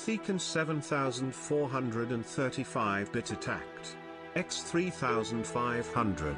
Thekan 7435 bit attacked. X 3500.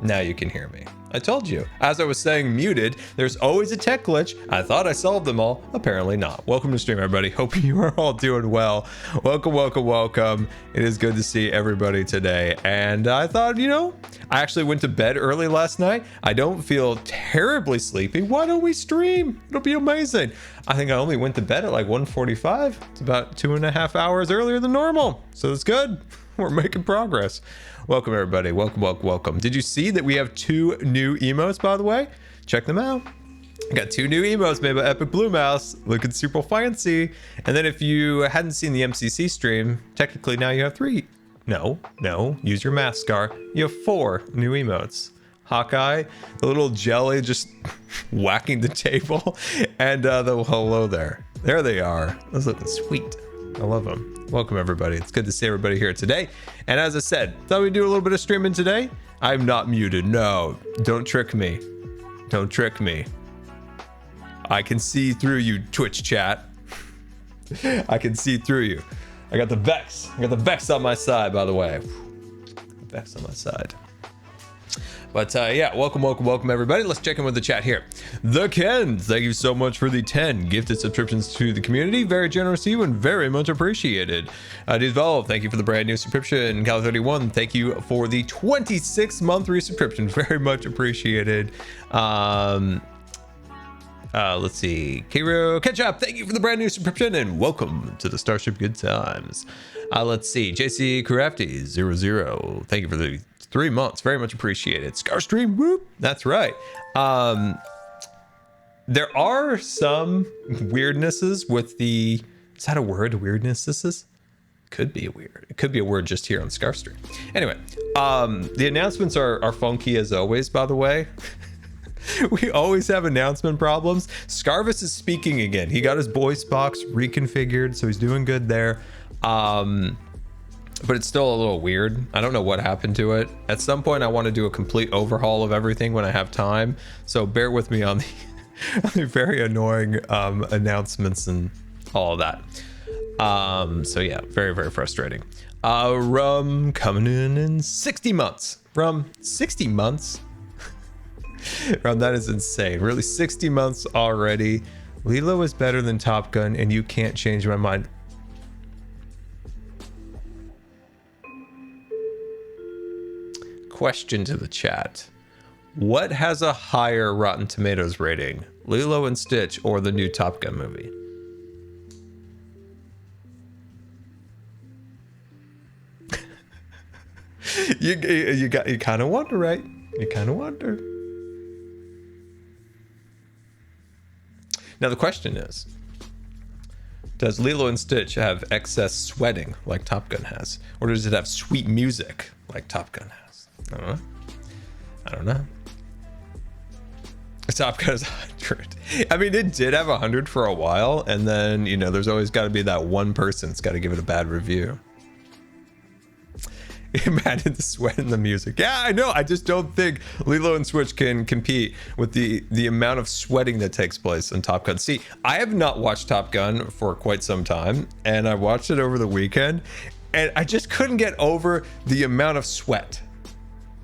Now you can hear me. I told you. As I was saying muted, there's always a tech glitch. I thought I solved them all. Apparently not. Welcome to stream, everybody. Hope you are all doing well. Welcome, welcome, welcome. It is good to see everybody today. And I thought, you know, I actually went to bed early last night. I don't feel terribly sleepy. Why don't we stream? It'll be amazing. I think I only went to bed at like 1:45. It's about 2.5 hours earlier than normal. So it's good. We're making progress. Welcome, everybody. Welcome, welcome, welcome. Did you see that we have 2 new emotes, by the way? Check them out. I got 2 new emotes made by Epic Blue Mouse, looking super fancy. And then if you hadn't seen the MCC stream, technically now you have 3. No, use your math, Scar. You have 4 new emotes. Hawkeye, the little jelly just whacking the table, and the hello there. There they are. Those looking sweet. I love them. Welcome everybody. It's good to see everybody here today. And as I said, thought we'd do a little bit of streaming today. I'm not muted. No, don't trick me. Don't trick me. I can see through you, Twitch chat. I can see through you. I got the Vex. I got the Vex on my side, by the way. Vex on my side. But yeah, welcome everybody. Let's check in with the chat here. The Ken, thank you so much for the 10 gifted subscriptions to the community. Very generous to you and very much appreciated. Devolve, thank you for the brand new subscription. Cal31, thank you for the 26-month resubscription. Very much appreciated. Let's see. Kiro Ketchup, thank you for the brand new subscription and welcome to the Starship Good Times. Let's see. JC Crafty 00, thank you for the 3 months. Very much appreciated. Scarstream, whoop. That's right. There are some weirdnesses with the, is that a word? Weirdnesses? Could be weird. It could be a word just here on Scarstream. Anyway, the announcements are funky as always, by the way. We always have announcement problems. Scarvis is speaking again. He got his voice box reconfigured, so he's doing good there. But it's still a little weird. I don't know what happened to it. At some point, I want to do a complete overhaul of everything when I have time. So bear with me on the, on the very annoying announcements and all of that. So yeah, very frustrating. Rum coming in 60 months. Rum, 60 months? Rum, that is insane. Really, 60 months already. Lilo is better than Top Gun, and you can't change my mind. Question to the chat. What has a higher Rotten Tomatoes rating? Lilo and Stitch or the new Top Gun movie? you kind of wonder, right? You kind of wonder. Now the question is, does Lilo and Stitch have excess sweating like Top Gun has? Or does it have sweet music like Top Gun has? I don't know. I don't know. Top Gun is 100. I mean, it did have 100 for a while, and then, you know, there's always got to be that one person that's got to give it a bad review. Imagine the sweat and the music. Yeah, I know. I just don't think Lilo and Stitch can compete with the amount of sweating that takes place in Top Gun. See, I have not watched Top Gun for quite some time, and I watched it over the weekend, and I just couldn't get over the amount of sweat.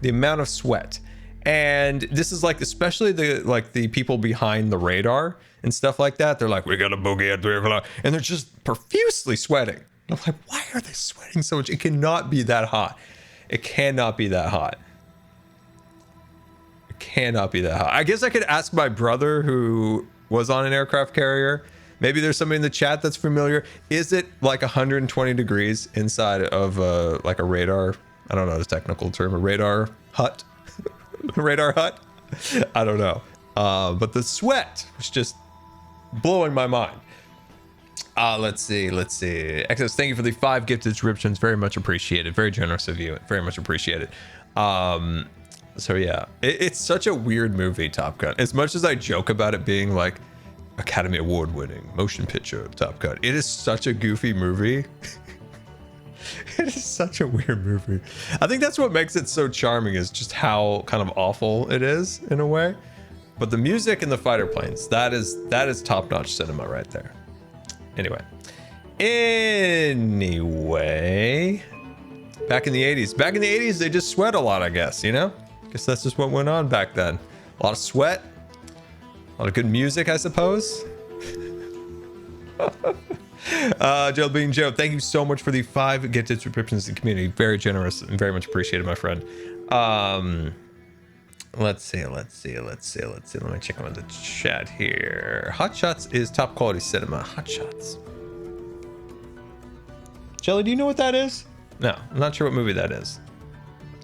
The amount of sweat. And this is like, especially the people behind the radar and stuff like that. They're like, we got a boogie at 3 o'clock, and they're just profusely sweating. I'm like, why are they sweating so much? It cannot be that hot. It cannot be that hot. It cannot be that hot. I guess I could ask my brother who was on an aircraft carrier. Maybe there's somebody in the chat that's familiar. Is it like 120 degrees inside of like a radar? I don't know the technical term, a radar hut. Radar hut? I don't know. But the sweat was just blowing my mind. Let's see. Exos, thank you for the 5 gifted subscriptions. Very much appreciated. Very generous of you. Very much appreciated. So yeah, it's such a weird movie, Top Gun. As much as I joke about it being like Academy Award winning motion picture of Top Gun, it is such a goofy movie. It is such a weird movie. I think that's what makes it so charming, is just how kind of awful it is in a way. But the music and the fighter planes, that is top-notch cinema right there. Anyway, back in the 80s, they just sweat a lot, I guess, you know? I guess that's just what went on back then. A lot of sweat, a lot of good music, I suppose. Joe Bean Joe, thank you so much for the 5 gifted subscriptions to the community. Very generous and very much appreciated, my friend. Let's see. Let me check on the chat here. Hot Shots is top quality cinema. Hot Shots. Jelly, do you know what that is? No, I'm not sure what movie that is.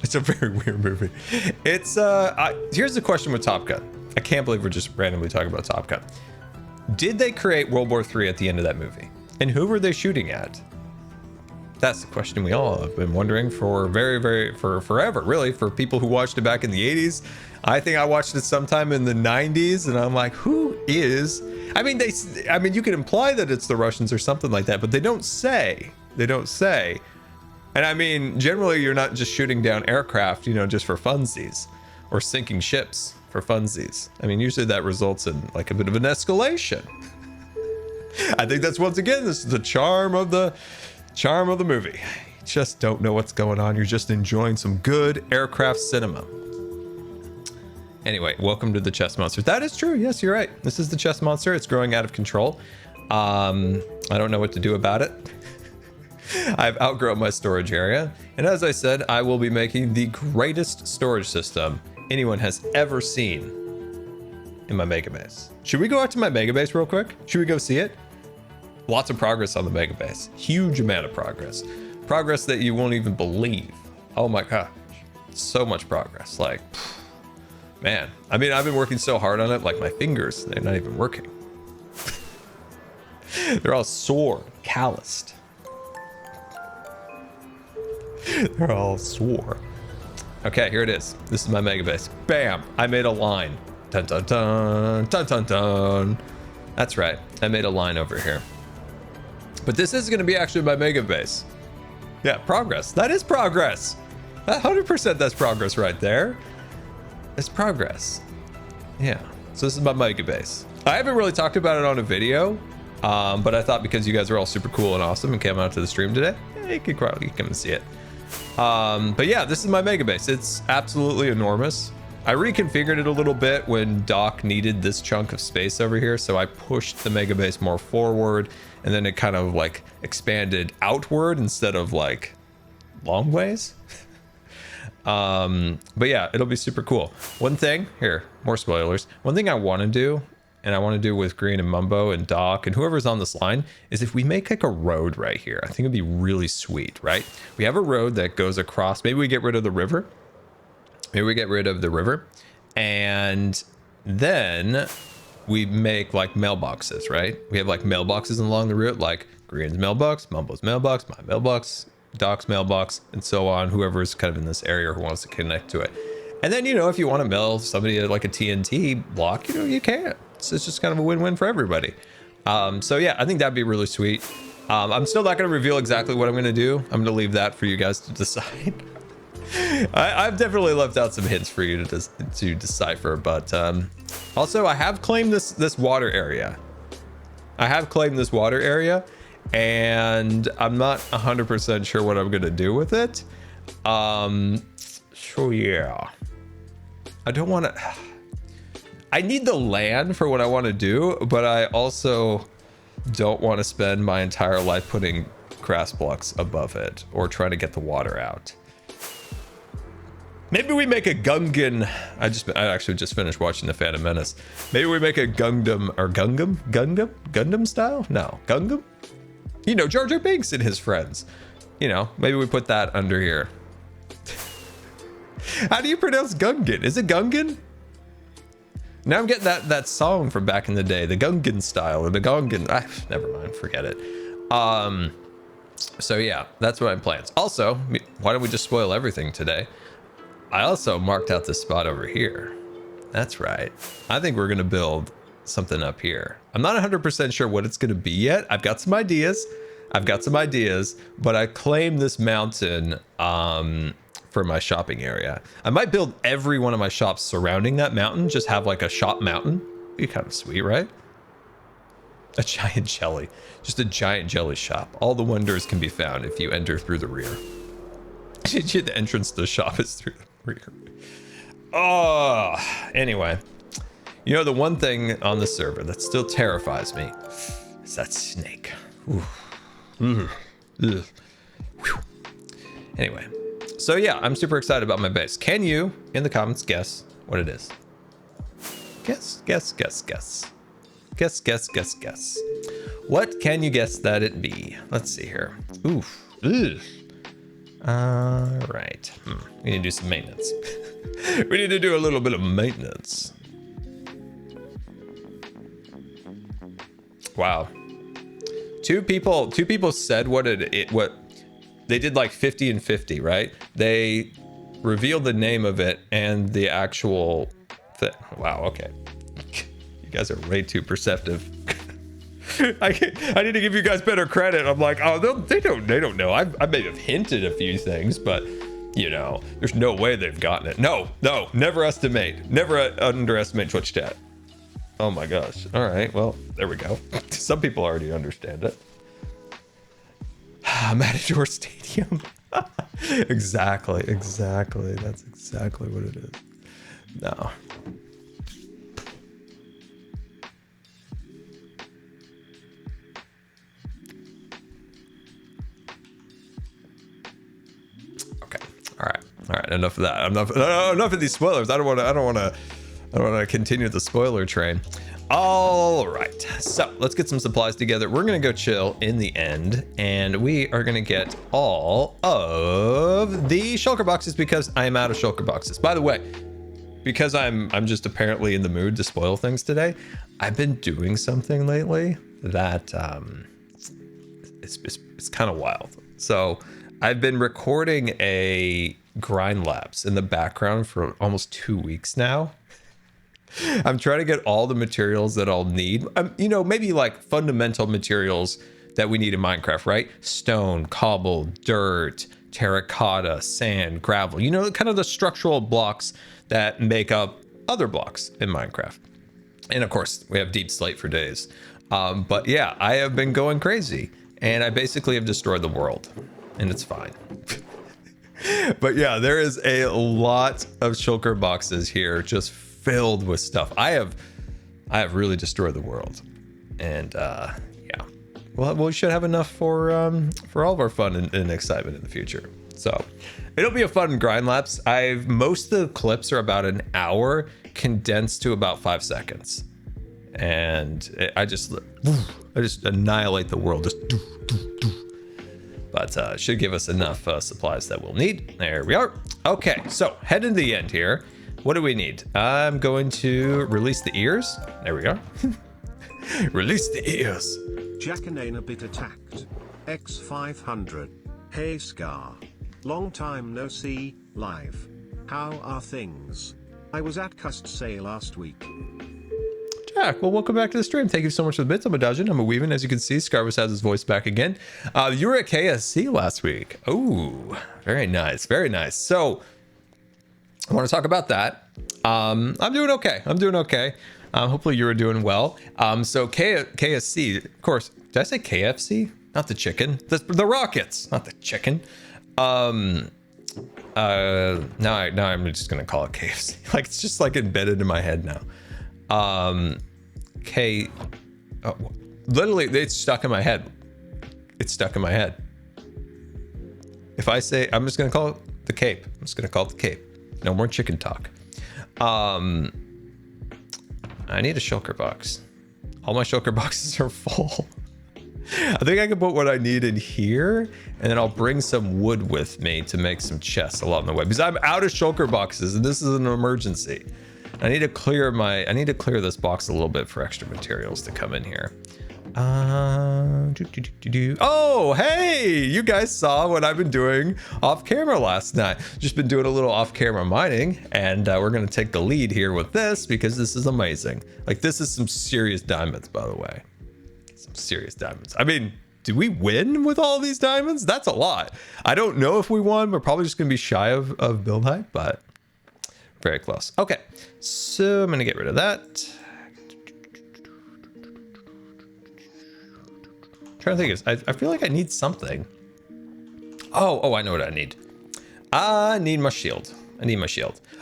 It's a very weird movie. It's here's the question with Top Gun. I can't believe we're just randomly talking about Top Gun. Did they create World War III at the end of that movie? And who were they shooting at? That's the question we all have been wondering for for forever, really. For people who watched it back in the 80s, I think I watched it sometime in the 90s, and I'm like, who is? I mean, you can imply that it's the Russians or something like that, but they don't say. They don't say. And I mean, generally, you're not just shooting down aircraft, you know, just for funsies, or sinking ships for funsies. I mean, usually that results in like a bit of an escalation. I think that's, once again, this is the charm of the movie. You just don't know what's going on. You're just enjoying some good aircraft cinema. Anyway, welcome to the chest monster. That is true. Yes, you're right. This is the chest monster. It's growing out of control. I don't know what to do about it. I've outgrown my storage area. And as I said, I will be making the greatest storage system anyone has ever seen in my mega base. Should we go out to my mega base real quick? Should we go see it? Lots of progress on the mega base. Huge amount of progress. Progress that you won't even believe. Oh my gosh. So much progress. Like, man. I mean, I've been working so hard on it, like my fingers, they're not even working. They're all sore, calloused. They're all sore. Okay, here it is. This is my mega base. Bam! I made a line. Dun dun dun dun dun dun. That's right. I made a line over here. But this is going to be actually my mega base. Yeah, progress. That is progress. 100% that's progress right there. It's progress. Yeah. So this is my mega base. I haven't really talked about it on a video, but I thought because you guys are all super cool and awesome and came out to the stream today, you can come and see it. But yeah, this is my mega base. It's absolutely enormous. I reconfigured it a little bit when Doc needed this chunk of space over here, so I pushed the mega base more forward, and then it kind of like expanded outward instead of like long ways. But yeah, it'll be super cool. One thing here, more spoilers. One thing I want to do, and I want to do with Green and Mumbo and Doc and whoever's on this line, is if we make like a road right here. I think it'd be really sweet, right? We have a road that goes across. Maybe we get rid of the river. Maybe we get rid of the river, and then we make like mailboxes, right? We have like mailboxes along the route, like Green's mailbox, Mumbo's mailbox, my mailbox, Doc's mailbox, and so on. Whoever's kind of in this area who wants to connect to it. And then, you know, if you want to mail somebody like a TNT block, you know, you can. So it's just kind of a win-win for everybody. So yeah, I think that'd be really sweet. I'm still not going to reveal exactly what I'm going to do. I'm going to leave that for you guys to decide. I've definitely left out some hints for you to decipher, but also I have claimed this water area. I have claimed this water area, and I'm not 100% sure what I'm gonna do with it. So yeah, I don't want to. I need the land for what I want to do, but I also don't want to spend my entire life putting grass blocks above it or trying to get the water out. Maybe we make a Gungan. I actually just finished watching The Phantom Menace. Maybe we make a Gundam or Gundam style? No, Gundam? You know, Jar Jar Binks and his friends. You know, maybe we put that under here. How do you pronounce Gungan? Is it Gungan? Now I'm getting that song from back in the day, the Gungan style or the Gungan. Never mind, forget it. So yeah, that's what I'm planning. Also, why don't we just spoil everything today? I also marked out this spot over here. That's right. I think we're gonna build something up here. I'm not 100% sure what it's gonna be yet. I've got some ideas, but I claim this mountain for my shopping area. I might build every one of my shops surrounding that mountain, just have like a shop mountain. Be kind of sweet, right? A giant jelly, just a giant jelly shop. All the wonders can be found if you enter through the rear. The entrance to the shop is through the rear. Oh, anyway, you know, the one thing on the server that still terrifies me is that snake. Anyway, so yeah, I'm super excited about my base. Can you, in the comments, guess what it is? Guess. What can you guess that it be? Let's see here. Oof. Ugh. All right. We need to do some maintenance. We need to do a little bit of maintenance. Wow. Two people said what they did like 50 and 50, right? They revealed the name of it and the actual thing. Wow, okay. You guys are way too perceptive. I need to give you guys better credit. I'm like, oh, they don't know. I may have hinted a few things, but you know, there's no way they've gotten it. No, never underestimate Twitch chat. Oh my gosh. All right, well, there we go. Some people already understand it. Matador Stadium. Exactly. That's exactly what it is. No. All right. Enough of that. Enough of these spoilers. I don't want to continue the spoiler train. All right. So let's get some supplies together. We're gonna go chill in the end, and we are gonna get all of the shulker boxes because I am out of shulker boxes. By the way, because I'm just apparently in the mood to spoil things today, I've been doing something lately that it's kind of wild. So I've been recording a grind labs in the background for almost 2 weeks now. I'm trying to get all the materials that I'll need. You know, maybe like fundamental materials that we need in Minecraft, right? Stone, cobble, dirt, terracotta, sand, gravel. You know, kind of the structural blocks that make up other blocks in Minecraft. And of course, we have deep slate for days. But yeah, I have been going crazy, and I basically have destroyed the world, and it's fine. But yeah, there is a lot of shulker boxes here, just filled with stuff. I have really destroyed the world, and yeah, well, we should have enough for all of our fun and excitement in the future. So it'll be a fun grind lapse. Most of the clips are about an hour, condensed to about 5 seconds, and I just annihilate the world. Just but should give us enough supplies that we'll need. There we are. Okay, so head into the end here. What do we need? I'm going to release the ears. There we go. Release the ears. Jackanana bit attacked. X500. Hey Scar. Long time no see, live. How are things? I was at Cust Sale last week. Jack, well, welcome back to the stream. Thank you so much for the bits. I'm a Dodgen. I'm a Weaving. As you can see, Scarvis has his voice back again. You were at KSC last week. Oh, very nice. Very nice. So I want to talk about that. I'm doing okay. Hopefully you were doing well. So KSC, of course, did I say KFC? Not the chicken. The Rockets, not the chicken. Now I'm just gonna call it KFC. Like, it's just like embedded in my head now. Literally, it's stuck in my head. If I say, I'm just gonna call it the Cape. No more chicken talk. I need a shulker box. All my shulker boxes are full. I think I can put what I need in here, and then I'll bring some wood with me to make some chests along the way, because I'm out of shulker boxes and this is an emergency. I need to clear this box a little bit for extra materials to come in here. Oh, hey, you guys saw what I've been doing off camera last night. Just been doing a little off camera mining, and we're going to take the lead here with this because this is amazing. Like, this is some serious diamonds, by the way. Some serious diamonds. I mean, did we win with all these diamonds? That's a lot. I don't know if we won. We're probably just going to be shy of build height, but very close. Okay, so I'm going to get rid of that. Trying to think, I feel like I need something. Oh, I know what I need. I need my shield.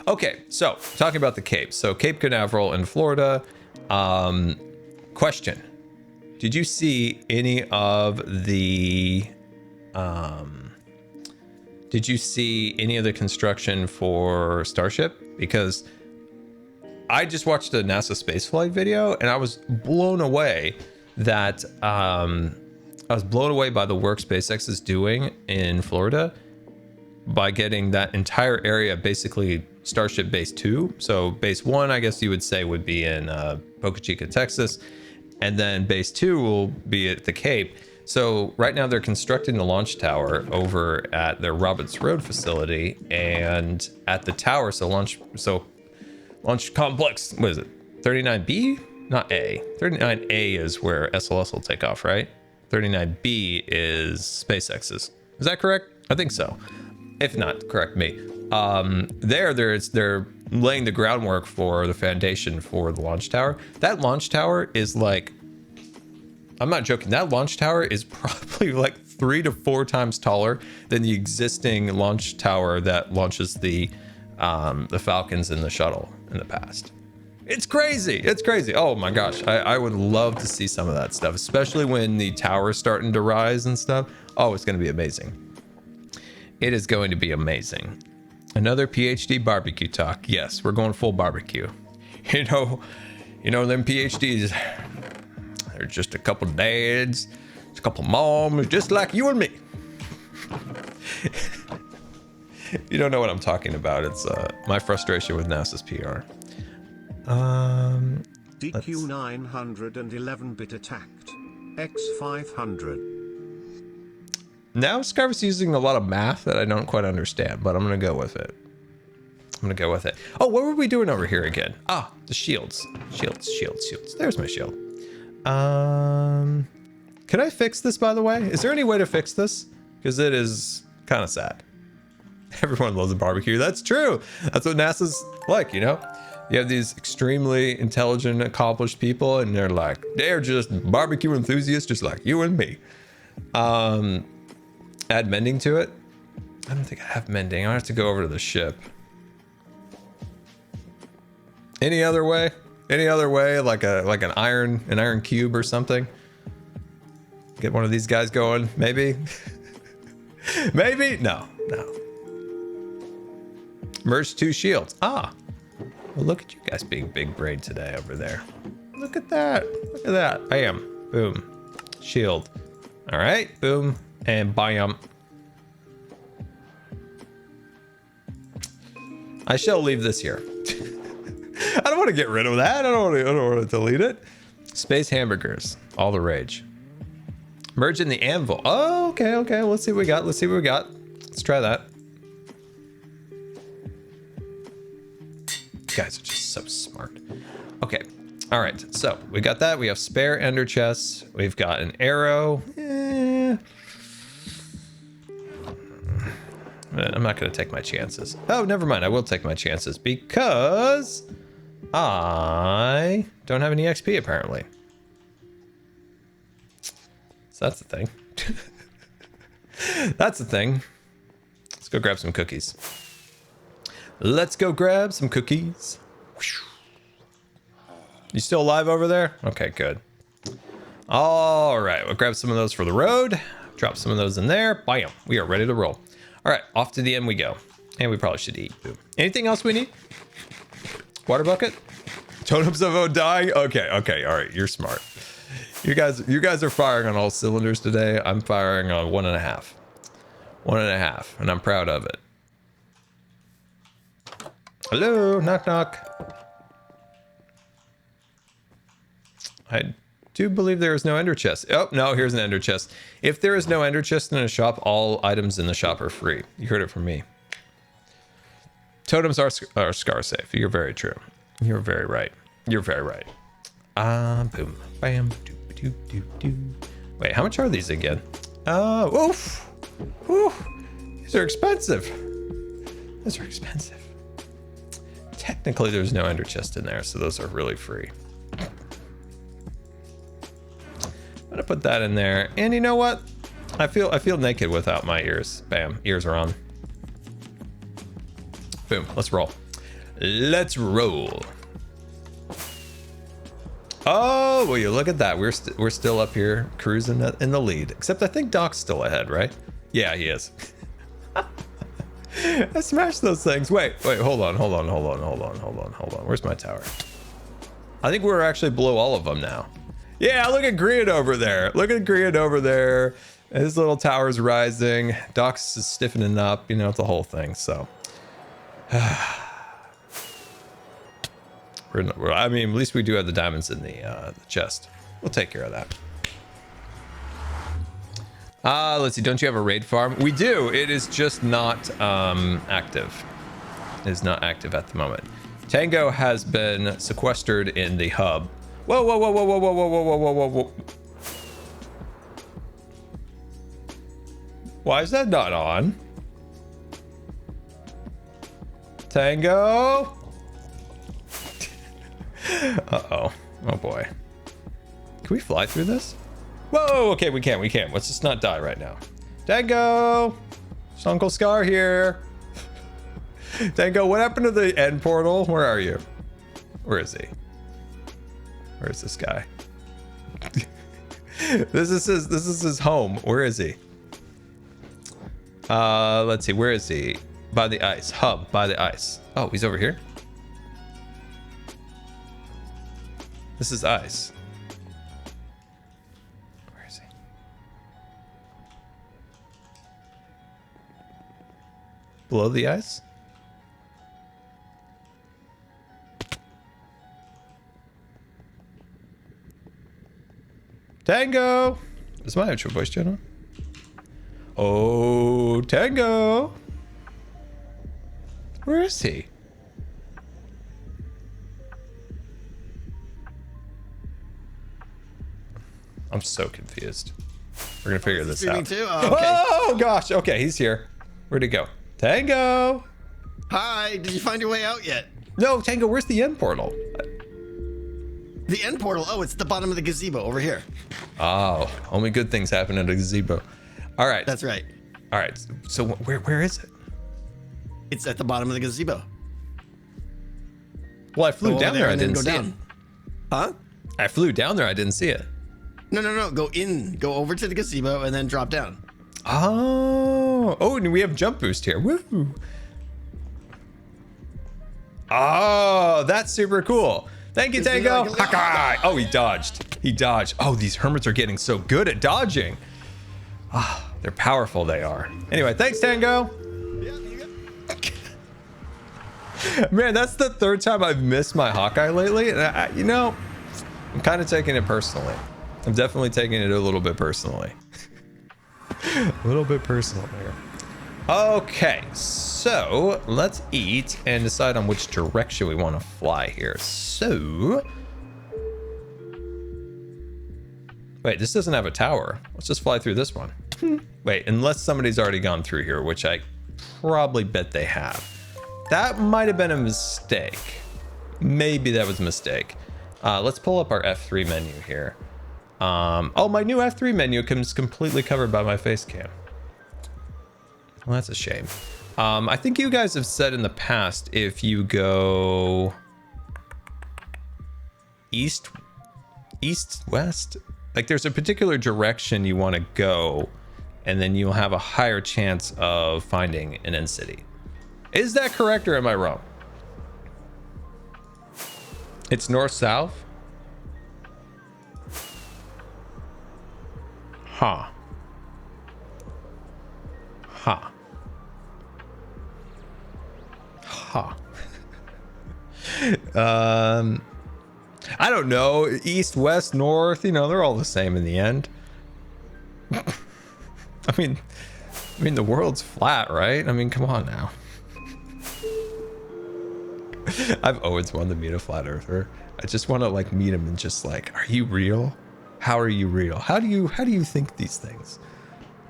Okay, so talking about the Cape. So Cape Canaveral in Florida. Question: did you see any of the construction for Starship? Because I just watched a NASA spaceflight video and I was blown away that I was blown away by the work SpaceX is doing in Florida by getting that entire area basically Starship Base 2. So Base 1, I guess you would say, would be in Boca Chica, Texas. And then Base 2 will be at the Cape. So right now they're constructing the launch tower over at their Roberts Road facility, and at the tower, launch complex, what is it? 39B? Not A. 39A is where SLS will take off, right? 39B is SpaceX's. Is that correct? I think so. If not, correct me. They're laying the groundwork for the foundation for the launch tower. That launch tower is like, I'm not joking, that launch tower is probably like 3 to 4 times taller than the existing launch tower that launches the Falcons and the shuttle in the past. It's crazy. It's crazy. Oh my gosh. I would love to see some of that stuff, especially when the tower is starting to rise and stuff. Oh, it's going to be amazing. It is going to be amazing. Another PhD barbecue talk. Yes, we're going full barbecue. You know them PhDs, they're just a couple dads, just a couple moms, just like you and me. You don't know what I'm talking about. It's my frustration with NASA's PR. DQ 911 bit attacked. X500. Now Scarfa's using a lot of math that I don't quite understand, but I'm gonna go with it. Oh, what were we doing over here again? Ah, the shields. Shields. There's my shield. Can I fix this, by the way? Is there any way to fix this? Because it is kind of sad. Everyone loves a barbecue. That's true. That's what NASA's like, you know? You have these extremely intelligent, accomplished people, and they're just barbecue enthusiasts just like you and me. Add mending to it. I don't think I have mending. I have to go over to the ship. Any other way? Like an iron cube or something? Get one of these guys going, maybe? Maybe? No. Merge 2 shields. Ah. Well, look at you guys being big brain today over there. Look at that. Bam. Boom. Shield. All right. Boom. And bam. I shall leave this here. I don't want to get rid of that. I don't want to delete it. Space hamburgers. All the rage. Merge in the anvil. Oh, okay. Let's see what we got. Let's try that. You guys are just so smart. Okay. All right. So we got that. We have spare ender chests. We've got an arrow. I'm not going to take my chances. Oh, never mind. I will take my chances because I don't have any XP apparently. So that's the thing. That's the thing. Let's go grab some cookies. You still alive over there? Okay, good. All right. We'll grab some of those for the road. Drop some of those in there. Bam. We are ready to roll. All right, off to the end we go. And we probably should eat. Boom. Anything else we need? Water bucket? Totems of O dying? Okay, all right, you're smart. You guys are firing on all cylinders today. I'm firing on 1.5. 1.5, and I'm proud of it. Hello, knock knock. I do believe there is no ender chest. Oh, no, here's an ender chest. If there is no ender chest in a shop, all items in the shop are free. You heard it from me. Totems are scar safe. You're very true. You're very right. Boom. Bam. Wait, how much are these again? Oof. These are expensive. Technically, there's no ender chest in there, so those are really free. I'm gonna put that in there, and you know what? I feel naked without my ears. Bam, ears are on. Boom. Let's roll. Oh, will you look at that? We're still up here cruising in the lead. Except I think Doc's still ahead, right? Yeah, he is. I smashed those things. Wait, hold on. Where's my tower? I think we're actually below all of them now. Yeah, look at Grian over there. His little tower's rising. Doc's is stiffening up. You know, it's a whole thing. So, I mean, at least we do have the diamonds in the chest. We'll take care of that. Let's see. Don't you have a raid farm? We do. It is just not active. It is not active at the moment. Tango has been sequestered in the hub. Whoa, whoa, whoa, whoa, whoa, whoa, whoa, whoa, whoa, whoa, whoa. Why is that not on? Tango? Uh-oh. Oh, boy. Can we fly through this? Whoa, okay, we can. Let's just not die right now. Tango! It's Uncle Scar here. Tango, what happened to the end portal? Where are you? Where is he? Where is this guy? This is his home. Where is he? Let's see. Where is he? By the ice. Hub by the ice. Oh, he's over here. This is ice. Where is he? Below the ice? Tango! Is my actual voice channel? Oh, Tango! Where is he? I'm so confused. We're gonna figure this out. Too? Oh, okay. Oh gosh, okay, he's here. Where'd he go? Tango! Hi, did you find your way out yet? No, Tango, where's the end portal? The end portal, oh, it's at the bottom of the gazebo over here. Oh, only good things happen at a gazebo. All right. That's right. All right, so where is it? It's at the bottom of the gazebo. Well, I flew down there, I didn't see it. Huh? I flew down there, I didn't see it. No. Go in. Go over to the gazebo and then drop down. Oh, and we have jump boost here. Woo! Oh, that's super cool. Thank you, Tango. Hakai. Oh, he dodged. Oh, these hermits are getting so good at dodging. Ah, they're powerful, they are. Anyway, thanks, Tango. Yeah, you go. Man, that's the third time I've missed my Hawkeye lately. And you know, I'm kind of taking it personally. I'm definitely taking it a little bit personally. A little bit personal there. Okay, so let's eat and decide on which direction we want to fly here. So, wait, this doesn't have a tower. Let's just fly through this one. Wait, unless somebody's already gone through here, which I probably bet they have. That might have been a mistake. Maybe that was a mistake. Let's pull up our F3 menu here. Oh, my new F3 menu comes completely covered by my face cam. Well, that's a shame. I think you guys have said in the past, if you go east, west, like there's a particular direction you want to go, and then you'll have a higher chance of finding an end city. Is that correct, or am I wrong? It's north-south? Huh. I don't know. East, west, north, you know, they're all the same in the end. I mean, the world's flat, right? I mean, come on now. I've always wanted to meet a flat earther. I just want to like meet him and just like, are you real? How are you real? How do you think these things?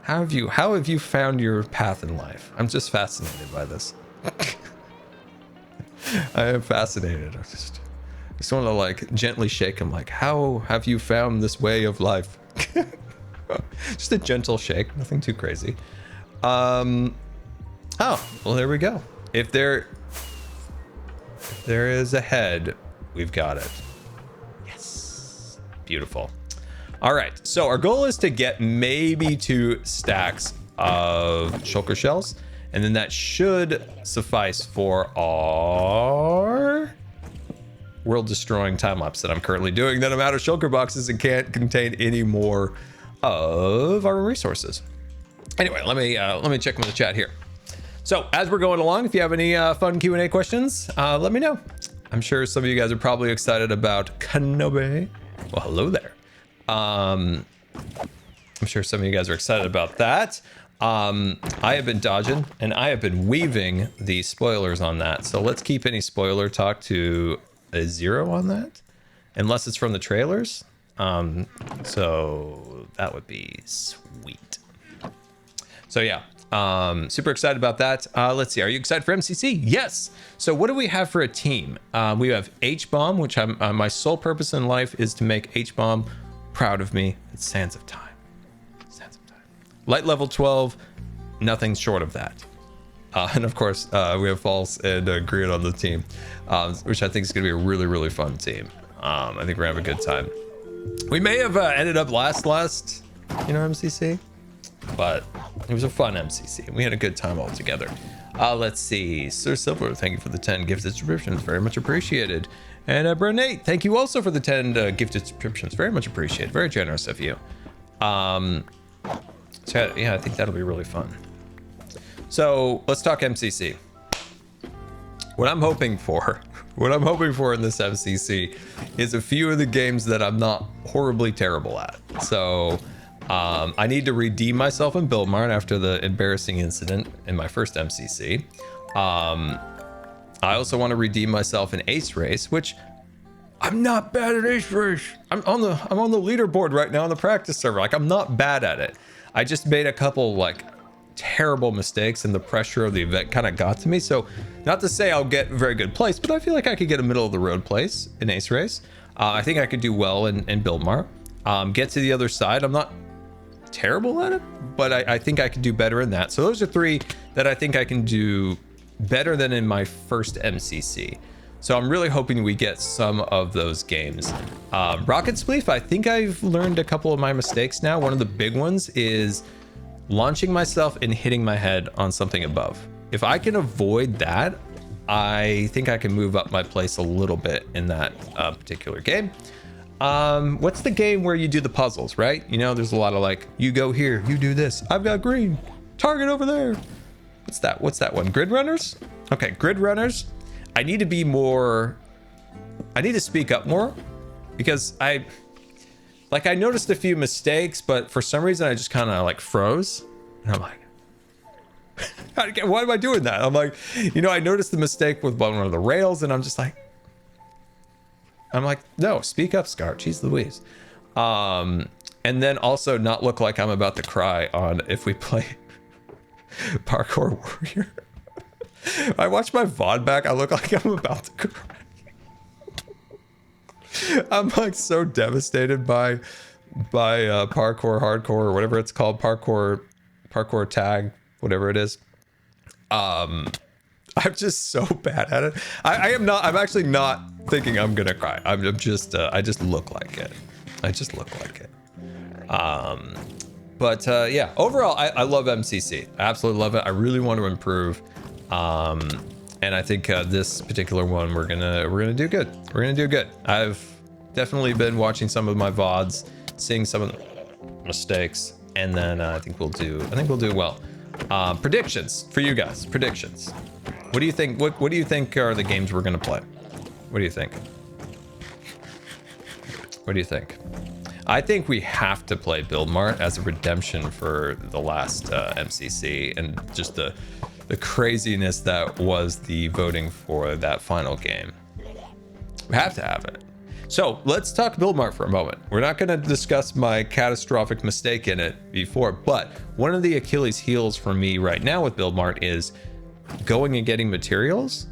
How have you found your path in life? I'm just fascinated by this. I am fascinated. I just want to like gently shake him, like, how have you found this way of life? Just a gentle shake, nothing too crazy. Oh, well, there we go. If there is a head, we've got it. Yes, beautiful. All right, so our goal is to get maybe 2 stacks of shulker shells, and then that should suffice for our world-destroying time-lapse that I'm currently doing. Then I'm out of shulker boxes and can't contain any more of our resources. Anyway, let me check in the chat here. So as we're going along, if you have any fun Q&A questions, let me know. I'm sure some of you guys are probably excited about Kenobi. Well, hello there. I'm sure some of you guys are excited about that. I have been dodging and I have been weaving the spoilers on that. So let's keep any spoiler talk to a 0 on that, unless it's from the trailers. So that would be sweet. So yeah, super excited about that. Let's see. Are you excited for MCC? Yes. So what do we have for a team? We have H-Bomb, which my sole purpose in life is to make H-Bomb proud of me. It's Sands of Time. Sands of Time. Light level 12, nothing short of that. And of course, we have False and Green on the team, which I think is going to be a really, really fun team. I think we're going to have a good time. We may have ended up last, MCC, but it was a fun MCC. We had a good time all together. Let's see. Sir Silver, thank you for the 10 gifted subscriptions. Very much appreciated. And Bernate, thank you also for the 10 gifted subscriptions. Very much appreciated. Very generous of you. So yeah, I think that'll be really fun. So let's talk MCC. What I'm hoping for in this MCC is a few of the games that I'm not horribly terrible at. So I need to redeem myself in Build Mart after the embarrassing incident in my first MCC. I also want to redeem myself in Ace Race, which I'm not bad at Ace Race. I'm on the leaderboard right now on the practice server. Like, I'm not bad at it. I just made a couple like terrible mistakes and the pressure of the event kind of got to me. So not to say I'll get a very good place, but I feel like I could get a middle of the road place in Ace Race. I think I could do well in Build Mart. Get to the other side. I'm not terrible at it, but I think I could do better in that. So those are 3 that I think I can do better than in my first MCC. So I'm really hoping we get some of those games. Rocket Spleef, I think I've learned a couple of my mistakes now. One of the big ones is launching myself and hitting my head on something above. If I can avoid that, I think I can move up my place a little bit in that particular game. What's the game where you do the puzzles, right? You know, there's a lot of like, you go here, you do this. I've got green, target over there. What's that one? Grid Runners? Okay, Grid Runners. I need to speak up more because I noticed a few mistakes, but for some reason I just kind of like froze. And I'm like, why am I doing that? I'm like, I noticed the mistake with one of the rails and I'm like, no, speak up, Scar. Jeez Louise. And then also not look like I'm about to cry on if we play Parkour Warrior. I watch my VOD back. I look like I'm about to cry. I'm like so devastated by parkour hardcore or whatever it's called, parkour tag, whatever it is. I'm just so bad at it. I'm actually not thinking I'm gonna cry. I just look like it. Yeah, overall I love MCC. I absolutely love it. I really want to improve. And I think this particular one we're gonna do good. I've definitely been watching some of my VODs, seeing some of the mistakes, and then I think we'll do well. Predictions for you guys. Predictions. What do you think? What do you think are the games we're gonna play? What do you think? I think we have to play Build Mart as a redemption for the last MCC and just the craziness that was the voting for that final game. We have to have it. So let's talk Build Mart for a moment. We're not going to discuss my catastrophic mistake in it before, but one of the Achilles heels for me right now with Build Mart is going and getting materials.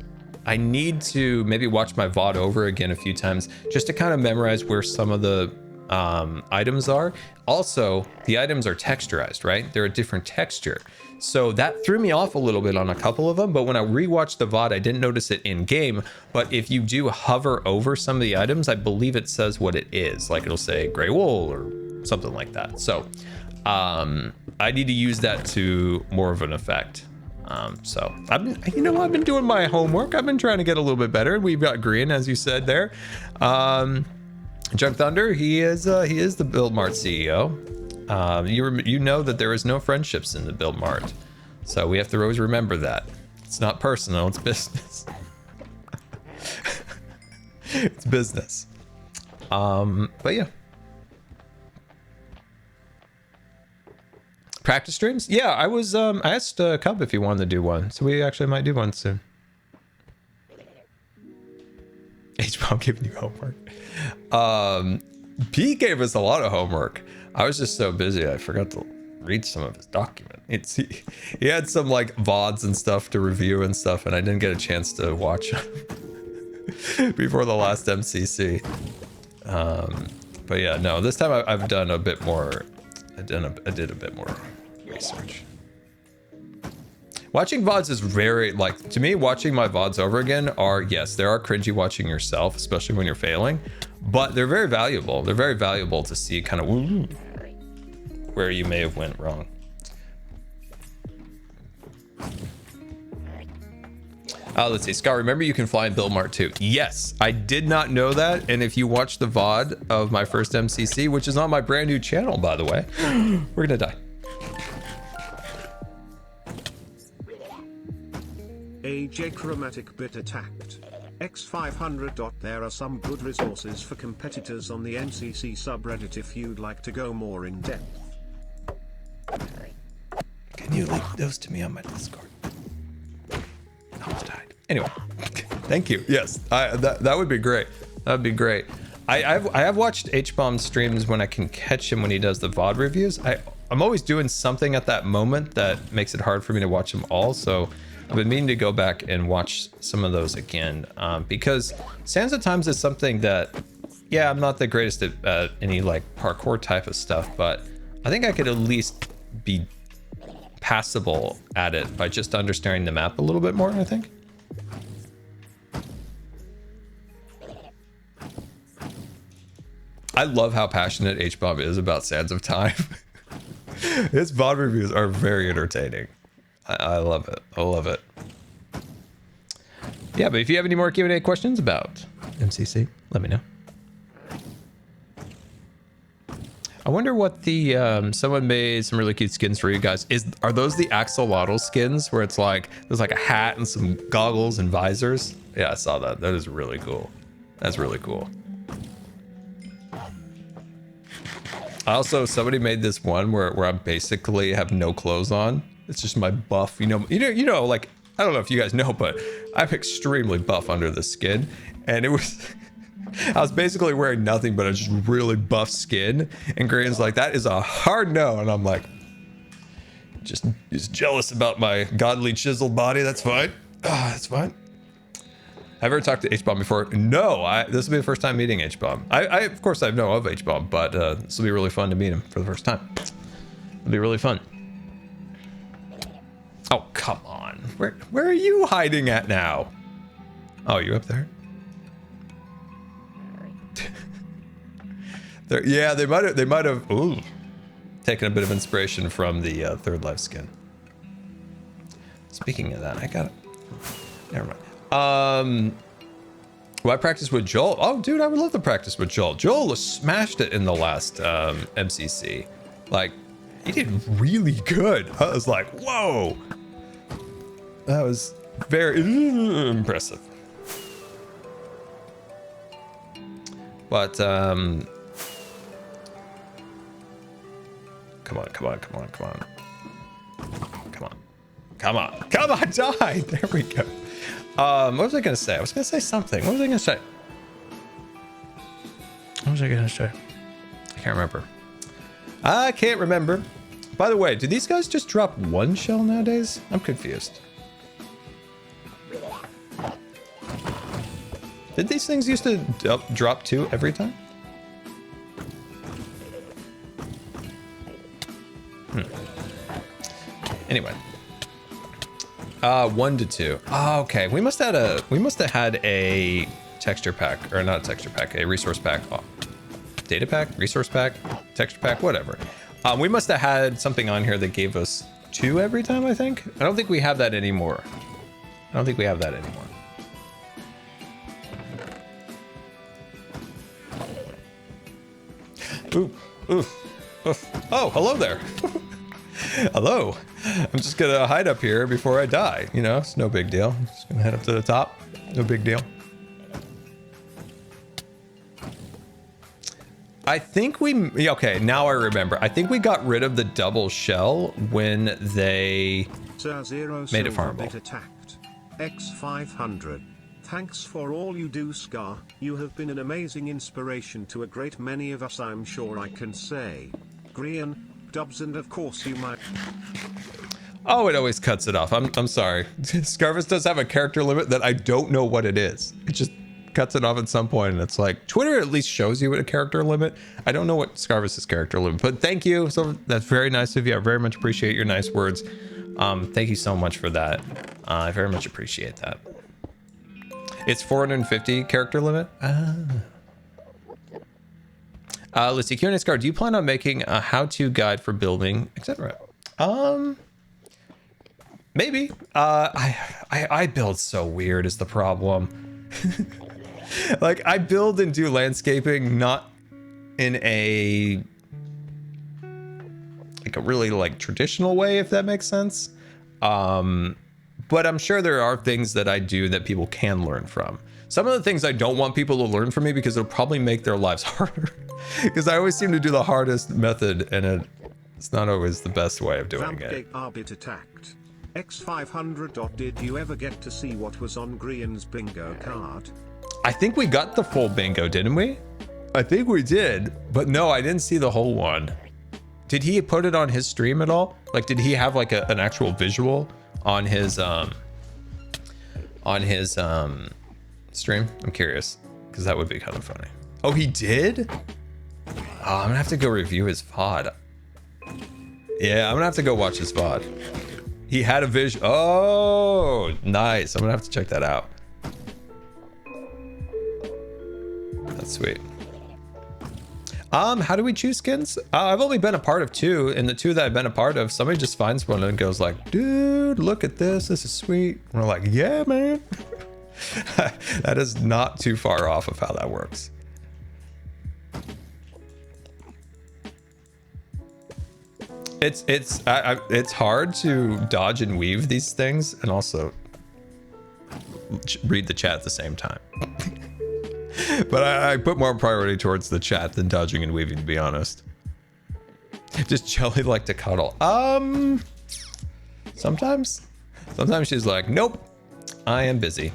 I need to maybe watch my VOD over again a few times just to kind of memorize where some of the items are. Also, the items are texturized, right? They're a different texture. So that threw me off a little bit on a couple of them, but when I rewatched the VOD, I didn't notice it in game. But if you do hover over some of the items, I believe it says what it is. Like it'll say gray wool or something like that. So I need to use that to more of an effect. So I've been doing my homework. I've been trying to get a little bit better. We've got Green, as you said there. Junk Thunder, he is the Build Mart CEO. You know that there is no friendships in the Build Mart, so we have to always remember that. It's not personal, it's business. It's business. But yeah. Practice streams? Yeah, I was I asked Cub if he wanted to do one, so we actually might do one soon. H-Bomb giving you homework. Pete gave us a lot of homework. I was just so busy I forgot to read some of his document. He had some like VODs and stuff to review and stuff, and I didn't get a chance to watch before the last MCC. But yeah, no, this time I've done a bit more. I did a bit more research. Watching VODs is very, like, to me, watching my VODs over again are, yes, there are cringy watching yourself, especially when you're failing, but they're very valuable. They're very valuable to see kind of where you may have went wrong. Let's see, Scott, remember you can fly in Build Mart too. Yes, I did not know that. And if you watch the VOD of my first MCC, which is on my brand new channel, by the way, we're gonna die. AJ Chromatic bit attacked. X500. There are some good resources for competitors on the NCC subreddit if you'd like to go more in depth. Can you link those to me on my Discord? Almost died. Anyway, thank you. Yes, that would be great. That would be great. I have watched H-Bomb streams when I can catch him when he does the VOD reviews. I'm always doing something at that moment that makes it hard for me to watch them all. So I've been meaning to go back and watch some of those again, because Sands of Times is something that, yeah, I'm not the greatest at any like parkour type of stuff, but I think I could at least be passable at it by just understanding the map a little bit more, I think. I love how passionate H-Bomb is about Sands of Time. His VOD reviews are very entertaining. I love it. I love it. Yeah, but if you have any more Q&A questions about MCC, let me know. I wonder what the someone made some really cute skins for you guys. Are those the axolotl skins where it's like there's like a hat and some goggles and visors? Yeah, I saw that. That is really cool. That's really cool. Also, somebody made this one where I basically have no clothes on. It's just my buff, you know, like, I don't know if you guys know, but I'm extremely buff under the skin. And it was, I was basically wearing nothing but a just really buff skin. And Graham's like, that is a hard no. And I'm like, just jealous about my godly chiseled body. That's fine. That's fine. Have you ever talked to H-Bomb before? No, this will be the first time meeting H-Bomb. I of course I know of H-Bomb, but this will be really fun to meet him for the first time. It'll be really fun. Oh, come on. Where are you hiding at now? Oh, you up there? Yeah, they might have taken a bit of inspiration from the Third Life skin. Speaking of that, I got it. Never mind. Well, I practiced with Joel. Oh, dude, I would love to practice with Joel. Joel smashed it in the last MCC. Like, he did really good. I was like, whoa. That was very impressive. But, come on, die. There we go. What was I gonna say? I was gonna say something. What was I gonna say? I can't remember. By the way, do these guys just drop one shell nowadays? I'm confused. Did these things used to drop two every time? Anyway. 1 to 2. Oh, okay. We must have had a texture pack, or not a texture pack, a resource pack. Oh, data pack, resource pack, texture pack, whatever. We must have had something on here that gave us 2 every time, I think. I don't think we have that anymore. Ooh. Oh, hello there. Hello. I'm just gonna hide up here before I die. You know, it's no big deal. Just gonna head up to the top. No big deal. I think we, okay, now I remember. I think we got rid of the double shell when they Sir Zero made it Silver farmable. Bit attacked. X500. Thanks for all you do, Scar. You have been an amazing inspiration to a great many of us, I'm sure I can say. Grian, Dubs, and of course you might. Oh, it always cuts it off. I'm sorry. Scarvis does have a character limit that I don't know what it is. It just cuts it off at some point, and it's like Twitter at least shows you a character limit. I don't know what Scarvis's character limit, but thank you. So that's very nice of you. I very much appreciate your nice words. Thank you so much for that. I very much appreciate that. It's 450 character limit. Let's see. Q&A Scar, do you plan on making a how-to guide for building, etc.? Maybe. I build so weird is the problem. Like, I build and do landscaping not in a really like traditional way, if that makes sense. But I'm sure there are things that I do that people can learn from. Some of the things I don't want people to learn from me because it'll probably make their lives harder. Because I always seem to do the hardest method, and it's not always the best way of doing it. Arbit attacked. X500. Did you ever get to see what was on Grian's bingo card? I think we got the full bingo, didn't we? I think we did, but no, I didn't see the whole one. Did he put it on his stream at all? Like, did he have like an actual visual on his stream? I'm curious, because that would be kind of funny. Oh, he did? Oh, I'm gonna have to go review his VOD. Yeah, I'm gonna have to go watch his VOD. He had a visual. Oh, nice. I'm gonna have to check that out. That's sweet. How do we choose skins? I've only been a part of 2, and the 2 that I've been a part of, somebody just finds one and goes like, dude, look at this. This is sweet. And we're like, yeah, man. That is not too far off of how that works. It's hard to dodge and weave these things and also read the chat at the same time. But I put more priority towards the chat than dodging and weaving, to be honest. Does Jelly like to cuddle? Sometimes she's like, nope, I am busy.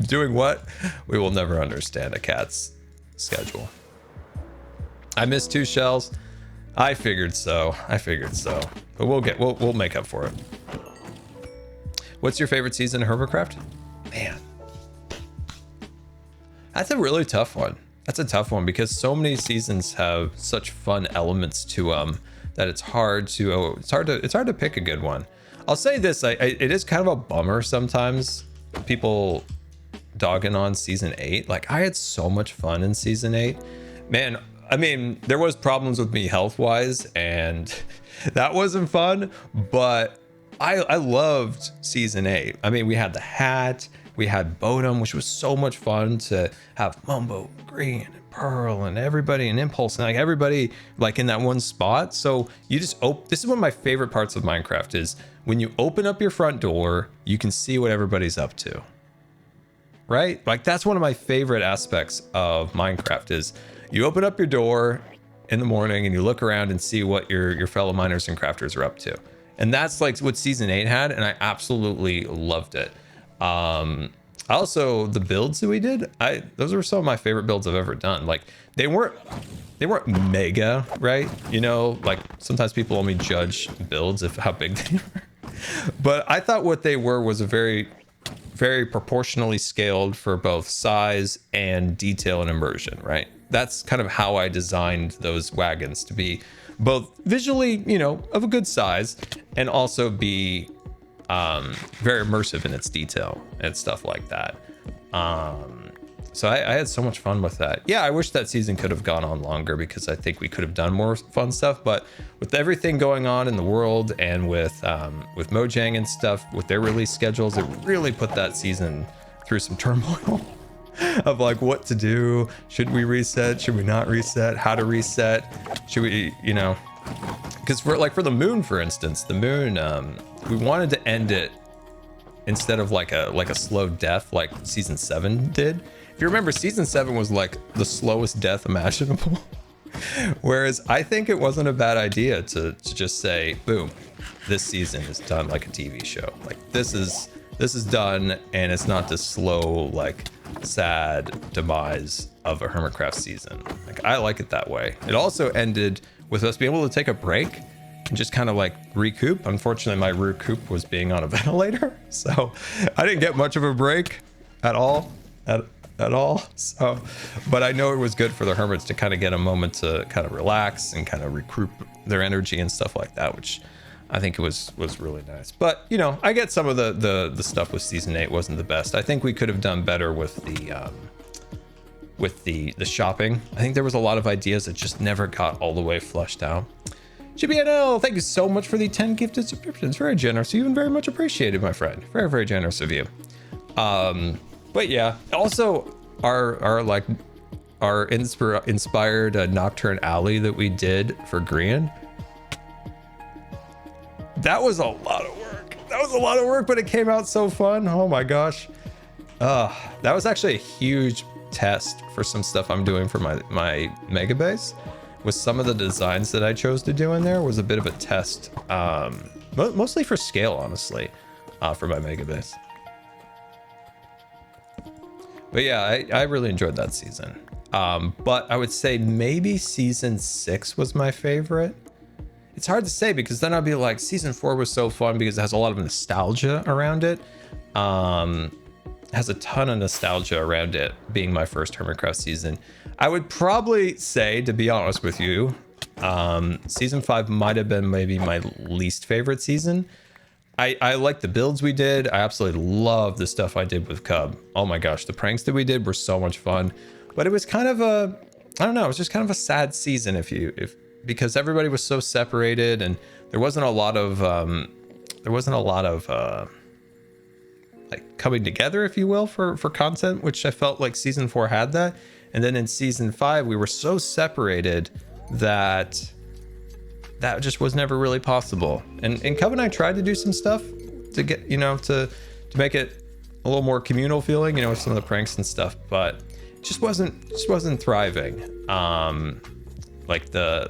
Doing what? We will never understand a cat's schedule. I missed 2 shells. I figured so. But we'll make up for it. What's your favorite season of Hermitcraft? Man, that's a really tough one. That's a tough one because so many seasons have such fun elements to them that it's hard to pick a good one. I'll say this, it is kind of a bummer sometimes, people dogging on season 8. Like, I had so much fun in season 8. Man, I mean, there was problems with me health-wise, and that wasn't fun, but I loved season 8. I mean, we had the hat, we had Bodum, which was so much fun to have Mumbo, Green, and Pearl, and everybody, and Impulse, and like everybody like in that one spot. So you just this is one of my favorite parts of Minecraft is when you open up your front door, you can see what everybody's up to. Right? Like, that's one of my favorite aspects of Minecraft is you open up your door in the morning and you look around and see what your fellow miners and crafters are up to. And that's like what season 8 had, and I absolutely loved it. Also, the builds that we did, those were some of my favorite builds I've ever done. Like, they weren't mega, right? You know, like sometimes people only judge builds of how big they were. But I thought what they were was a very, very proportionally scaled for both size and detail and immersion, right? That's kind of how I designed those wagons to be both visually, you know, of a good size and also be very immersive in its detail and stuff like that. So I had so much fun with that. Yeah, I wish that season could have gone on longer because I think we could have done more fun stuff. But with everything going on in the world and with Mojang and stuff, with their release schedules, it really put that season through some turmoil of like what to do. Should we reset? Should we not reset? How to reset? Should we, you know, because for the moon, for instance, the moon, we wanted to end it instead of like a slow death like season 7 did. If you remember, season 7 was like the slowest death imaginable. Whereas I think it wasn't a bad idea to just say, boom, this season is done like a TV show. Like this is done, and it's not this slow, like sad demise of a Hermitcraft season. Like I like it that way. It also ended with us being able to take a break and just kind of like recoup. Unfortunately, my recoup was being on a ventilator, so I didn't get much of a break at all. At all. So, but I know it was good for the hermits to kind of get a moment to kind of relax and kind of recruit their energy and stuff like that, which I think it was really nice. But you know, I get some of the stuff with season 8 wasn't the best. I think we could have done better with the shopping. I think there was a lot of ideas that just never got all the way flushed out. GBNL, thank you so much for the 10 gifted subscriptions. Very generous. Even very much appreciated, my friend. Very, very generous of you. But yeah, also our inspired Nocturne Alley that we did for Green. That was a lot of work. That was a lot of work, but it came out so fun. Oh my gosh. That was actually a huge test for some stuff I'm doing for my mega base. With some of the designs that I chose to do in there was a bit of a test, mostly for scale, honestly, for my mega base. But yeah, I really enjoyed that season. But I would say maybe season 6 was my favorite. It's hard to say because then I'd be like, season 4 was so fun because it has a lot of nostalgia around it. It has a ton of nostalgia around it being my first Hermitcraft season. I would probably say, to be honest with you, season 5 might have been maybe my least favorite season. I like the builds we did. I absolutely love the stuff I did with Cub. Oh my gosh, the pranks that we did were so much fun. But it was kind of I don't know, it was just kind of a sad season because everybody was so separated and there wasn't a lot of like coming together, if you will, for content, which I felt like season 4 had that. And then in season 5, we were so separated that just was never really possible. And Cub and I tried to do some stuff to get, to make it a little more communal feeling, with some of the pranks and stuff, but it just wasn't thriving. Like the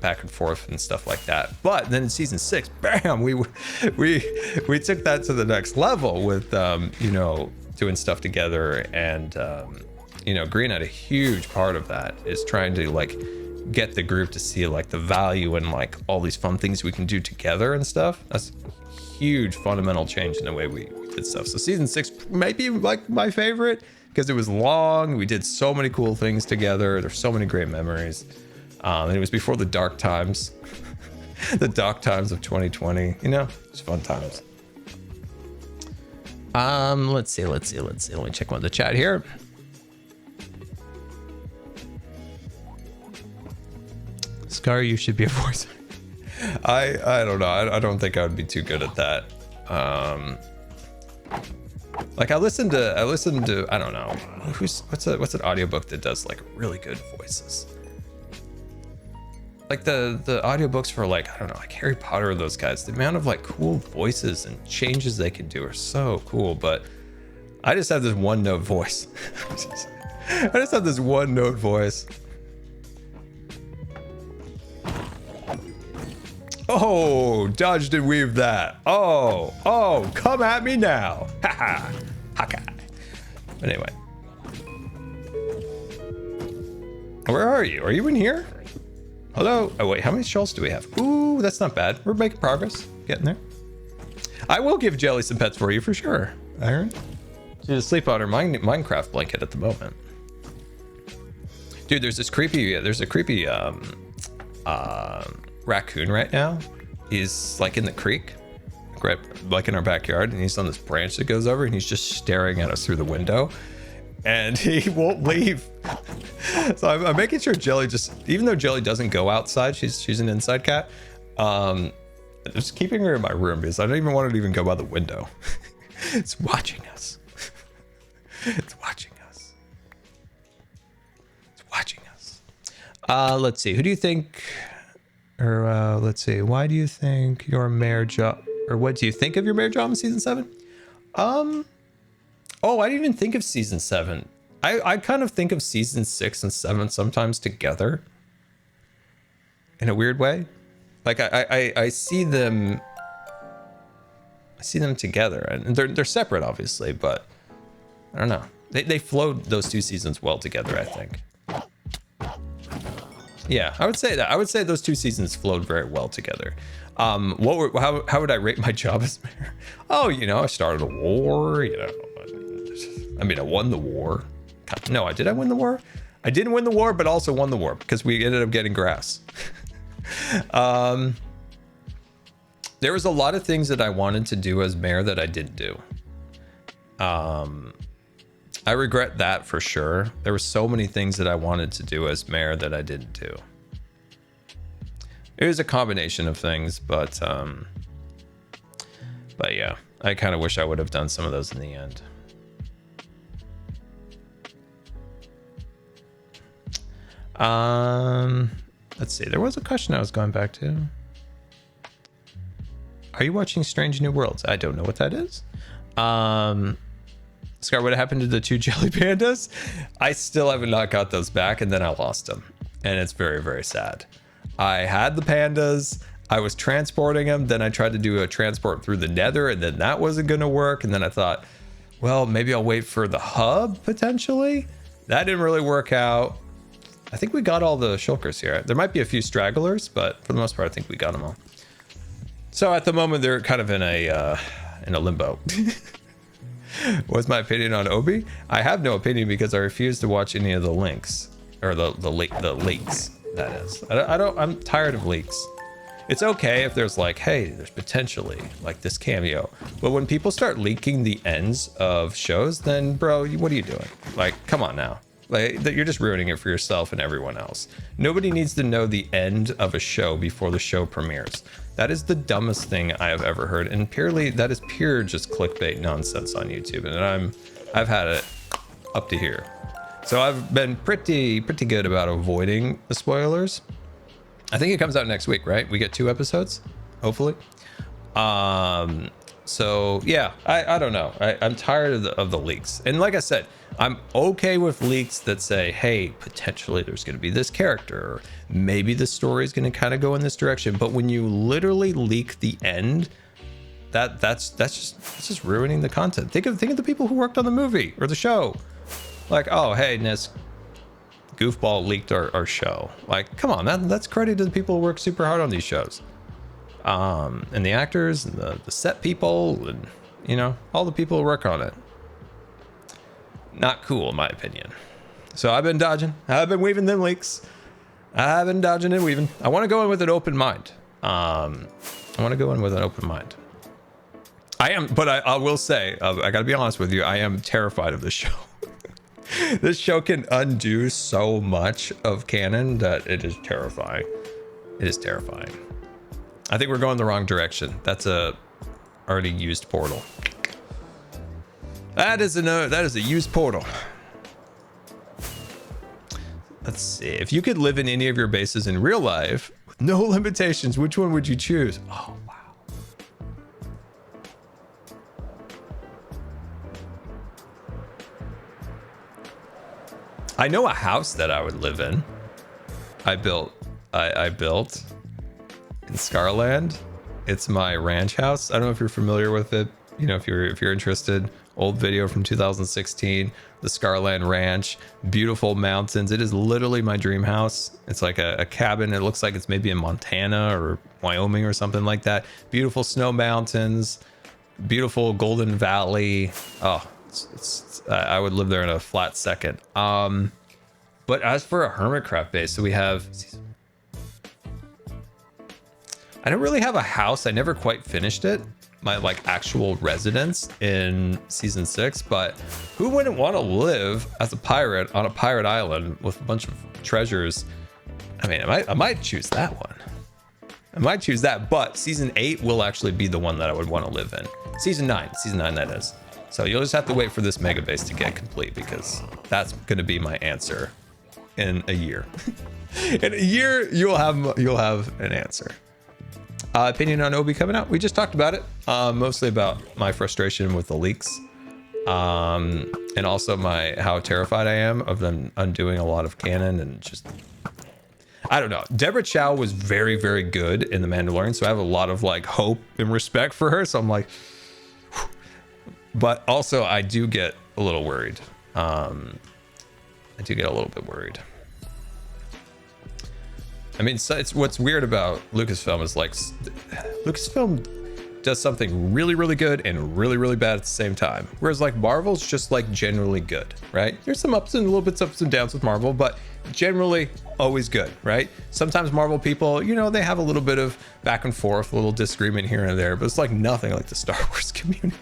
back and forth and stuff like that. But then in season 6, bam, we took that to the next level with doing stuff together. And Green had a huge part of that, is trying to get the group to see the value in all these fun things we can do together and stuff. That's a huge fundamental change in the way we did stuff. So season 6 might be my favorite because it was long. We did so many cool things together. There's so many great memories. And it was before the dark times, the dark times of 2020. It's fun times. Let's see. Let me check on the chat here. Scar, you should be a voice. I don't know. I don't think I would be too good at that. I listened to I don't know what's an audiobook that does really good voices. The audiobooks for I don't know, Harry Potter, those guys, the amount of cool voices and changes they can do are so cool. But I just have this one note voice. I just have this one note voice. Oh, dodged and weaved that. Oh, come at me now. Haha. Hawkeye. But anyway. Where are you? Are you in here? Hello? Oh, wait, how many shells do we have? Ooh, that's not bad. We're making progress. Getting there. I will give Jelly some pets for you for sure, Iron. She's asleep on her Minecraft blanket at the moment. Dude, there's a creepy raccoon right now. He's in the creek, right in our backyard, and he's on this branch that goes over, and he's just staring at us through the window, and he won't leave. So I'm making sure Jelly even though Jelly doesn't go outside, she's an inside cat, just keeping her in my room because I don't even want her to even go by the window. It's watching us. It's watching us. It's watching us. Let's see, who do you think, or let's see, why do you think your mayor job Or what do you think of your marriage drama season 7? Oh, I didn't even think of season 7. I kind of think of season 6 and 7 sometimes together in a weird way. Like I see them together, and they're separate obviously, but I don't know. They flowed those 2 seasons well together, I think. Yeah, I would say that. I would say those 2 seasons flowed very well together. How would I rate my job as mayor? Oh, you know, I started a war, you know. I mean, I won the war. No, did I win the war? I didn't win the war, but also won the war because we ended up getting grass. There was a lot of things that I wanted to do as mayor that I didn't do. I regret that for sure. There were so many things that I wanted to do as mayor that I didn't do. It was a combination of things, but yeah, I kind of wish I would have done some of those in the end. Let's see. There was a question I was going back to. Are you watching Strange New Worlds? I don't know what that is. Scar, what happened to the 2 jelly pandas? I still have not got those back, and then I lost them. And it's very, very sad. I had the pandas. I was transporting them. Then I tried to do a transport through the nether, and then that wasn't going to work. And then I thought, well, maybe I'll wait for the hub, potentially. That didn't really work out. I think we got all the shulkers here. There might be a few stragglers, but for the most part, I think we got them all. So at the moment, they're kind of in a limbo. What's my opinion on Obi? I have no opinion because I refuse to watch any of the links or the leaks. That is, I'm tired of leaks. It's okay if there's like, hey, there's potentially like this cameo, but when people start leaking the ends of shows, then bro, what are you doing? Like, come on now. Like, you're just ruining it for yourself and everyone else. Nobody needs to know the end of a show before the show premieres. That is the dumbest thing I have ever heard, and that is pure just clickbait nonsense on YouTube, and I've had it up to here. So I've been pretty good about avoiding the spoilers. I think it comes out next week, right? We get 2 episodes, hopefully. So yeah, I don't know. I'm tired of the leaks, and like I said, I'm okay with leaks that say, hey, potentially there's going to be this character, or maybe the story is going to kind of go in this direction. But when you literally leak the end, that's just ruining the content. Think of the people who worked on the movie or the show. Like, oh, hey, this goofball leaked our show. Like, come on, that's credit to the people who work super hard on these shows. And the actors and the set people and, you know, all the people who work on it. Not cool, in my opinion. So I've been dodging. I've been weaving them leaks. I've been dodging and weaving. I want to go in with an open mind. I am, but I will say, I got to be honest with you, I am terrified of this show. This show can undo so much of canon that it is terrifying. It is terrifying. I think we're going the wrong direction. That's a already used portal. That is a used portal. Let's see. If you could live in any of your bases in real life with no limitations, which one would you choose? Oh, wow. I know a house that I would live in. I built in Scarland. It's my ranch house. I don't know if you're familiar with it. You know, if you're interested, old video from 2016, the Scarland Ranch, beautiful mountains. It is literally my dream house. It's like a cabin. It looks like it's maybe in Montana or Wyoming or something like that. Beautiful snow mountains, beautiful Golden Valley. Oh, I would live there in a flat second. But as for a Hermitcraft base, so we have, I don't really have a house. I never quite finished it. My like actual residence in season 6, but who wouldn't want to live as a pirate on a pirate island with a bunch of treasures? I mean, I might choose that one. I might choose that, but season 8 will actually be the one that I would want to live in. Season 9 that is. So you'll just have to wait for this mega base to get complete, because that's going to be my answer in a year. In a year, you'll have an answer. Opinion on Obi coming out. We just talked about it. Mostly about my frustration with the leaks. And also how terrified I am of them undoing a lot of canon and just... I don't know. Deborah Chow was very, very good in The Mandalorian, so I have a lot of like hope and respect for her. So I'm like... Whew. But also I do get a little worried. I do get a little bit worried. I mean, so it's what's weird about Lucasfilm is like Lucasfilm does something really, really good and really, really bad at the same time. Whereas like Marvel's just like generally good, right? There's some ups and a little bits ups and downs with Marvel, but generally always good, right? Sometimes Marvel people, you know, they have a little bit of back and forth, a little disagreement here and there, but it's like nothing like the Star Wars community.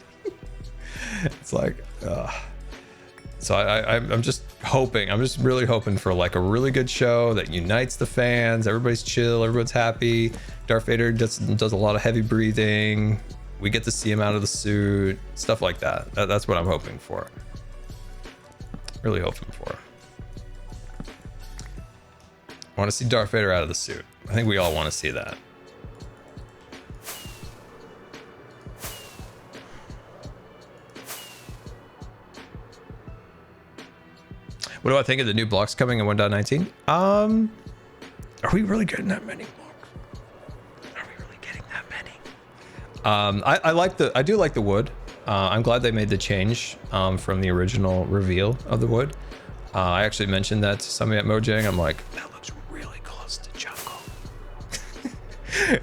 It's like, so I'm just hoping, I'm just really hoping for like a really good show that unites the fans. Everybody's chill, everyone's happy. Darth Vader does a lot of heavy breathing. We get to see him out of the suit, stuff like that. That's what I'm hoping for. Really hoping for. I want to see Darth Vader out of the suit. I think we all want to see that. What do I think of the new blocks coming in 1.19? Are we really getting that many blocks? Are we really getting that many? I do like the wood. I'm glad they made the change from the original reveal of the wood. I actually mentioned that to somebody at Mojang. I'm like, that looks really close to jungle.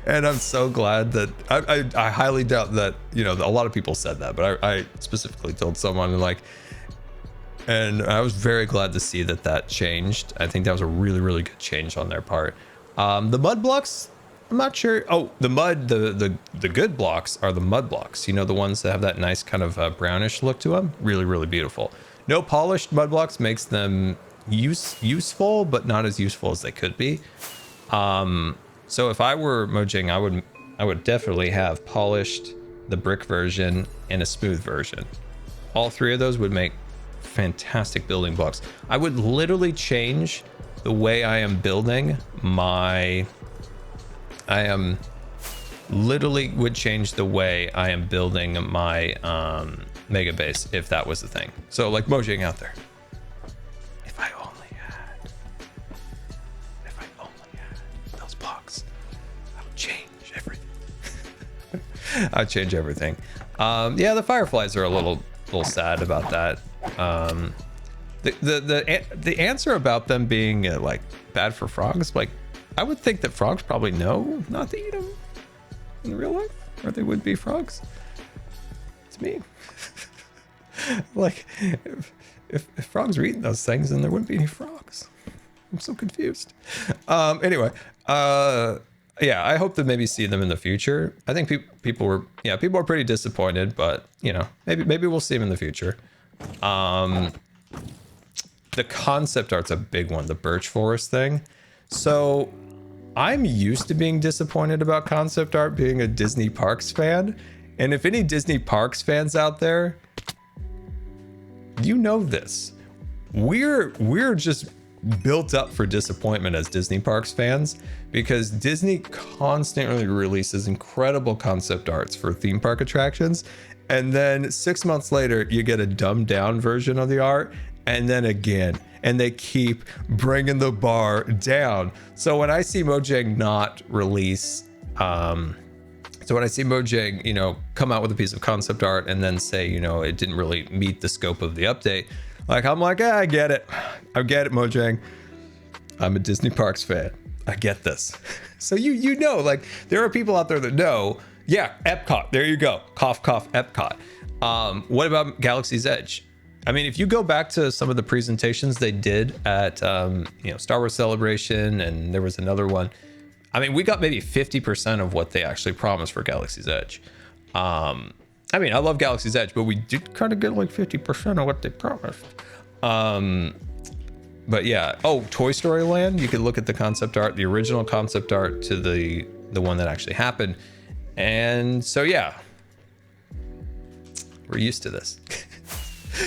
And I'm so glad that I highly doubt that, you know, a lot of people said that, but I specifically told someone like, and I was very glad to see that changed. I think that was a really, really good change on their part. The mud blocks, I'm not sure. Oh, the mud, the good blocks are the mud blocks. You know, the ones that have that nice kind of brownish look to them. Really, really beautiful. No polished mud blocks makes them useful, but not as useful as they could be. So if I were Mojang, I would definitely have polished, the brick version, and a smooth version. All three of those would make fantastic building blocks. I would literally change the way I am building my... would change the way I am building my mega base if that was the thing. So like Mojang out there. If I only had those blocks, I would change everything. I'd change everything. Yeah, the fireflies are a little sad about that. The answer about them being like bad for frogs, like I would think that frogs probably know not to eat them in real life, or they would be frogs. It's me. Like if frogs were eating those things, then there wouldn't be any frogs. I'm so confused. Anyway, yeah, I hope to maybe see them in the future. I think people were pretty disappointed, but you know, maybe we'll see them in the future. The concept art's a big one, the birch forest thing. So I'm used to being disappointed about concept art, being a Disney Parks fan. And if any Disney Parks fans out there, you know this. We're just built up for disappointment as Disney Parks fans, because Disney constantly releases incredible concept arts for theme park attractions. And then 6 months later, you get a dumbed down version of the art, and then again, and they keep bringing the bar down. So when I see Mojang not release, so when I see Mojang, you know, come out with a piece of concept art and then say, you know, it didn't really meet the scope of the update, like I'm like, I get it, Mojang. I'm a Disney Parks fan. I get this. So you know, like there are people out there that know. Yeah, Epcot. There you go. Cough, cough, Epcot. What about Galaxy's Edge? I mean, if you go back to some of the presentations they did at, you know, Star Wars Celebration, and there was another one. I mean, we got maybe 50% of what they actually promised for Galaxy's Edge. I mean, I love Galaxy's Edge, but we did kind of get like 50% of what they promised. But yeah. Oh, Toy Story Land. You could look at the concept art, the original concept art to the one that actually happened. And so, yeah, we're used to this.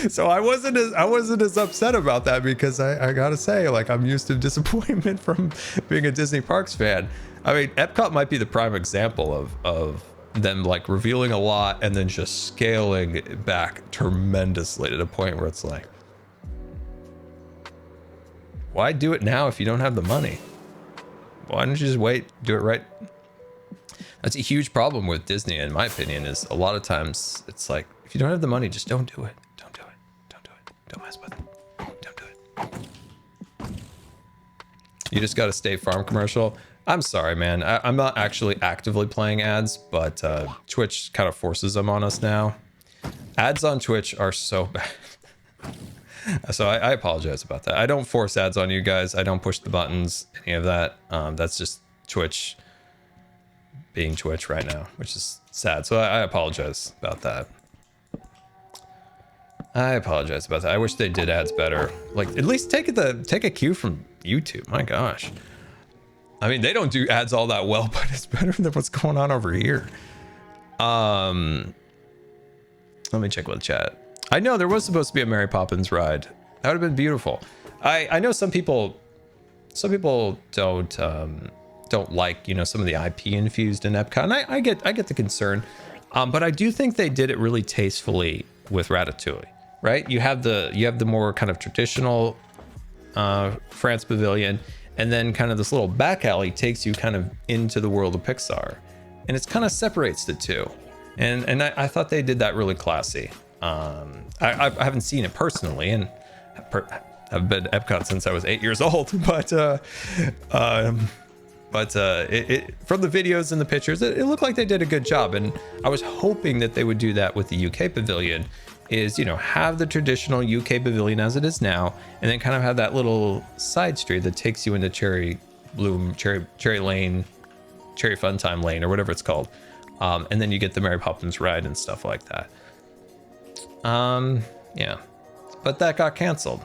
So I wasn't as upset about that, because I gotta say, like, I'm used to disappointment from being a Disney Parks fan. I mean, Epcot might be the prime example of them like revealing a lot and then just scaling it back tremendously to the point where it's like, why do it now if you don't have the money? Why don't you just wait, do it right? That's a huge problem with Disney, in my opinion, is a lot of times it's like, if you don't have the money, just don't do it. Don't do it. Don't do it. Don't mess with it. Don't do it. You just got a State Farm commercial. I'm sorry, man. I'm not actually actively playing ads, but Twitch kind of forces them on us now. Ads on Twitch are so bad. So I apologize about that. I don't force ads on you guys. I don't push the buttons, any of that. That's just Twitch being Twitch right now, which is sad. So I apologize about that. I apologize about that. I wish they did ads better. Like, at least take a cue from YouTube. My gosh. I mean, they don't do ads all that well, but it's better than what's going on over here. Let me check with chat. I know there was supposed to be a Mary Poppins ride. That would have been beautiful. I know some people don't like, you know, some of the IP infused in Epcot, and I get the concern, but I do think they did it really tastefully with Ratatouille, right? You have the more kind of traditional France Pavilion, and then kind of this little back alley takes you kind of into the world of Pixar, and it's kind of separates the two, and I thought they did that really classy. I haven't seen it personally, and I've been at Epcot since I was 8 years old, but from the videos and the pictures, it looked like they did a good job, and I was hoping that they would do that with the UK Pavilion, is, you know, have the traditional UK Pavilion as it is now, and then kind of have that little side street that takes you into Cherry Lane, Cherry Fun Time Lane, or whatever it's called, and then you get the Mary Poppins ride and stuff like that. Yeah, but that got canceled.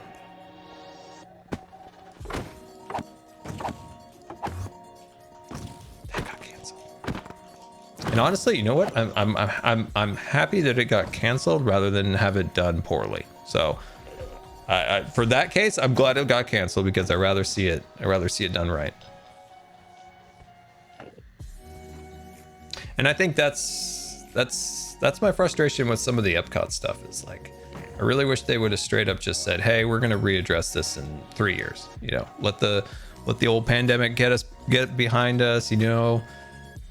And honestly, you know what? I'm happy that it got canceled rather than have it done poorly. So, for that case, I'm glad it got canceled because I'd rather see it done right. And I think that's my frustration with some of the Epcot stuff. Is like, I really wish they would have straight up just said, "Hey, we're gonna readdress this in 3 years." You know, let the old pandemic get behind us. You know.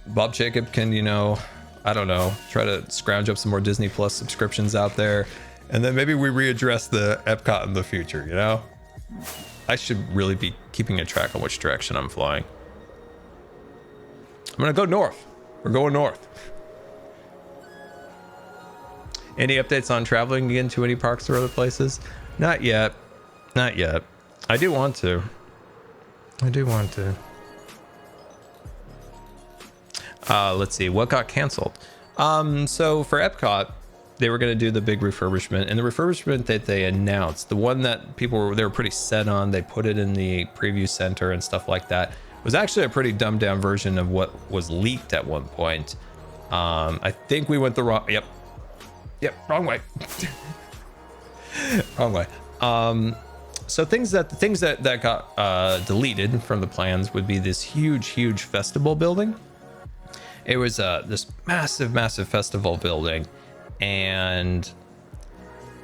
Bob Jacob can, you know, I don't know, try to scrounge up some more Disney Plus subscriptions out there, and then maybe we readdress the Epcot in the future, you know? I should really be keeping a track on which direction I'm flying. I'm gonna go north. We're going north. Any updates on traveling again to any parks or other places? Not yet. Not yet. I do want to. Let's see what got canceled. So for Epcot, they were going to do the big refurbishment, and the refurbishment that they announced, the one that they were pretty set on, they put it in the preview center and stuff like that, was actually a pretty dumbed down version of what was leaked at one point. I think we went the wrong, wrong way. Wrong way. So things that got deleted from the plans would be this huge festival building. It was this massive festival building, and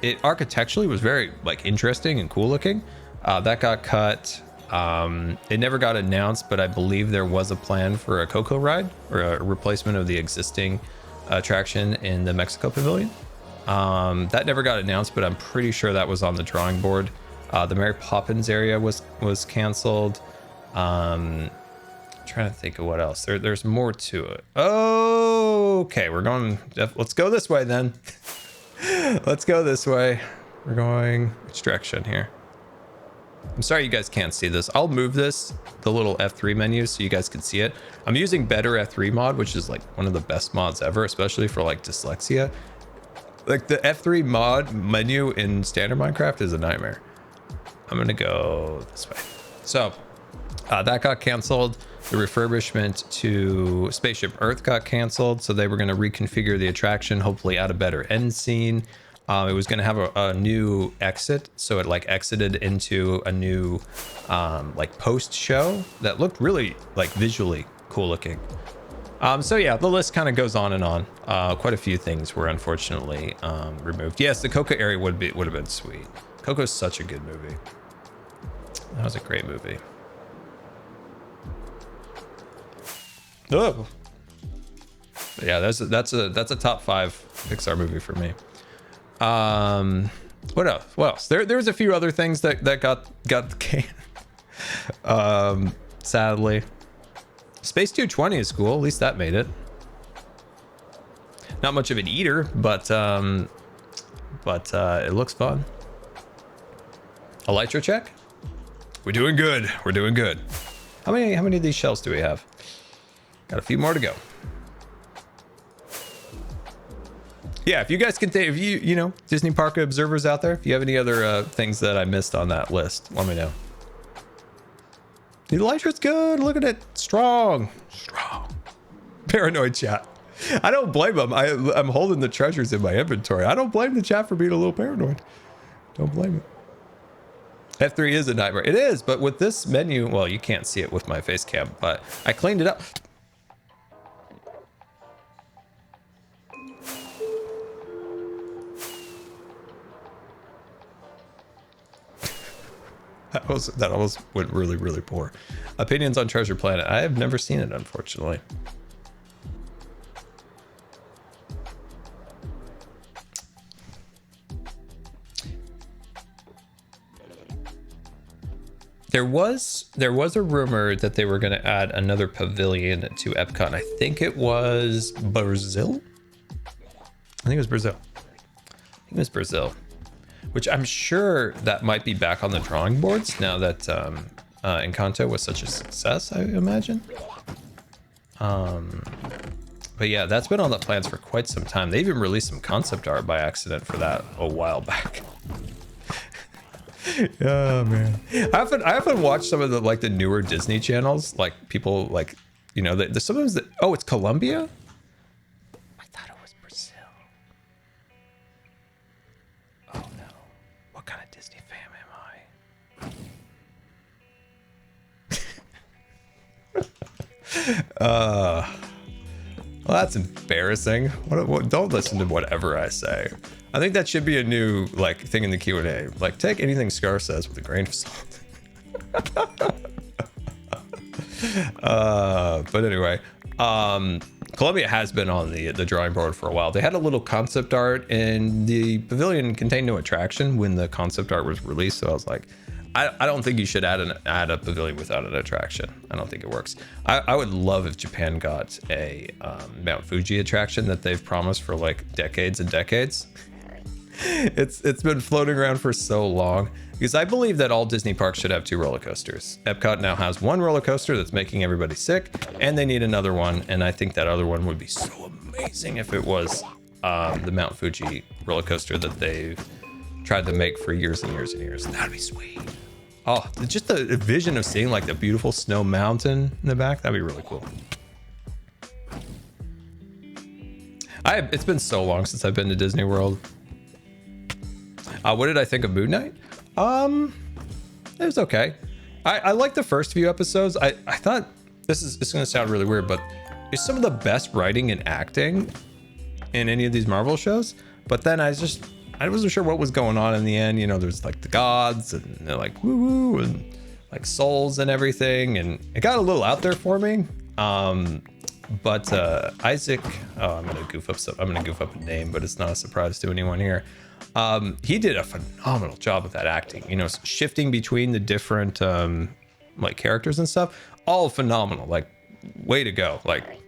it architecturally was very like interesting and cool looking. That got cut. It never got announced, but I believe there was a plan for a Coco ride or a replacement of the existing attraction in the Mexico Pavilion. That never got announced, but I'm pretty sure that was on the drawing board. The Mary Poppins area was canceled. Trying to think of what else. There's more to it. Okay, we're going. Let's go this way then. Let's go this way. We're going which direction here? I'm sorry you guys can't see this. I'll move the little F3 menu so you guys can see it. I'm using Better F3 mod, which is like one of the best mods ever, especially for like dyslexia. Like the F3 mod menu in standard Minecraft is a nightmare. I'm gonna go this way. So that got canceled. The refurbishment to Spaceship Earth got canceled, so they were going to reconfigure the attraction, hopefully add a better end scene. It was going to have a new exit, so it like exited into a new like post show that looked really like visually cool looking. So yeah, the list kind of goes on and on. Quite a few things were unfortunately removed. Yes, the Coco area would have been sweet. Coco's such a good movie. That was a great movie. Oh, but yeah, that's a top 5 Pixar movie for me. What else? What else? There's a few other things that got the can. Sadly. Space 220 is cool. At least that made it. Not much of an eater, but it looks fun. Elytra check. We're doing good. We're doing good. How many of these shells do we have? Got a few more to go. Yeah, if you guys can think, if you know, Disney Park observers out there, if you have any other things that I missed on that list, let me know. The Elytra's good. Look at it. Strong. Paranoid chat. I don't blame them. I'm holding the treasures in my inventory. I don't blame the chat for being a little paranoid. Don't blame it. F3 is a nightmare. It is, but with this menu, well, you can't see it with my face cam, but I cleaned it up. That almost went really, really poor. Opinions on Treasure Planet. I have never seen it, unfortunately. There was a rumor that they were going to add another pavilion to Epcot. I think it was Brazil. Which I'm sure that might be back on the drawing boards now that Encanto was such a success, I imagine. But yeah, that's been on the plans for quite some time. They even released some concept art by accident for that a while back. Oh man, I often watch some of the newer Disney channels, like people there's sometimes that, oh, it's Colombia. I thought it was Brazil. Oh no, what kind of Disney fam am I? Well, that's embarrassing. What, don't listen to whatever I say. I think that should be a new thing in the Q&A. Take anything Scar says with a grain of salt. But anyway, Columbia has been on the drawing board for a while. They had a little concept art, and the pavilion contained no attraction when the concept art was released. So I was like, I don't think you should add a pavilion without an attraction. I don't think it works. I would love if Japan got a Mount Fuji attraction that they've promised for decades and decades. It's been floating around for so long, because I believe that all Disney parks should have 2 roller coasters. Epcot now has 1 roller coaster that's making everybody sick, and they need another one. And I think that other one would be so amazing if it was the Mount Fuji roller coaster that they've tried to make for years and years and years. That'd be sweet. Oh, just the vision of seeing the beautiful snow mountain in the back. That'd be really cool. It's been so long since I've been to Disney World. What did I think of Moon Knight? It was okay. I liked the first few episodes. I thought it's going to sound really weird, but it's some of the best writing and acting in any of these Marvel shows. But then I wasn't sure what was going on in the end. There's the gods and they're woo woo and souls and everything, and it got a little out there for me. But Isaac, I'm gonna goof up a name, but it's not a surprise to anyone here. He did a phenomenal job with that acting. Shifting between the different characters and stuff, all phenomenal. Way to go.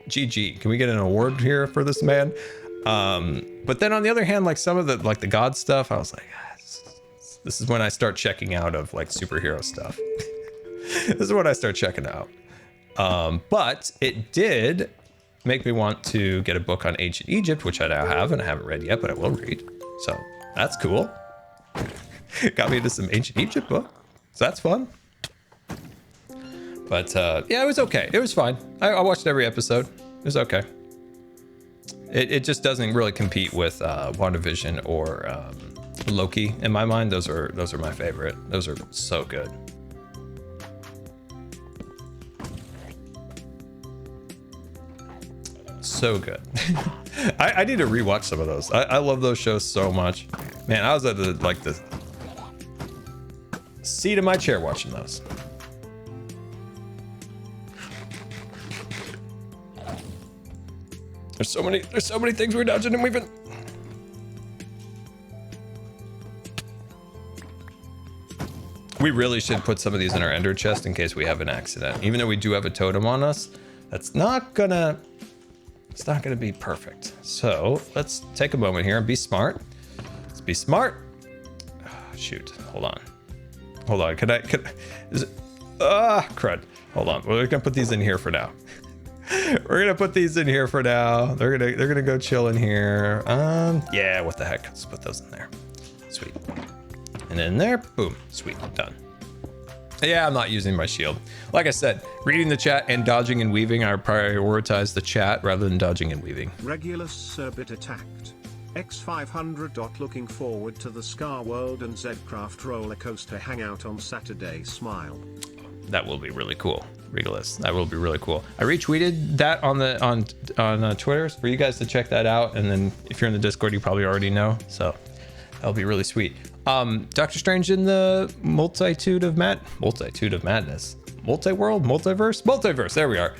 GG. Can we get an award here for this man? But then on the other hand, some of the the god stuff, I was like, this is when I start checking out of superhero stuff. This is when I start checking out. But it did make me want to get a book on ancient Egypt, which I now have, and I haven't read yet, but I will read. So that's cool. Got me into some ancient Egypt book. So that's fun. But yeah, it was okay. It was fine. I watched every episode. It was okay. It just doesn't really compete with WandaVision or Loki in my mind. Those are my favorite. Those are so good. so good. I need to rewatch some of those. I love those shows so much. Man, I was at the seat of my chair watching those. There's so many things we're dodging and weaving. We really should put some of these in our ender chest in case we have an accident. Even though we do have a totem on us, it's not gonna be perfect. So let's take a moment here and be smart. Let's be smart. Oh, shoot, hold on. Crud. Hold on, we're gonna put these in here for now. We're gonna put these in here for now. They're gonna go chill in here. Yeah, what the heck? Let's put those in there. Sweet. And in there, boom, sweet, done. Yeah, I'm not using my shield. Like I said, reading the chat and dodging and weaving, I prioritize the chat rather than dodging and weaving. Regulus Serbit attacked. X500. Looking forward to the Scar World and Zcraft roller coaster hangout on Saturday. Smile. That will be really cool, Regulus. That will be really cool. I retweeted that on Twitter for you guys to check that out. And then if you're in the Discord, you probably already know. So that'll be really sweet. Doctor Strange in the multitude of madness, multi-world, multiverse. There we are.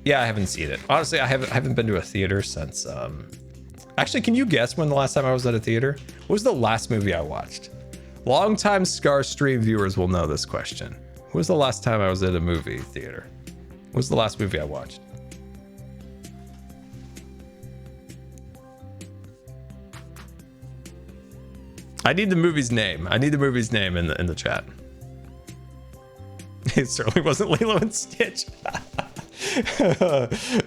Yeah, I haven't seen it. Honestly, I haven't been to a theater since. Actually, can you guess when the last time I was at a theater? What was the last movie I watched? Longtime Scar stream viewers will know this question. When was the last time I was at a movie theater? What was the last movie I watched? I need the movie's name. I need the movie's name in the chat. It certainly wasn't Lilo and Stitch.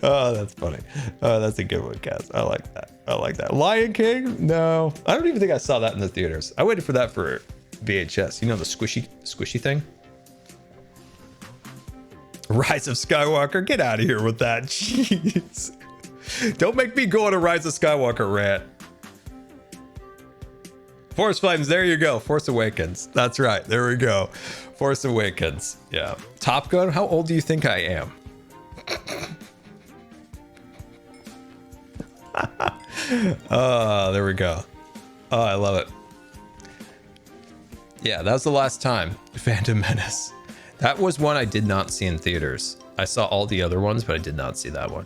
Oh, that's funny. Oh, that's a good one, Cass. I like that. Lion King? No. I don't even think I saw that in the theaters. I waited for that for VHS. You know the squishy thing? Rise of Skywalker. Get out of here with that. Jeez. Don't make me go on a Rise of Skywalker rant. Force Flames, there you go. Force Awakens. That's right. There we go. Force Awakens. Yeah. Top Gun, how old do you think I am? Oh, there we go. Oh, I love it. Yeah, that was the last time. Phantom Menace. That was one I did not see in theaters. I saw all the other ones, but I did not see that one.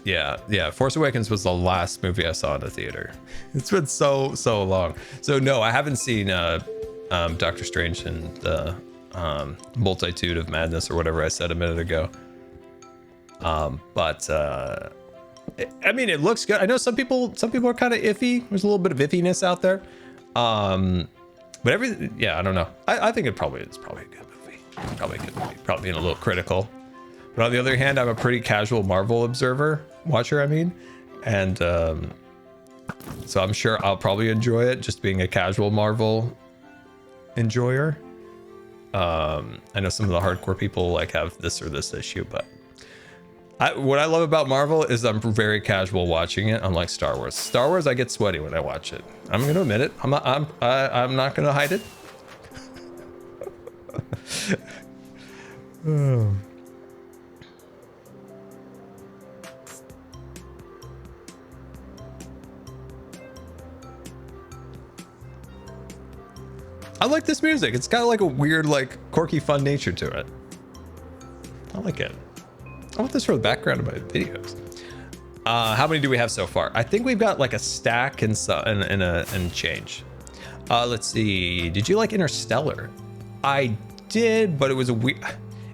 Yeah, Force Awakens was the last movie I saw in the theater. It's been so long. So no, I haven't seen Doctor Strange and the multitude of madness or whatever I said a minute ago. But I mean, it looks good. I know some people are kind of iffy. There's a little bit of iffiness out there. But I don't know. I think it's probably a good movie. Probably a good movie. Probably being a little critical. But on the other hand, I'm a pretty casual Marvel watcher, I mean. And so I'm sure I'll probably enjoy it, just being a casual Marvel enjoyer. I know some of the hardcore people like have this or this issue, but what I love about Marvel is I'm very casual watching it, unlike Star Wars. Star Wars, I get sweaty when I watch it. I'm going to admit it. I'm not going to hide it. Oh. I like this music. It's got like a weird, like quirky, fun nature to it. I like it. I want this for the background of my videos. How many do we have so far? I think we've got like a stack and change. Let's see. Did you like Interstellar? I did, but it was a weird.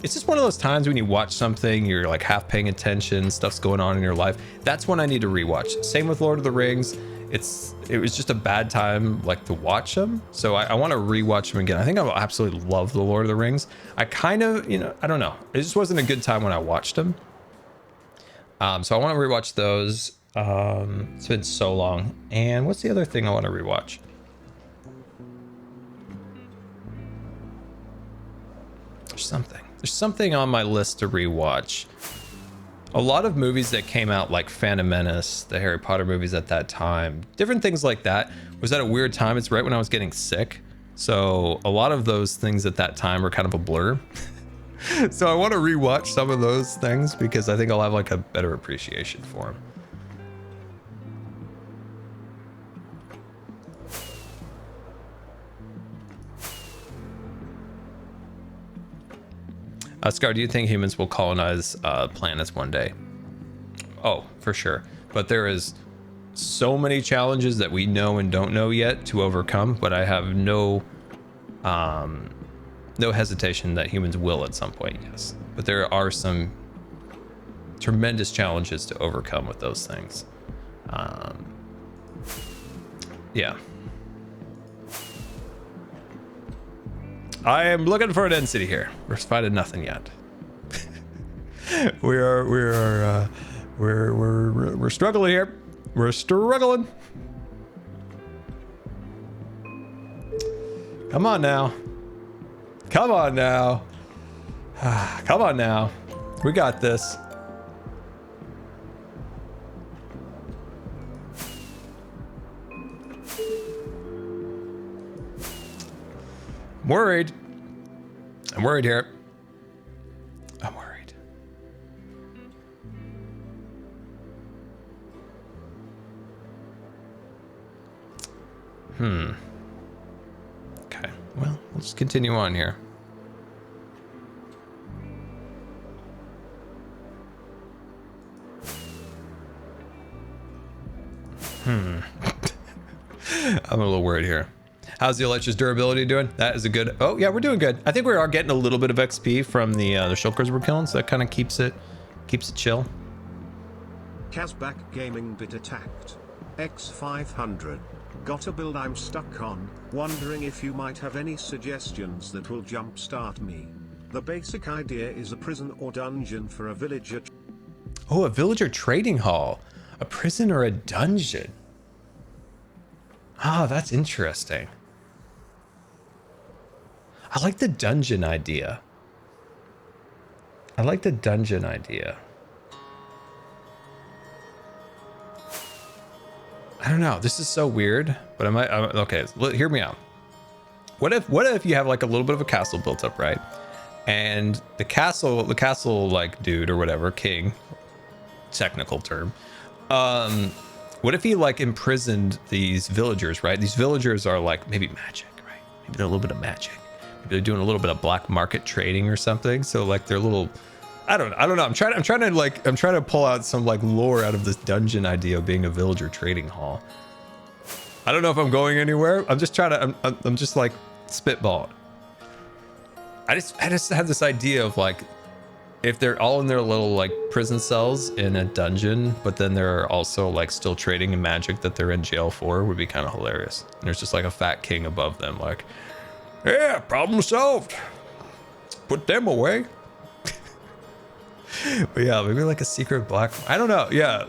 It's just one of those times when you watch something, you're like half paying attention, stuff's going on in your life. That's when I need to rewatch. Same with Lord of the Rings. It was just a bad time like to watch them, so I want to rewatch them again. I think I absolutely love the Lord of the Rings. I kind of, I don't know, it just wasn't a good time when I watched them. So I want to rewatch those. It's been so long. And what's the other thing I want to rewatch? There's something on my list to rewatch. A lot of movies that came out, like Phantom Menace, the Harry Potter movies at that time, different things like that, was at a weird time. It's right when I was getting sick. So a lot of those things at that time were kind of a blur. So I want to rewatch some of those things because I think I'll have like a better appreciation for them. Scar, do you think humans will colonize planets one day? Oh, for sure. But there is so many challenges that we know and don't know yet to overcome, but I have no hesitation that humans will at some point, yes. But there are some tremendous challenges to overcome with those things. Yeah. I am looking for an end city here. We're finding nothing yet. We're struggling here. We're struggling. Come on now. Come on now. Come on now. We got this. I'm worried. I'm worried here. I'm worried. Okay, well, let's continue on here. I'm a little worried here. How's the Electra's durability doing? That is a good... Oh, yeah, we're doing good. I think we are getting a little bit of XP from the shulkers we're killing, so that kind of keeps it chill. Kazbak Gaming bit attacked. X500. Got a build I'm stuck on, wondering if you might have any suggestions that will jumpstart me. The basic idea is a prison or dungeon for a villager. Oh, a villager trading hall. A prison or a dungeon. Ah, that's interesting. I like the dungeon idea. I like the dungeon idea. I don't know. This is so weird, but okay, hear me out. What if you have like a little bit of a castle built up, right? And the castle like dude or whatever, king, technical term. What if he like imprisoned these villagers, right? These villagers are like maybe magic, right? Maybe they're a little bit of magic. Maybe they're doing a little bit of black market trading or something. So like they're little, I don't know. I'm trying to pull out some like lore out of this dungeon idea of being a villager trading hall. I don't know if I'm going anywhere. I'm just like spitballing. I just had this idea of like, if they're all in their little like prison cells in a dungeon, but then they're also like still trading in magic that they're in jail for, would be kind of hilarious. And there's just like a fat king above them, like, yeah, problem solved. Put them away. But yeah, maybe like a secret black. I don't know. Yeah,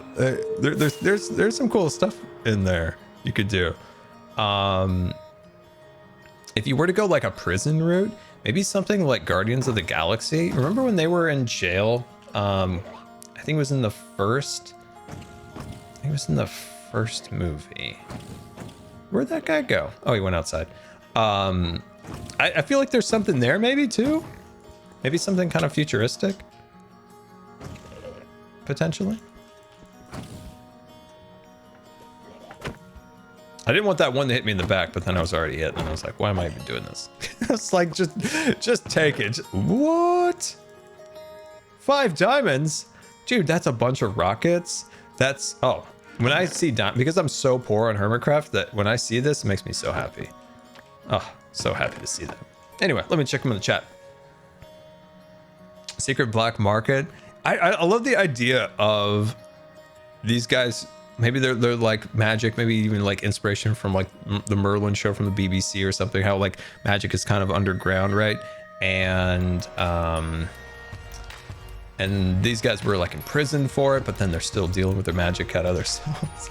there's some cool stuff in there you could do. If you were to go like a prison route, maybe something like Guardians of the Galaxy. Remember when they were in jail? I think it was in the first. Movie. Where'd that guy go? Oh, he went outside. I feel like there's something there, maybe too. Maybe something kind of futuristic. Potentially. I didn't want that one to hit me in the back, but then I was already hit, and I was like, why am I even doing this? It's like, just take it. What? 5 diamonds? Dude, that's a bunch of rockets. That's, oh, when I see because I'm so poor on Hermitcraft that when I see this, it makes me so happy. Oh, so happy to see that. Anyway, let me check them in the chat. Secret black market. I love the idea of these guys. Maybe they're like magic, maybe even like inspiration from like the Merlin show from the BBC or something, how like magic is kind of underground, right? And these guys were like in prison for it, but then they're still dealing with their magic at other cells.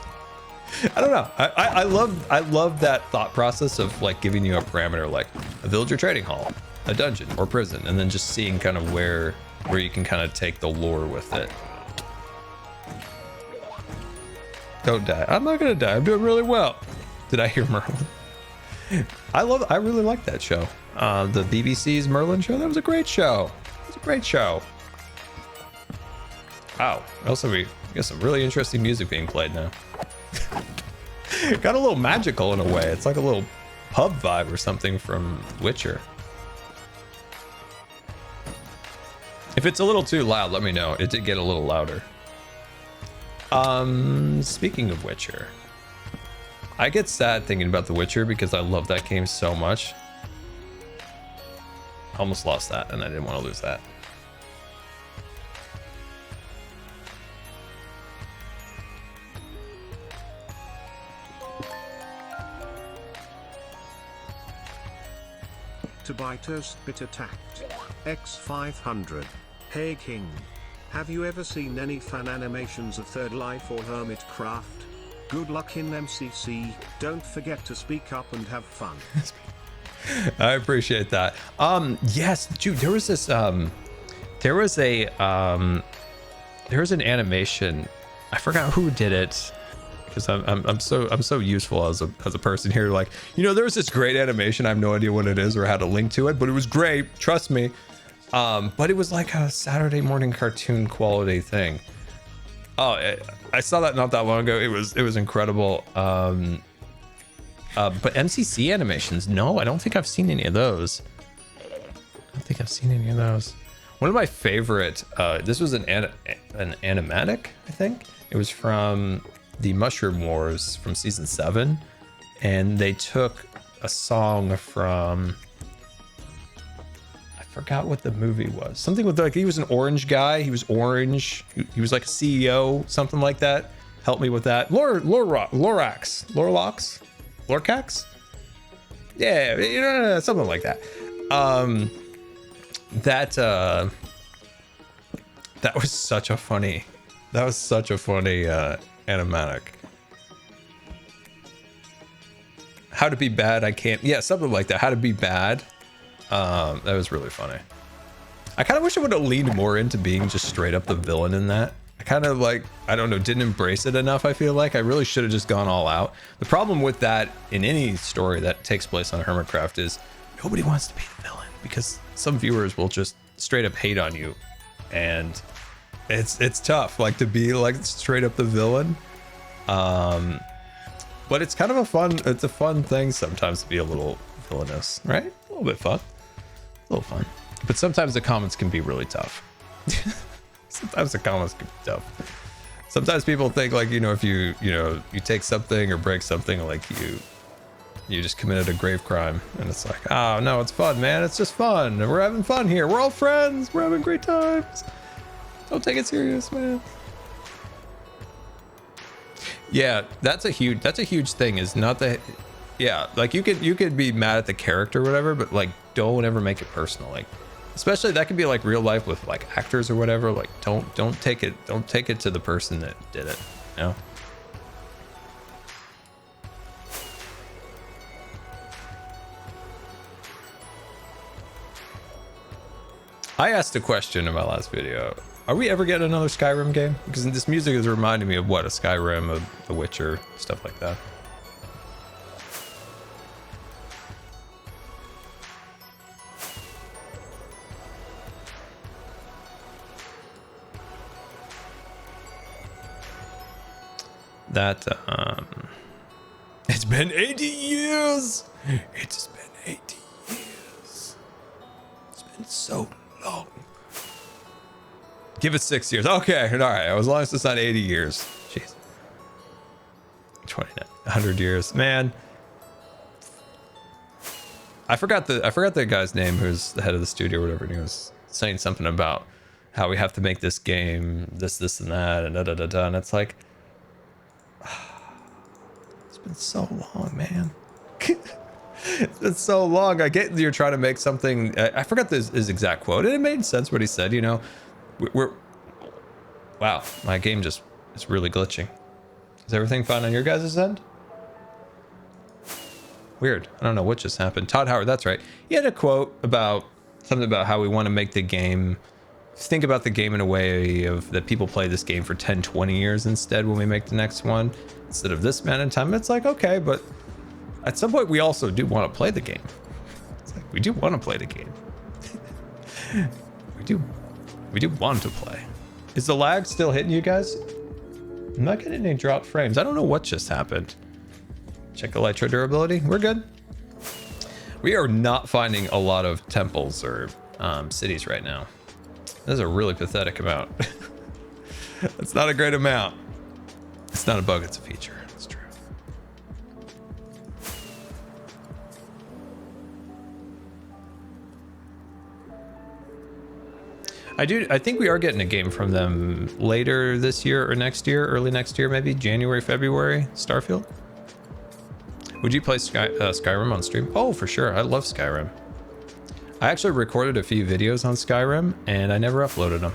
I don't know. I love that thought process of like giving you a parameter, like a villager trading hall, a dungeon, or prison, and then just seeing kind of where you can kind of take the lore with it. Don't die. I'm not gonna die. I'm doing really well. Did I hear Merlin? I really like that show. The BBC's Merlin show. That was a great show. It It's a great show. Wow. Also, we got some really interesting music being played now. Got a little magical in a way. It's like a little pub vibe or something from Witcher. If it's a little too loud, let me know. It did get a little louder. Speaking of Witcher, I get sad thinking about The Witcher because I love that game so much. I almost lost that, and I didn't want to lose that. To buy toast bit attacked. X500. Hey King. Have you ever seen any fan animations of Third Life or Hermitcraft? Good luck in MCC. Don't forget to speak up and have fun. I appreciate that. Yes, dude, there was this there was an animation. I forgot who did it. Because I'm so useful as a person here. Like, you know, there was this great animation. I have no idea what it is or how to link to it, but it was great. Trust me. But it was like a Saturday morning cartoon quality thing. Oh, I saw that not that long ago. It was incredible. But MCC animations, no, I don't think I've seen any of those. One of my favorite, this was an animatic, I think. It was from the Mushroom Wars from season 7, and they took a song from, I forgot what the movie was. Something with, like, he was an orange guy. He was orange. He was like a CEO, something like that. Help me with that. Lorax. Yeah, you know, something like that. That was such a funny animatic. How to be bad, I can't. Yeah, something like that. How to be bad. That was really funny. I kind of wish I would have leaned more into being just straight up the villain in that. I kind of, like, I don't know, didn't embrace it enough. I feel like I really should have just gone all out. The problem with that in any story that takes place on Hermitcraft is nobody wants to be the villain, because some viewers will just straight up hate on you, and it's tough, like, to be like straight up the villain. But it's kind of a fun thing sometimes to be a little villainous, right? A little bit fun, a little fun. But sometimes the comments can be really tough. Sometimes people think, like, you know, if you take something or break something, like you just committed a grave crime, and it's like, oh no, it's fun, man. It's just fun. We're having fun here. We're all friends. We're having great times. Don't take it serious, man. Yeah, that's a huge thing. Is not that. Yeah, like you could be mad at the character or whatever, but, like, don't ever make it personal. Like, especially that could be like real life with, like, actors or whatever. Like, don't take it to the person that did it, you know? I asked a question in my last video. Are we ever getting another Skyrim game? Because this music is reminding me of what? A Skyrim, of The Witcher, stuff like that. It's been 80 years. It's been 80 years. It's been so long. Give it 6 years. Okay, all right. As long as it's not 80 years. Jeez. 100 years, man. I forgot the guy's name who's the head of the studio or whatever, and he was saying something about how we have to make this game this and that and da. And it's like, it's been so long, man. It's been so long. I get you're trying to make something. I forgot his exact quote, and it made sense what he said. You know, wow, my game is really glitching. Is everything fine on your guys' end? Weird. I don't know what just happened. Todd Howard, that's right. He had a quote about something about how we want to make the game, think about the game in a way of that people play this game for 10, 20 years instead when we make the next one, instead of this amount of time. It's like, okay, but at some point we also do want to play the game. It's like, we do want to play the game. We we do want to play. Is the lag still hitting you guys? I'm not getting any dropped frames. I don't know what just happened. Check elytra durability. We're good. We are not finding a lot of temples or cities right now. This is a really pathetic amount. It's not a great amount. It's not a bug, it's a feature. It's true. I think we are getting a game from them later this year or next year, early next year, maybe January, February. Starfield. Would you play Skyrim on stream? Oh, for sure. I love Skyrim. I actually recorded a few videos on Skyrim and I never uploaded them.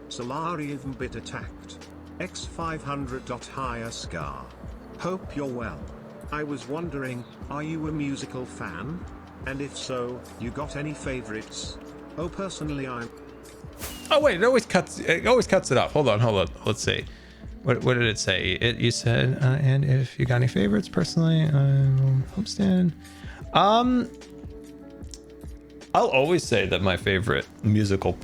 Solari even bit attacked. X500. Higher Scar. Hope you're well. I was wondering, are you a musical fan? And if so, you got any favorites? Oh, personally I'm... Oh wait, it always cuts it off. Hold on. Let's see. What did it say? You said, and if you got any favorites, personally, I'm Homestead. I'll always say that my favorite musical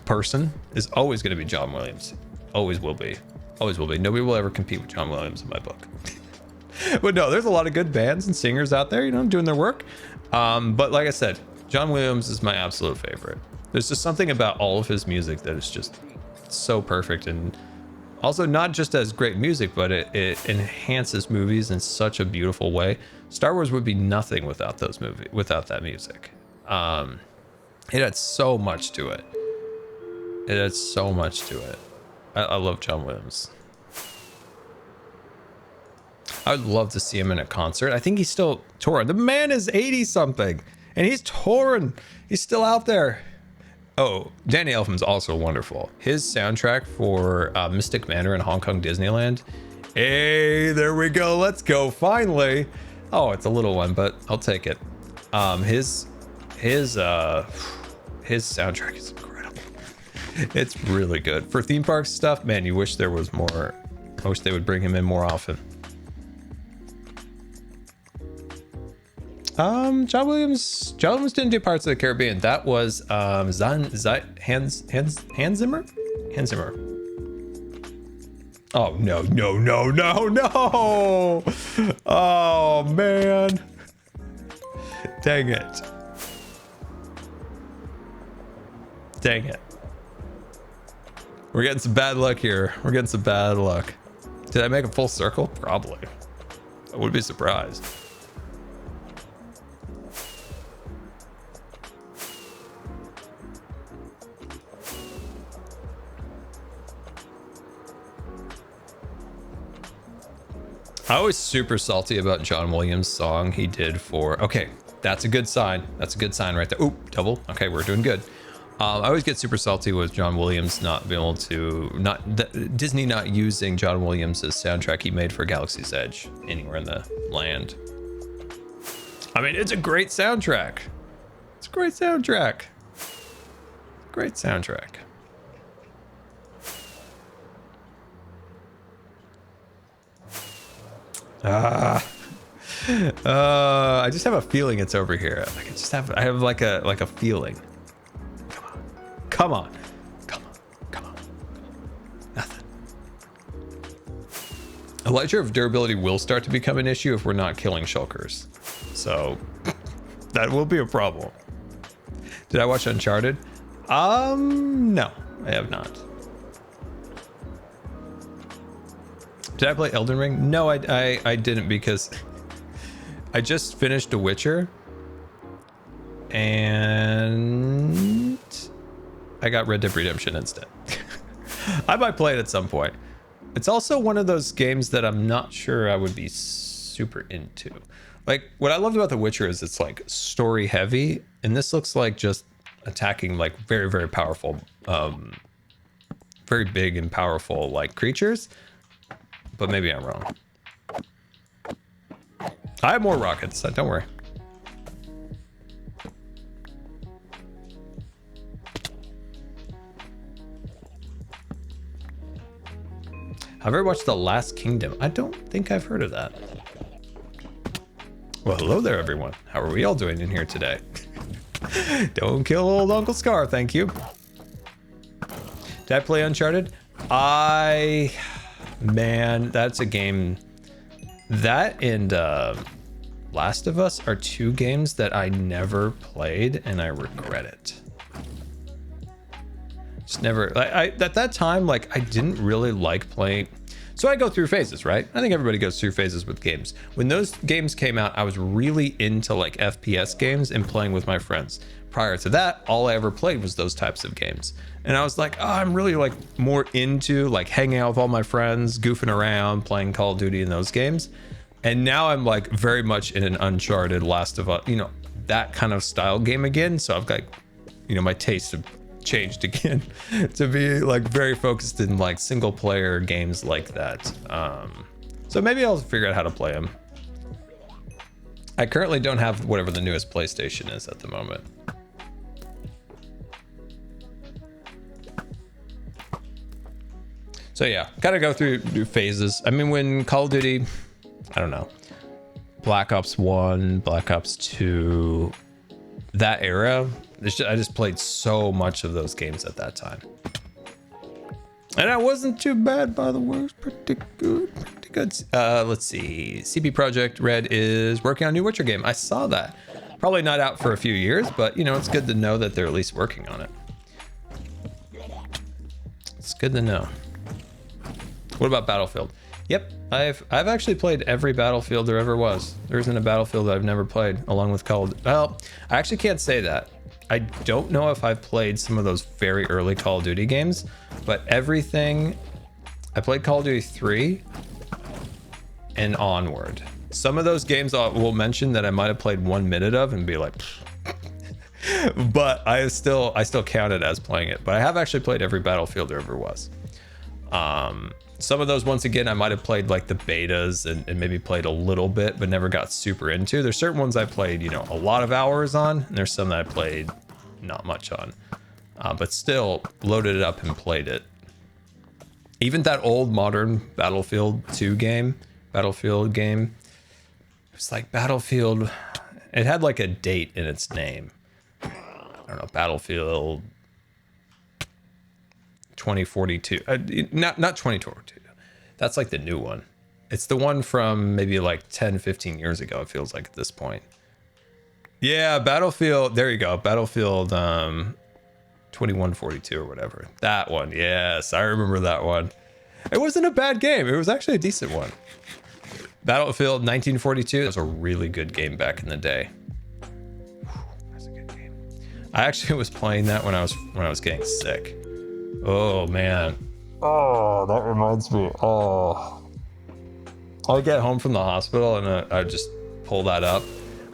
person is always going to be John Williams. Always will be. Always will be. Nobody will ever compete with John Williams in my book. But no, there's a lot of good bands and singers out there, you know, doing their work. But like I said, John Williams is my absolute favorite. There's just something about all of his music that is just so perfect, and also not just as great music, but it enhances movies in such a beautiful way. Star Wars would be nothing without that music. It had so much to it. I love John Williams. I would love to see him in a concert. I think he's still touring. The man is 80 something and he's touring. He's still out there. Oh, Danny Elfman's also wonderful. His soundtrack for Mystic Manor in Hong Kong Disneyland. Hey, there we go. Let's go. Finally. Oh, it's a little one, but I'll take it. His soundtrack is incredible. It's really good. For theme park stuff, man, you wish there was more. I wish they would bring him in more often. John Williams didn't do Pirates of the Caribbean. That was Hans Zimmer. Oh no. Oh man. Dang it. We're getting some bad luck here. Did I make a full circle? Probably. I would be surprised. I was super salty about John Williams' song he did for... Okay, that's a good sign. That's a good sign right there. Ooh, double. Okay, we're doing good. I always get super salty with John Williams not being able to... Disney not using John Williams' soundtrack he made for Galaxy's Edge anywhere in the land. I mean, it's a great soundtrack. Great soundtrack. I just have a feeling it's over here. I have like a feeling. Come on. Nothing. Elytra of durability will start to become an issue if we're not killing shulkers. So that will be a problem. Did I watch Uncharted? No, I have not. Did I play Elden Ring? No, I didn't, because I just finished The Witcher and I got Red Dead Redemption instead. I might play it at some point. It's also one of those games that I'm not sure I would be super into. Like, what I loved about The Witcher is it's like story heavy, and this looks like just attacking like very, very powerful, very big and powerful like creatures. But maybe I'm wrong. I have more rockets, don't worry. Have I ever watched The Last Kingdom? I don't think I've heard of that. Well, hello there, everyone. How are we all doing in here today? Don't kill old Uncle Scar, thank you. Did I play Uncharted? Man, that's a game. That and Last of Us are two games that I never played, and I regret it. Just never. At that time, like, I didn't really like playing. So I go through phases, right? I think everybody goes through phases with games. When those games came out, I was really into like FPS games and playing with my friends. Prior to that, all I ever played was those types of games. And I was like, oh, I'm really like more into like hanging out with all my friends, goofing around, playing Call of Duty in those games. And now I'm like very much in an Uncharted, Last of Us, you know, that kind of style game again. So I've got, you know, my tastes have changed again to be like very focused in like single player games like that. So maybe I'll figure out how to play them. I currently don't have whatever the newest PlayStation is at the moment. So yeah, gotta go through phases. I mean, when Call of Duty, I don't know, Black Ops 1, Black Ops 2, that era, I just played so much of those games at that time. And I wasn't too bad, by the way. It was pretty good, pretty good. Let's see. CB Project Red is working on a new Witcher game. I saw that. Probably not out for a few years, but you know, it's good to know that they're at least working on it. It's good to know. What about Battlefield? Yep, I've actually played every Battlefield there ever was. There isn't a Battlefield that I've never played, along with Call of Duty. Well, I actually can't say that. I don't know if I've played some of those very early Call of Duty games, but everything, I played Call of Duty 3 and onward. Some of those games I will mention that I might have played 1 minute of and be like, but I still count it as playing it. But I have actually played every Battlefield there ever was. Some of those, once again, I might have played like the betas and maybe played a little bit, but never got super into. There's certain ones I played, you know, a lot of hours on, and there's some that I played not much on, but still loaded it up and played it. Even that old modern Battlefield 2 game, Battlefield game, it was like Battlefield, it had like a date in its name. I don't know, Battlefield 2042, not 2042. That's like the new one. It's the one from maybe like 10-15 years ago, it feels like at this point. Yeah, Battlefield, there you go, Battlefield 2142 or whatever, that one. Yes, I remember that one. It wasn't a bad game, it was actually a decent one. Battlefield 1942, that was a really good game back in the day. That's a good game. I actually was playing that when I was getting sick. Oh man. Oh, that reminds me. Oh, I'll get home from the hospital and I just pull that up.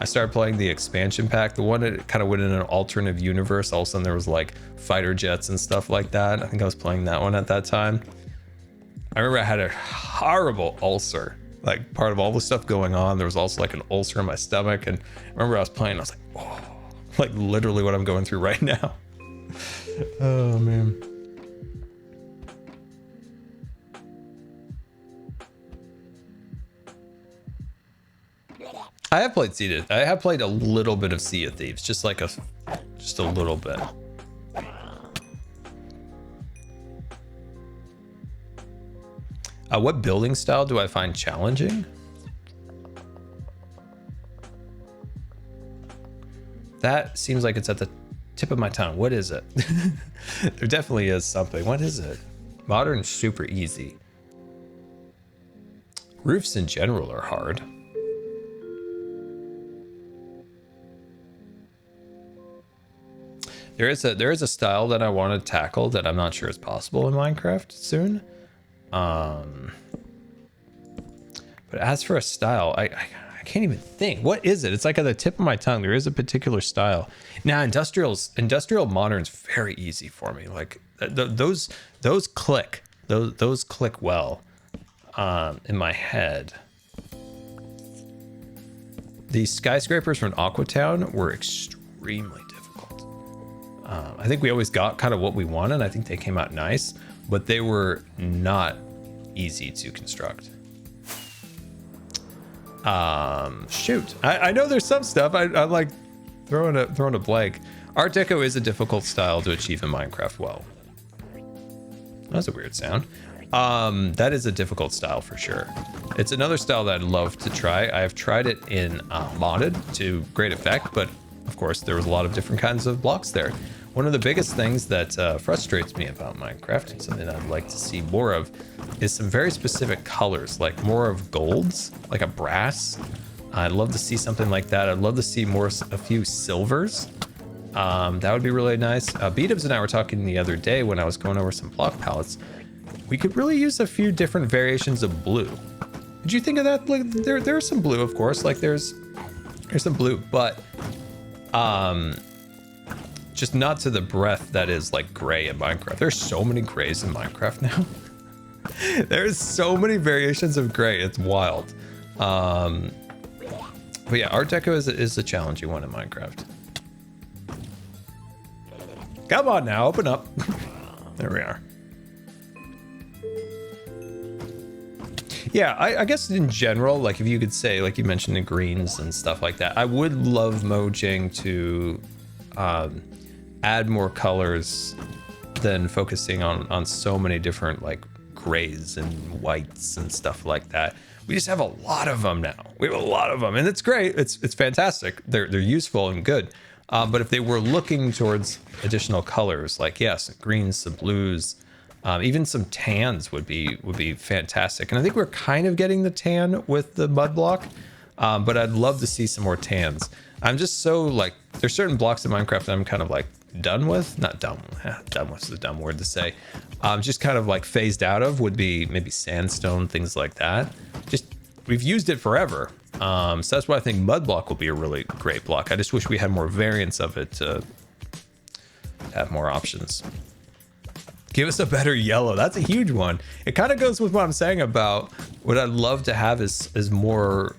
I started playing the expansion pack, the one that kind of went in an alternative universe. All of a sudden there was like fighter jets and stuff like that. I think I was playing that one at that time. I remember I had a horrible ulcer, like part of all the stuff going on. There was also like an ulcer in my stomach. And I remember I was playing, I was like, oh, like literally what I'm going through right now. Oh man. I have played I have played a little bit of Sea of Thieves, just a little bit. What building style do I find challenging? That seems like it's at the tip of my tongue. What is it? There definitely is something. What is it? Modern, super easy. Roofs in general are hard. There is a style that I want to tackle that I'm not sure is possible in Minecraft soon. But as for a style, I can't even think. What is it? It's like at the tip of my tongue. There is a particular style. Now, industrial modern's very easy for me. Like those click. Those click well in my head. The skyscrapers from Aquatown were extremely difficult. I think we always got kind of what we wanted. I think they came out nice, but they were not easy to construct. Shoot, I know there's some stuff I'm like throwing a blank. Art Deco is a difficult style to achieve in Minecraft well. That's a weird sound. That is a difficult style for sure. It's another style that I'd love to try. I've tried it in modded to great effect, but of course there was a lot of different kinds of blocks there. One of the biggest things that frustrates me about Minecraft, and something I'd like to see more of, is some very specific colors, like more of golds, like a brass. I'd love to see something like that. I'd love to see a few silvers. That would be really nice. B-Dubs and I were talking the other day when I was going over some block palettes. We could really use a few different variations of blue. Did you think of that? Like, there's some blue, of course. Like there's some blue, but just not to the breadth that is like gray in Minecraft. There's so many grays in Minecraft now. There's so many variations of gray. It's wild. But yeah, Art Deco is a challenging one in Minecraft. Come on now, open up. There we are. Yeah, I guess in general, like if you could say, like you mentioned the greens and stuff like that, I would love Mojang to add more colors than focusing on so many different like grays and whites and stuff like that. We just have a lot of them now. We have a lot of them, and it's great. It's fantastic. They're useful and good. But if they were looking towards additional colors, like some greens, some blues, even some tans would be fantastic. And I think we're kind of getting the tan with the mud block, but I'd love to see some more tans. I'm just so like, there's certain blocks in Minecraft that I'm kind of like done with. Not done. Done with is a dumb word to say. Just kind of like phased out of would be maybe sandstone, things like that. Just we've used it forever. So that's why I think mud block will be a really great block. I just wish we had more variants of it to have more options. Give us a better yellow. That's a huge one. It kind of goes with what I'm saying about what I'd love to have is more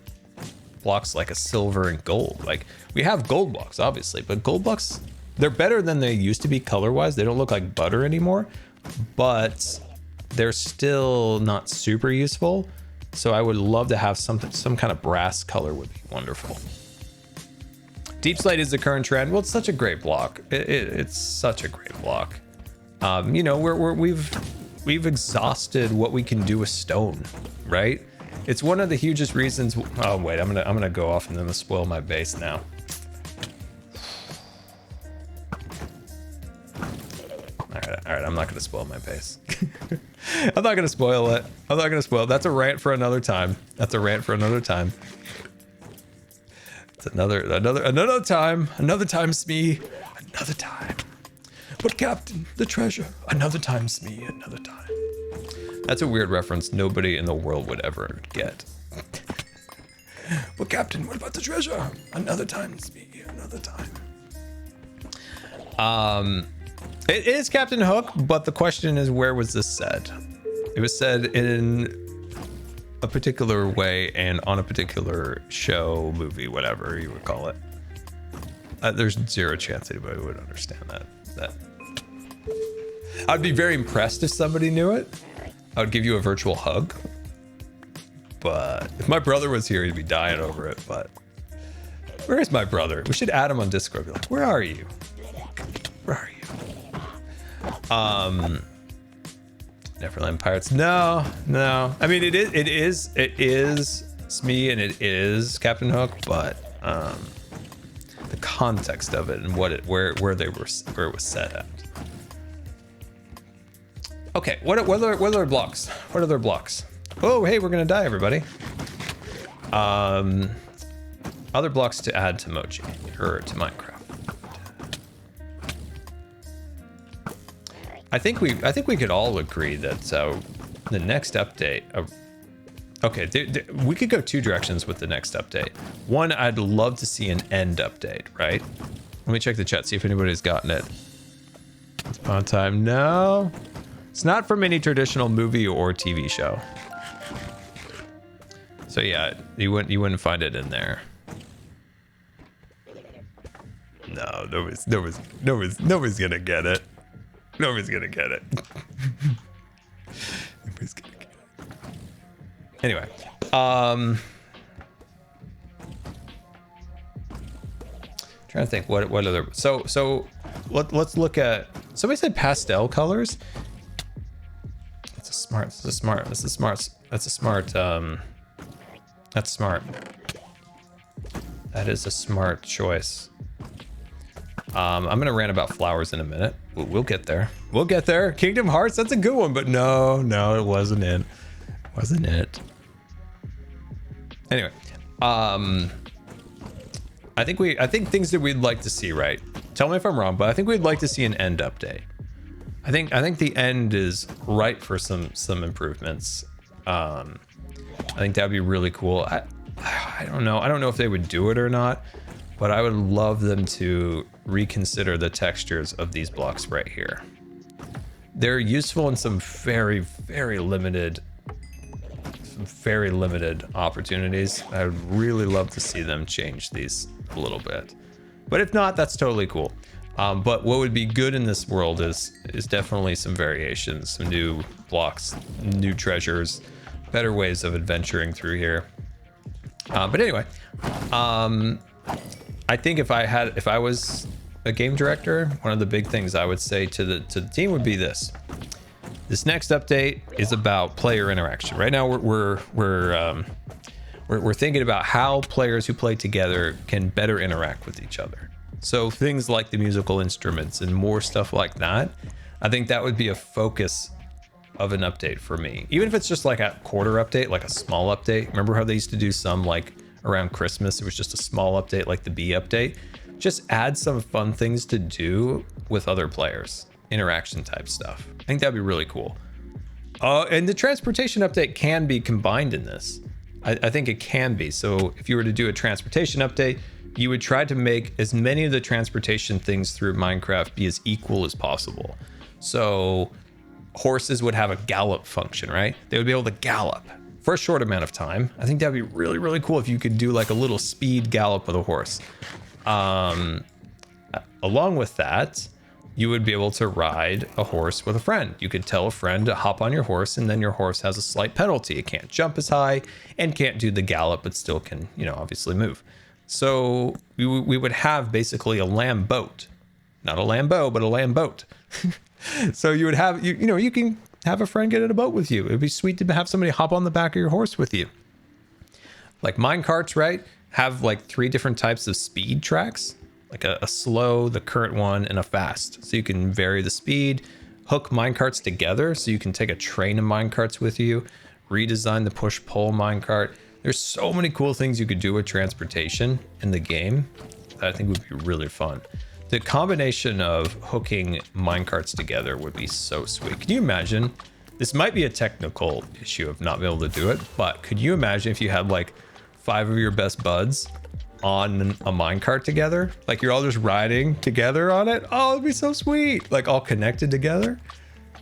blocks like a silver and gold. Like we have gold blocks, obviously, but gold blocks, they're better than they used to be color-wise. They don't look like butter anymore, but they're still not super useful. So I would love to have some kind of brass color would be wonderful. Deep slate is the current trend. Well, it's such a great block. It's such a great block. You know, we've exhausted what we can do with stone, right? It's one of the hugest reasons. Oh wait, I'm gonna go off and then spoil my base now. All right, I'm not gonna spoil my base. I'm not gonna spoil it. I'm not gonna spoil it. That's a rant for another time. That's a rant for another time. It's another time. Another time, Smee. Another time. But Captain, the treasure. Another time, Smee. Another time. That's a weird reference nobody in the world would ever get. But Captain, what about the treasure? Another time, Smee. Another time. It is Captain Hook, but the question is, where was this said? It was said in a particular way and on a particular show, movie, whatever you would call it. There's zero chance anybody would understand that. I'd be very impressed if somebody knew it. I would give you a virtual hug. But if my brother was here, he'd be dying over it. But where is my brother? We should add him on Discord. Be like, where are you? Where are you? Neverland Pirates. No. I mean, it is Smee and it is Captain Hook, but the context of it and where it was set at. Okay, what other blocks? What other blocks? Oh, hey, we're gonna die, everybody. Other blocks to add to Mojang or to Minecraft. I think we could all agree that the next update. Okay, we could go two directions with the next update. One, I'd love to see an end update, right? Let me check the chat, see if anybody's gotten it. Once Upon a Time, no. It's not from any traditional movie or TV show. So yeah, you wouldn't find it in there. No, nobody's gonna get it. Nobody's gonna get it. Nobody's gonna get it. Anyway, trying to think what other. So let's look at. Somebody said pastel colors. That's smart. That is a smart choice. I'm gonna rant about flowers in a minute. We'll get there. We'll get there. Kingdom Hearts, that's a good one, but no, it wasn't it. Wasn't it? Anyway, I think things that we'd like to see, right? Tell me if I'm wrong, but I think we'd like to see an end update. I think the end is ripe for some improvements. I think that'd be really cool. I don't know. I don't know if they would do it or not, but I would love them to reconsider the textures of these blocks right here. They're useful in some very limited opportunities. I would really love to see them change these a little bit, but if not, that's totally cool. But what would be good in this world is definitely some variations, some new blocks, new treasures, better ways of adventuring through here. But anyway, I think if I was a game director, one of the big things I would say to the team would be this. This next update is about player interaction. Right now, we're thinking about how players who play together can better interact with each other. So things like the musical instruments and more stuff like that. I think that would be a focus of an update for me. Even if it's just like a quarter update, like a small update. Remember how they used to do some like around Christmas? It was just a small update, like the B update. Just add some fun things to do with other players. Interaction type stuff. I think that'd be really cool. And the transportation update can be combined in this. I think it can be. So if you were to do a transportation update, you would try to make as many of the transportation things through Minecraft be as equal as possible. So horses would have a gallop function, right? They would be able to gallop for a short amount of time. I think that'd be really cool if you could do like a little speed gallop with a horse. Along with that, you would be able to ride a horse with a friend. You could tell a friend to hop on your horse, and then your horse has a slight penalty. It can't jump as high and can't do the gallop, but still can, obviously move. So we would have basically a lamb boat, not a Lambo, but a lamb boat. So you would have, you can have a friend get in a boat with you. It'd be sweet to have somebody hop on the back of your horse with you. Like minecarts, right? Have like 3 different types of speed tracks, like a slow, the current one, and a fast. So you can vary the speed, hook minecarts together. So you can take a train of minecarts with you, redesign the push-pull minecart. There's so many cool things you could do with transportation in the game that I think would be really fun. The combination of hooking minecarts together would be so sweet. Can you imagine? This might be a technical issue of not being able to do it, but could you imagine if you had like 5 of your best buds on a minecart together? Like you're all just riding together on it? Oh, it'd be so sweet. Like all connected together?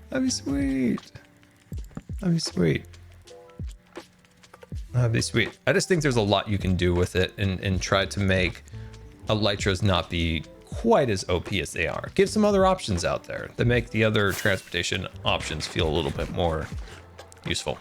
That'd be sweet. That'd be sweet. That'd be sweet. I just think there's a lot you can do with it and try to make Elytras not be quite as OP as they are. Give some other options out there that make the other transportation options feel a little bit more useful.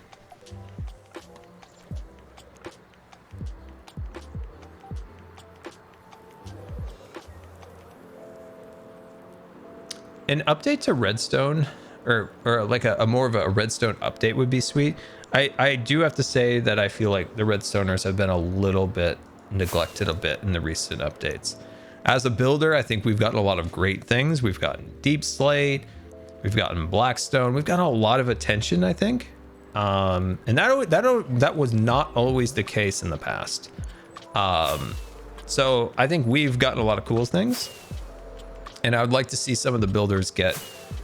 An update to Redstone, or like a more of a Redstone update would be sweet. I do have to say that I feel like the Redstoners have been a little bit neglected a bit in the recent updates. As a builder, I think we've gotten a lot of great things. We've gotten Deep Slate, we've gotten Blackstone, we've gotten a lot of attention, I think. And that was not always the case in the past. So I think we've gotten a lot of cool things. And I would like to see some of the builders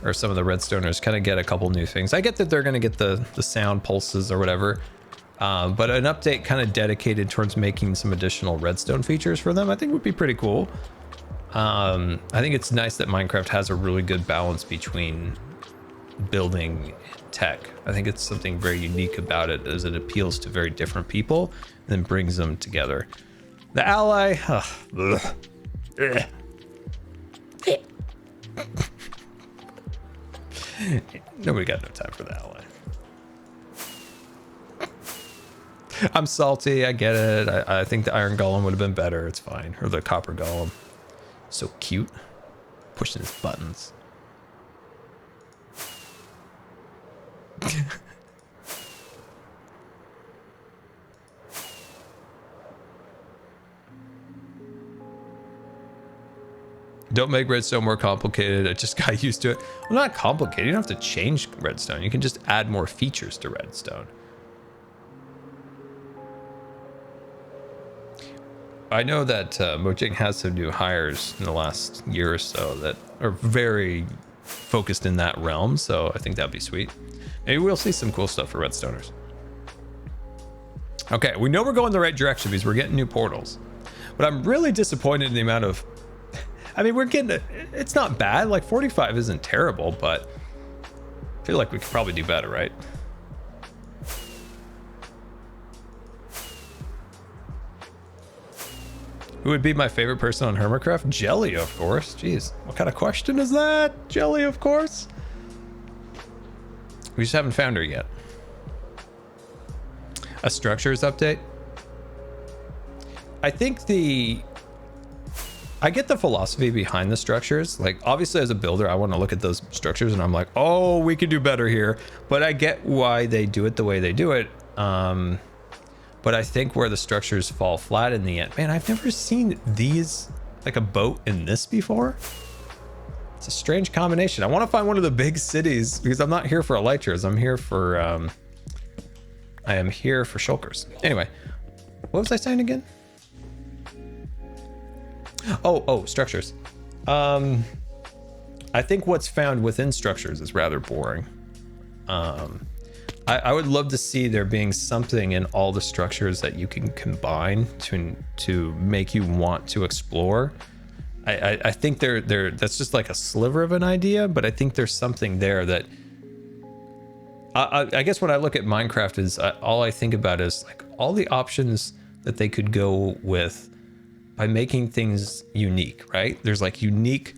or some of the Redstoners kind of get a couple new things. I get that they're going to get the sound pulses or whatever. But an update kind of dedicated towards making some additional redstone features for them, I think would be pretty cool. I think it's nice that Minecraft has a really good balance between building and tech. I think it's something very unique about it, as it appeals to very different people and then brings them together. The ally, nobody got no time for the ally. I'm salty. I get it. I think the iron golem would have been better. It's fine. Or the copper golem. So cute. Pushing his buttons. Don't make redstone more complicated. I just got used to it. Well, not complicated. You don't have to change redstone. You can just add more features to redstone. I know that Mojang has some new hires in the last year or so that are very focused in that realm. So I think that'd be sweet. Maybe we'll see some cool stuff for redstoners. Okay, we know we're going the right direction because we're getting new portals. But I'm really disappointed in the amount of... I mean, we're getting it. It's not bad. Like 45 isn't terrible, but I feel like we could probably do better, right? Who would be my favorite person on Hermitcraft? Jelly, of course. Jeez, what kind of question is that? Jelly, of course. We just haven't found her yet. A structures update. I think I get the philosophy behind the structures. Like, obviously as a builder, I want to look at those structures and I'm like, oh, we could do better here. But I get why they do it the way they do it. But I think where the structures fall flat in the end, man, I've never seen these, like a boat in this before. It's a strange combination. I want to find one of the big cities because I'm not here for elytras. I'm here for, I am here for shulkers. Anyway, what was I saying again? Oh, structures. I think what's found within structures is rather boring. I would love to see there being something in all the structures that you can combine to make you want to explore. I think that's just like a sliver of an idea, but I think there's something there that I guess when I look at Minecraft is all I think about is like all the options that they could go with by making things unique, right? There's unique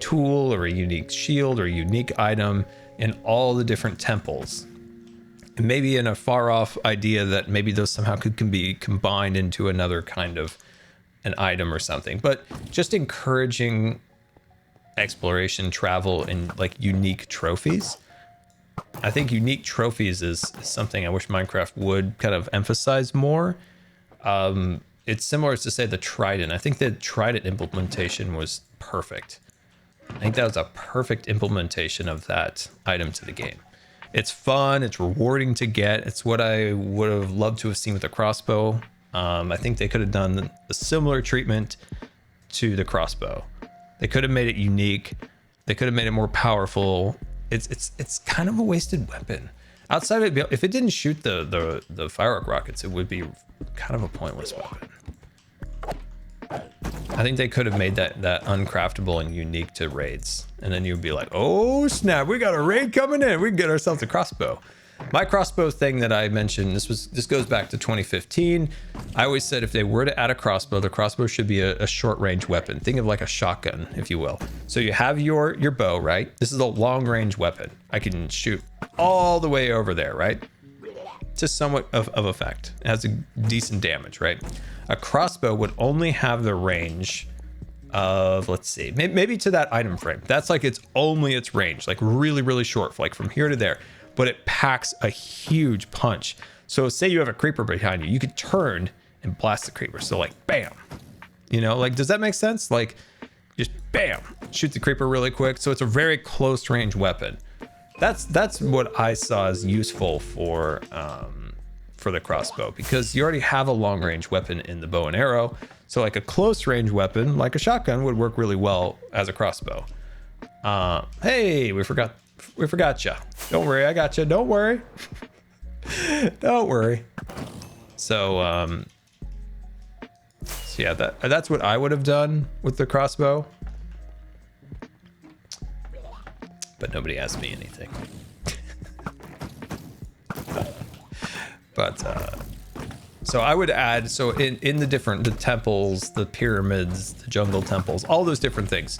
tool or a unique shield or a unique item in all the different temples. And maybe in a far off idea that maybe those somehow can be combined into another kind of an item or something, but just encouraging exploration, travel, and like unique trophies. I think unique trophies is something I wish Minecraft would kind of emphasize more. It's similar to say the Trident. I think the Trident implementation was perfect. I think that was a perfect implementation of that item to the game. It's fun, it's rewarding to get. It's what I would have loved to have seen with the crossbow. I think they could have done a similar treatment to the crossbow. They could have made it unique. They could have made it more powerful. It's kind of a wasted weapon. Outside of it, if it didn't shoot the firework rockets, it would be kind of a pointless weapon. I think they could have made that uncraftable and unique to raids. And then you'd be like, oh snap, we got a raid coming in. We can get ourselves a crossbow. My crossbow thing that I mentioned, this goes back to 2015. I always said if they were to add a crossbow, the crossbow should be a short range weapon. Think of like a shotgun, if you will. So you have your bow, right? This is a long range weapon. I can shoot all the way over there, right? To somewhat of effect. It has a decent damage, right? A crossbow would only have the range of, let's see, maybe to that item frame. That's like its range, like really, really short, like from here to there. But it packs a huge punch. So say you have a creeper behind you, you could turn and blast the creeper. So like, bam, you know, like, does that make sense? Like just bam, shoot the creeper really quick. So it's a very close range weapon. That's what I saw as useful for the crossbow, because you already have a long range weapon in the bow and arrow. So like a close range weapon, like a shotgun, would work really well as a crossbow. Hey, we forgot you. Don't worry, I got you. Don't worry. Don't worry. So yeah, that's what I would have done with the crossbow. But nobody asked me anything. But so I would add, so in the temples, the pyramids, the jungle temples, all those different things,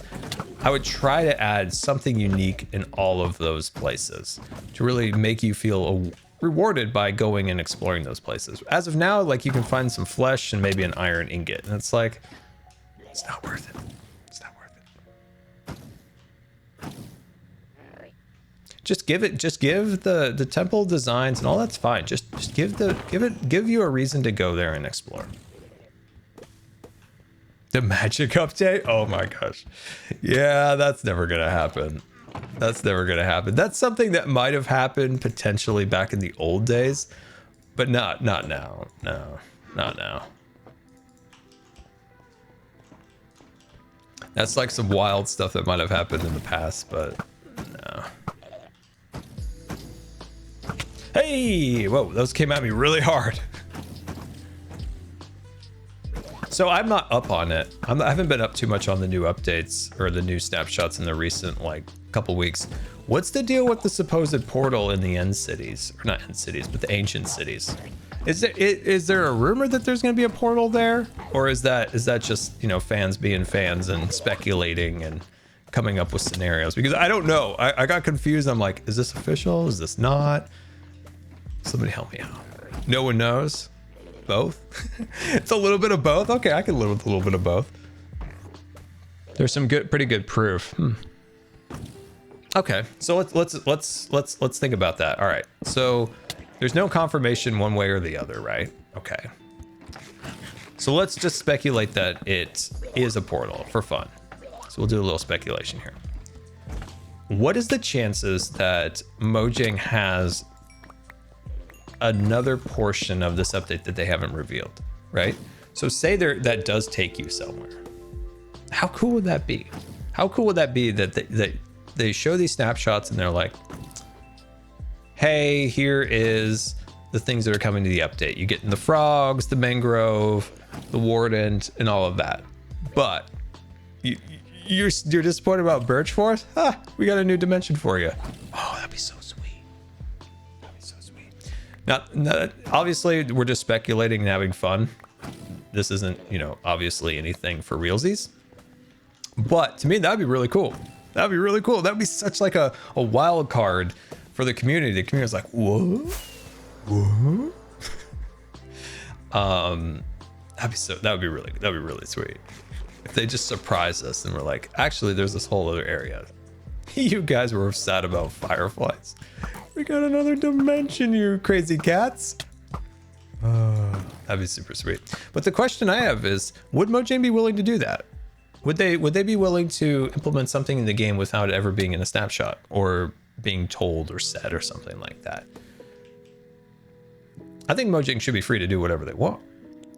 I would try to add something unique in all of those places to really make you feel rewarded by going and exploring those places. As of now, like you can find some flesh and maybe an iron ingot, and it's like, it's not worth it. It's not worth it. Just give the temple designs and all that's fine. Just give you a reason to go there and explore. The magic update? Oh my gosh. Yeah, that's never gonna happen. That's never gonna happen. That's something that might have happened potentially back in the old days, but not now. No, not now. That's like some wild stuff that might have happened in the past, but no. Hey, whoa, those came at me really hard. So I'm not up on it. I haven't been up too much on the new updates or the new snapshots in the recent like couple weeks. What's the deal with the supposed portal in the end cities? Or not end cities, but the ancient cities. Is there a rumor that there's going to be a portal there? Or is that just, you know, fans being fans and speculating and coming up with scenarios? Because I don't know. I got confused. I'm like, is this official? Is this not? Somebody help me out. No one knows. Both. It's a little bit of both. Okay, I can live with a little bit of both. There's some pretty good proof. Okay, so let's think about that. All right, so there's no confirmation one way or the other, right? Okay. So let's just speculate that it is a portal for fun. So we'll do a little speculation here. What is the chances that Mojang has another portion of this update that they haven't revealed, right? So say that does take you somewhere. How cool would that be? How cool would that be that they show these snapshots and they're like, hey, here is the things that are coming to the update. You get the frogs, the mangrove, the warden, and all of that. But you're disappointed about Birch Forest? We got a new dimension for you. Oh, that'd be so sweet. Now, obviously, we're just speculating and having fun. This isn't, you know, obviously anything for realsies. But to me, that'd be really cool. That'd be really cool. That'd be such like a wild card for the community. The community's like, whoa, whoa. That would be really sweet. If they just surprised us and were like, actually, there's this whole other area. You guys were sad about fireflies. We got another dimension, you crazy cats. That'd be super sweet. But the question I have is, would Mojang be willing to do that? Would they be willing to implement something in the game without it ever being in a snapshot or being told or said or something like that? I think Mojang should be free to do whatever they want.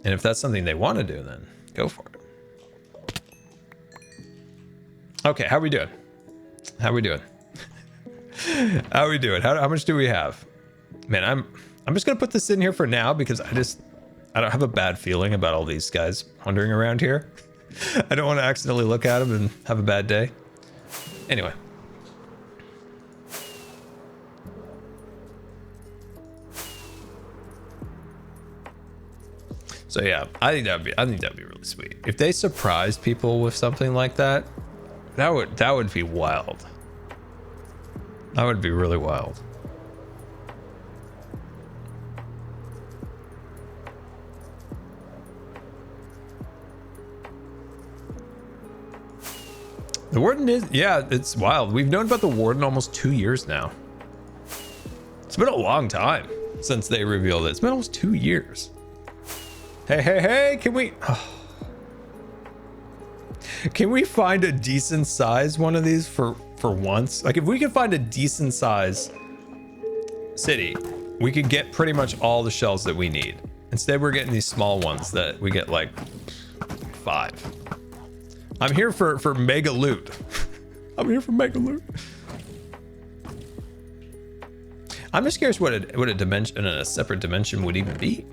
And if that's something they want to do, then go for it. Okay, how are we doing? How are we doing? How are we doing? How much do we have? Man, I'm just gonna put this in here for now because I don't have a bad feeling about all these guys wandering around here. I don't want to accidentally look at them and have a bad day. Anyway. So yeah, I think that'd be really sweet. If they surprised people with something like that, that would be wild. That would be really wild. The warden is, yeah, it's wild. We've known about the warden almost 2 years now. It's been a long time since they revealed it. It's been almost 2 years. Hey, can we find a decent size one of these for once? Like if we could find a decent size city, we could get pretty much all the shells that we need. Instead, we're getting these small ones that we get like 5. I'm here for mega loot. I'm here for mega loot. I'm just curious what a dimension, a separate dimension would even be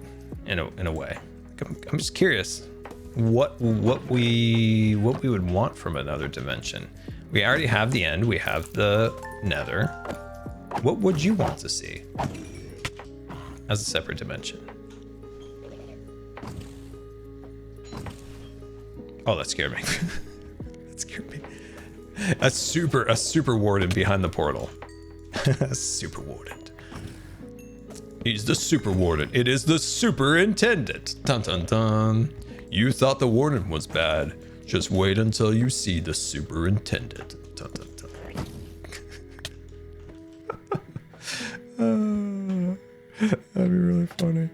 in a way. I'm just curious what we would want from another dimension. We already have the end. We have the nether. What would you want to see as a separate dimension? Oh, that scared me. That scared me. A super warden behind the portal. A super warden. He's the super warden. It is the superintendent. Dun dun dun. You thought the warden was bad. Just wait until you see the superintendent. Dun dun dun. That'd be really funny.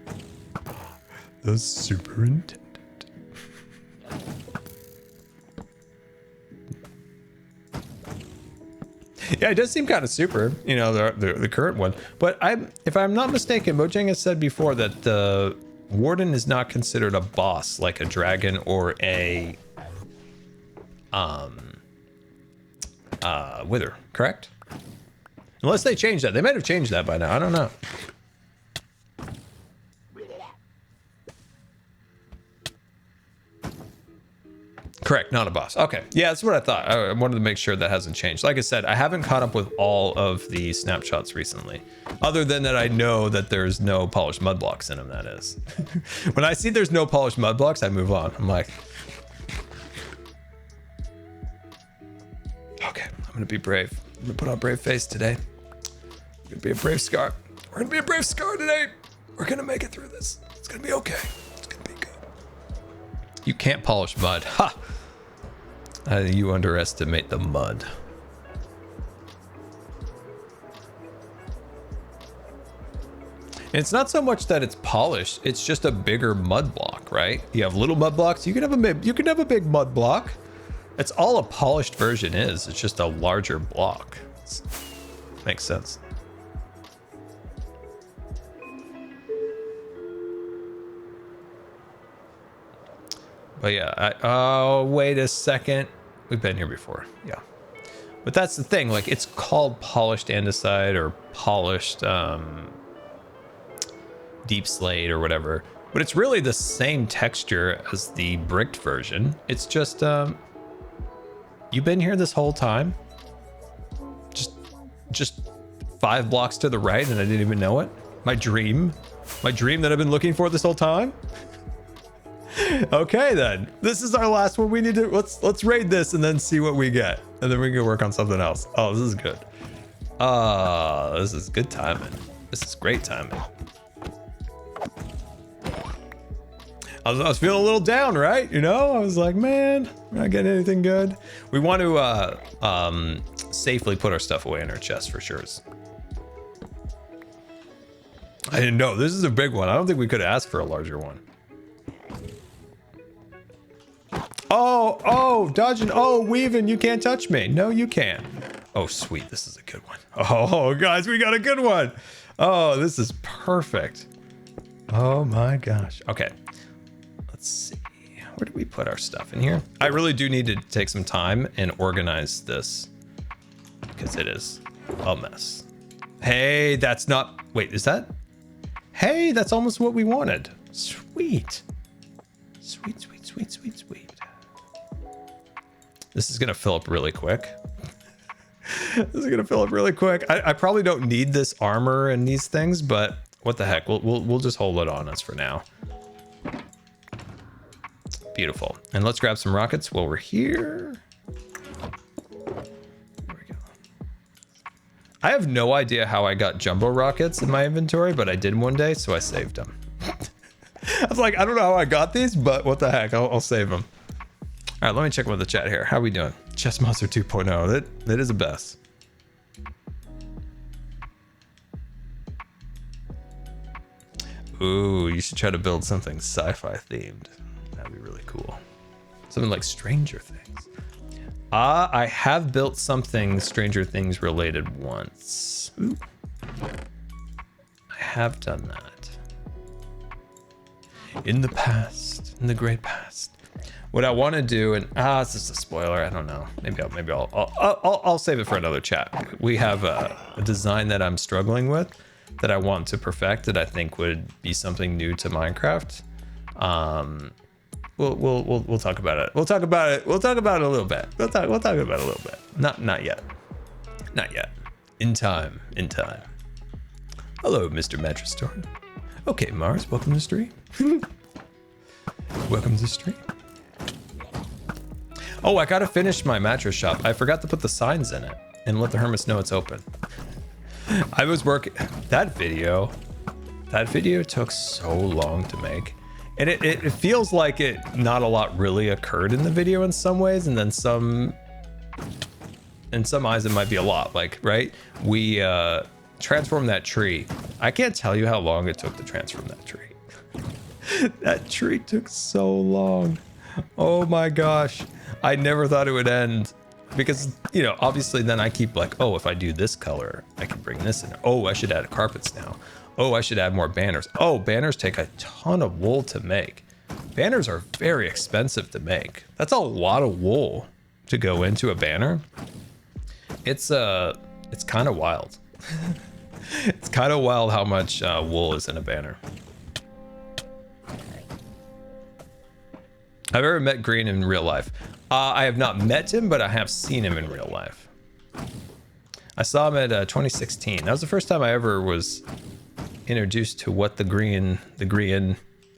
The superintendent. Yeah, it does seem kind of super, you know, the current one. But if I'm not mistaken, Mojang has said before that the warden is not considered a boss like a dragon or a wither, correct? Unless they changed that. They might have changed that by now. I don't know. Correct, not a boss. Okay, yeah, that's what I thought. I wanted to make sure that hasn't changed. Like I said, I haven't caught up with all of the snapshots recently. Other than that, I know that there's no polished mud blocks in them, that is. When I see there's no polished mud blocks, I move on. I'm like, okay, I'm gonna be brave. I'm gonna put on a brave face today. I'm gonna be a brave Scar. We're gonna be a brave Scar today. We're gonna make it through this. It's gonna be okay. It's gonna be good. You can't polish mud. Ha! You underestimate the mud. And it's not so much that it's polished, it's just a bigger mud block, right? You have little mud blocks, you can have a big mud block. That's all a polished version is. It's just a larger block. Makes sense. But yeah, oh, wait a second. We've been here before, yeah. But that's the thing, like it's called polished andesite or polished deep slate or whatever. But it's really the same texture as the bricked version. It's just, you've been here this whole time? Just 5 blocks to the right and I didn't even know it? My dream that I've been looking for this whole time? Okay then, this is our last one. We need to let's raid this and then see what we get, and then we can work on something else. Oh, this is good. This is good timing. This is great timing. I was feeling a little down, right? You know, I was like, man, we're not getting anything good. We want to safely put our stuff away in our chest for sure. I didn't know this is a big one. I don't think we could ask for a larger one. Oh, dodging. Oh, weaving. You can't touch me. No, you can't. Oh, sweet. This is a good one. Oh, guys, we got a good one. Oh, this is perfect. Oh my gosh. Okay. Let's see. Where do we put our stuff in here? I really do need to take some time and organize this because it is a mess. Hey, that's not, wait, is that? Hey, that's almost what we wanted. Sweet. Sweet, sweet, sweet, sweet, sweet. This is gonna fill up really quick. I probably don't need this armor and these things, but what the heck? We'll just hold it on us for now. Beautiful. And let's grab some rockets while we're here. There we go. I have no idea how I got jumbo rockets in my inventory, but I did one day, so I saved them. I was like, I don't know how I got these, but what the heck? I'll save them. All right, let me check with the chat here. How are we doing? Chess Monster 2.0. That is the best. Ooh, you should try to build something sci-fi themed. That'd be really cool. Something like Stranger Things. I have built something Stranger Things related once. Ooh. I have done that. In the past, in the great past. What I want to do, and this is a spoiler. I don't know. Maybe I'll save it for another chat. We have a design that I'm struggling with, that I want to perfect, that I think would be something new to Minecraft. We'll talk about it. We'll talk about it a little bit. We'll talk about it a little bit. Not yet. Not yet. In time. Hello, Mr. Mattress Store. Okay, Mars, welcome to stream. Welcome to stream. Oh, I gotta finish my mattress shop. I forgot to put the signs in it and let the hermits know it's open. I was working that video. That video took so long to make. And it feels like not a lot really occurred in the video in some ways, and then in some eyes it might be a lot. Like, right? We transformed that tree. I can't tell you how long it took to transform that tree. That tree took so long. Oh my gosh. I never thought it would end. Because, you know, obviously then I keep like, oh, if I do this color, I can bring this in. Oh, I should add carpets now. Oh, I should add more banners. Oh, banners take a ton of wool to make. Banners are very expensive to make. That's a lot of wool to go into a banner. It's kind of wild. It's kind of wild how much wool is in a banner. I've ever met Green in real life. I have not met him, but I have seen him in real life. I saw him at 2016. That was the first time I ever was introduced to what the green.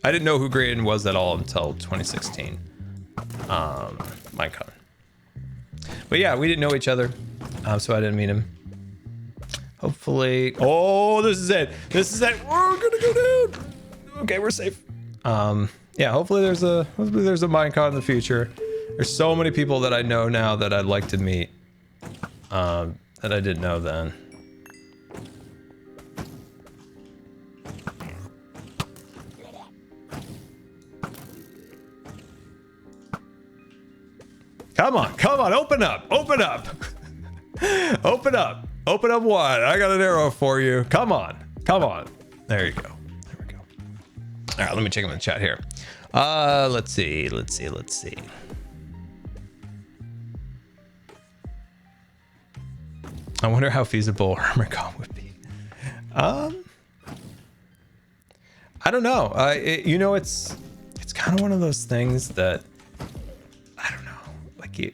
I didn't know who Green was at all until 2016. Minecon. But yeah, we didn't know each other, so I didn't meet him. Hopefully, oh, this is it. This is it. We're gonna go down. Okay, we're safe. Yeah, hopefully there's a Minecon in the future. There's so many people that I know now that I'd like to meet, that I didn't know then. Come on, open up. Open up one. I got an arrow for you. Come on. There you go. There we go. All right, let me check in the chat here. Let's see. I wonder how feasible Hermitcraft would be. I don't know. You know, it's kind of one of those things that I don't know. Like you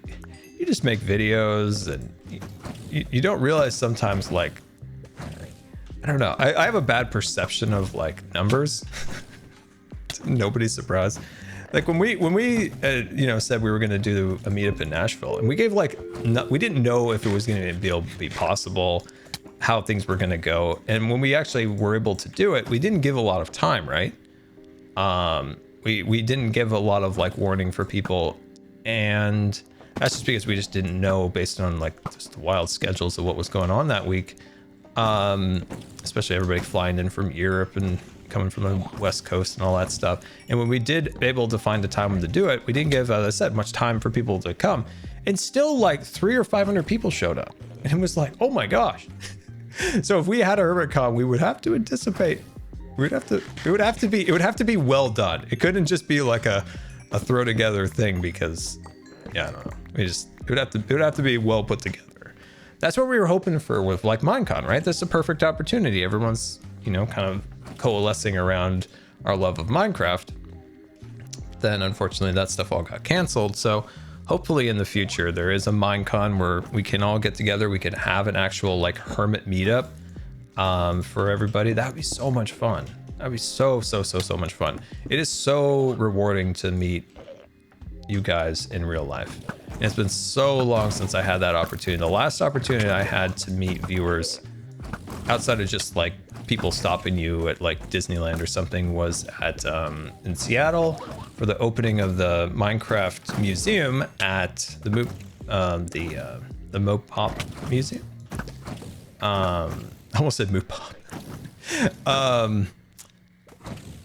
just make videos and you don't realize sometimes, like, I don't know. I have a bad perception of like numbers. Nobody's surprised. Like when we you know, said we were going to do a meetup in Nashville, and we gave like we didn't know if it was going to be possible, how things were going to go, and when we actually were able to do it, we didn't give a lot of time, right? We didn't give a lot of like warning for people, and that's just because we just didn't know based on like just the wild schedules of what was going on that week, especially everybody flying in from Europe and coming from the West Coast and all that stuff. And when we did able to find a time to do it, we didn't give, as I said, much time for people to come, and still like 300 or 500 people showed up, and it was like, oh my gosh. So if we had a HermitCon, we would have to anticipate, it would have to be well done. It couldn't just be like a throw together thing, because yeah, I don't know, it would have to be well put together. That's what we were hoping for with like Minecon, right? That's a perfect opportunity. Everyone's, you know, kind of coalescing around our love of Minecraft. Then unfortunately that stuff all got canceled. So hopefully in the future there is a Minecon where we can all get together. We can have an actual like hermit meetup for everybody. That would be so much fun. That'd be so much fun. It is so rewarding to meet you guys in real life. And it's been so long since I had that opportunity. The last opportunity I had to meet viewers outside of just like people stopping you at like Disneyland or something was at in Seattle for the opening of the Minecraft museum at the Mopop Museum. I almost said Mopop.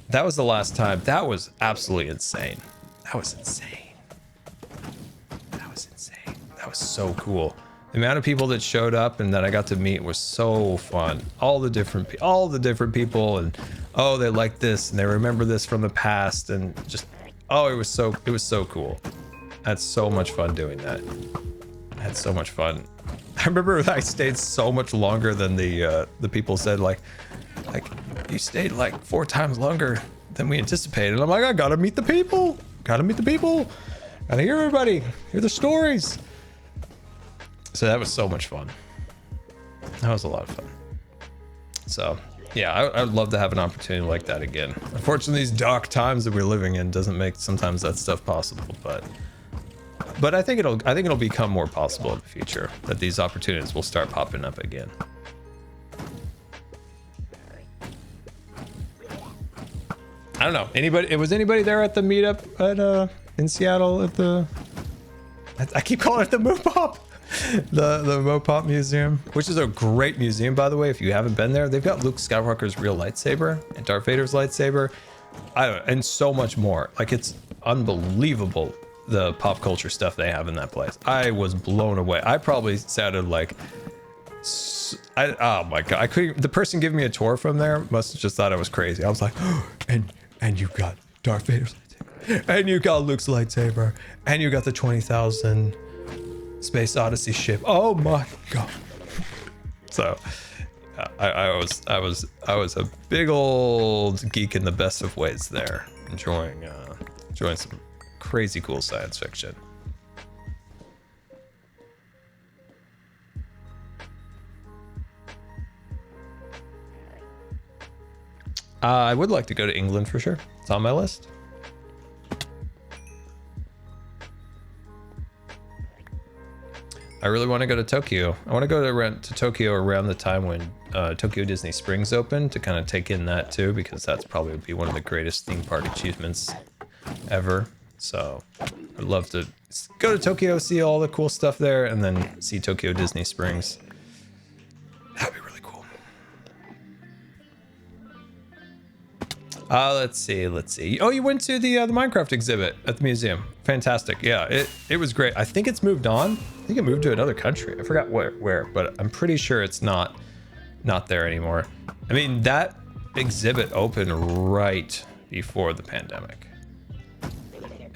That was the last time. That was absolutely insane. That was insane. That was so cool. The amount of people that showed up and that I got to meet was so fun. All the different people, and oh, they like this and they remember this from the past, and just it was so cool. I had so much fun doing that. I had so much fun. I remember I stayed so much longer than the people said, like you stayed like 4 times longer than we anticipated. And I'm like, I gotta meet the people. Gotta hear everybody. Hear the stories. So that was so much fun. That was a lot of fun. So yeah, I'd love to have an opportunity like that again. Unfortunately, these dark times that we're living in doesn't make sometimes that stuff possible, but I think it'll become more possible in the future, that these opportunities will start popping up again. I don't know. Was anybody there at the meetup at in Seattle at the? I keep calling it the Mopop, the Mopop Museum, which is a great museum, by the way. If you haven't been there, they've got Luke Skywalker's real lightsaber and Darth Vader's lightsaber, and so much more. Like, it's unbelievable the pop culture stuff they have in that place. I was blown away. I probably sounded like, oh my god, I couldn't. The person giving me a tour from there must have just thought I was crazy. I was like, oh, and you got Darth Vader's lightsaber, and you got Luke's lightsaber, and you got the 20,000 Space Odyssey ship. Oh my god! So, I was a big old geek in the best of ways there, enjoying some crazy cool science fiction. I would like to go to England for sure. It's on my list. I really want to go to Tokyo. I want to go to Tokyo around the time when Tokyo Disney Springs opened, to kind of take in that too, because that's probably would be one of the greatest theme park achievements ever. So I'd love to go to Tokyo, see all the cool stuff there, and then see Tokyo Disney Springs. That'd be really cool. Let's see. Oh, you went to the Minecraft exhibit at the museum. Fantastic. Yeah, it was great. I think it's moved on. I think it moved to another country. I forgot where, but I'm pretty sure it's not there anymore. I mean, that exhibit opened right before the pandemic.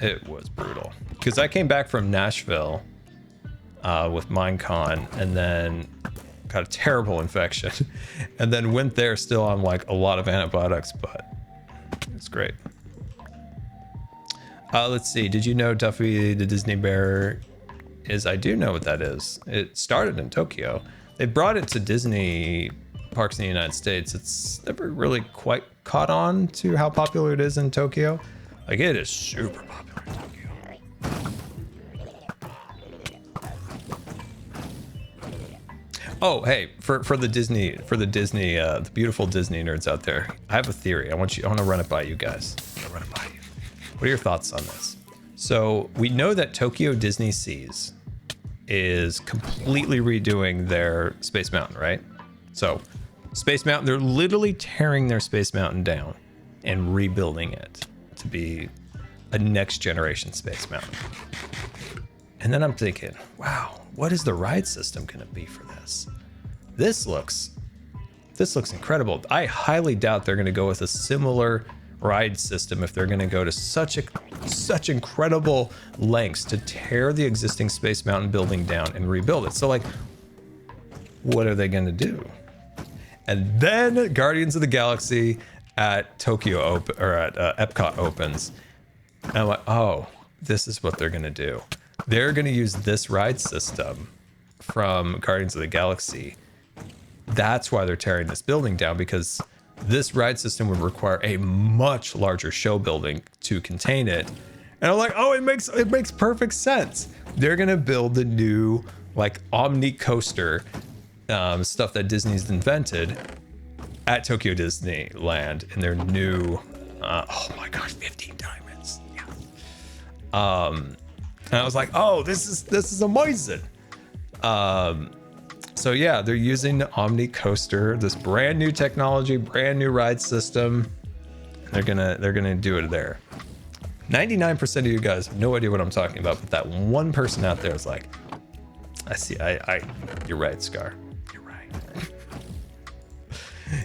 It was brutal, because I came back from Nashville with Minecon, and then got a terrible infection, and then went there still on like a lot of antibiotics, but it's great. Let's see. Did you know Duffy the Disney Bear is? I do know what that is. It started in Tokyo. They brought it to Disney parks in the United States. It's never really quite caught on to how popular it is in Tokyo. Like, it is super popular in Tokyo. Oh, hey, for the beautiful Disney nerds out there, I have a theory. I want to run it by you guys. What are your thoughts on this? So we know that Tokyo Disney Seas is completely redoing their Space Mountain, right? So Space Mountain, they're literally tearing their Space Mountain down and rebuilding it to be a next generation Space Mountain. And then I'm thinking, wow, what is the ride system going to be for this? This looks incredible. I highly doubt they're going to go with a similar ride system if they're going to go to such incredible lengths to tear the existing Space Mountain building down and rebuild it. So, like, what are they going to do? And then Guardians of the Galaxy at Epcot opens. And I'm like, oh, this is what they're going to do. They're going to use this ride system from Guardians of the Galaxy. That's why they're tearing this building down, because this ride system would require a much larger show building to contain it. And I'm like, oh, it makes perfect sense. They're going to build the new, like, Omni coaster stuff that Disney's invented at Tokyo Disneyland in their new, oh my gosh, 15 diamonds. Yeah. And I was like, oh, this is amazing. So yeah, they're using the Omni coaster, this brand new technology, brand new ride system. They're gonna do it there. 99% of you guys have no idea what I'm talking about, but that one person out there is like, I see. You're right, Scar. You're right.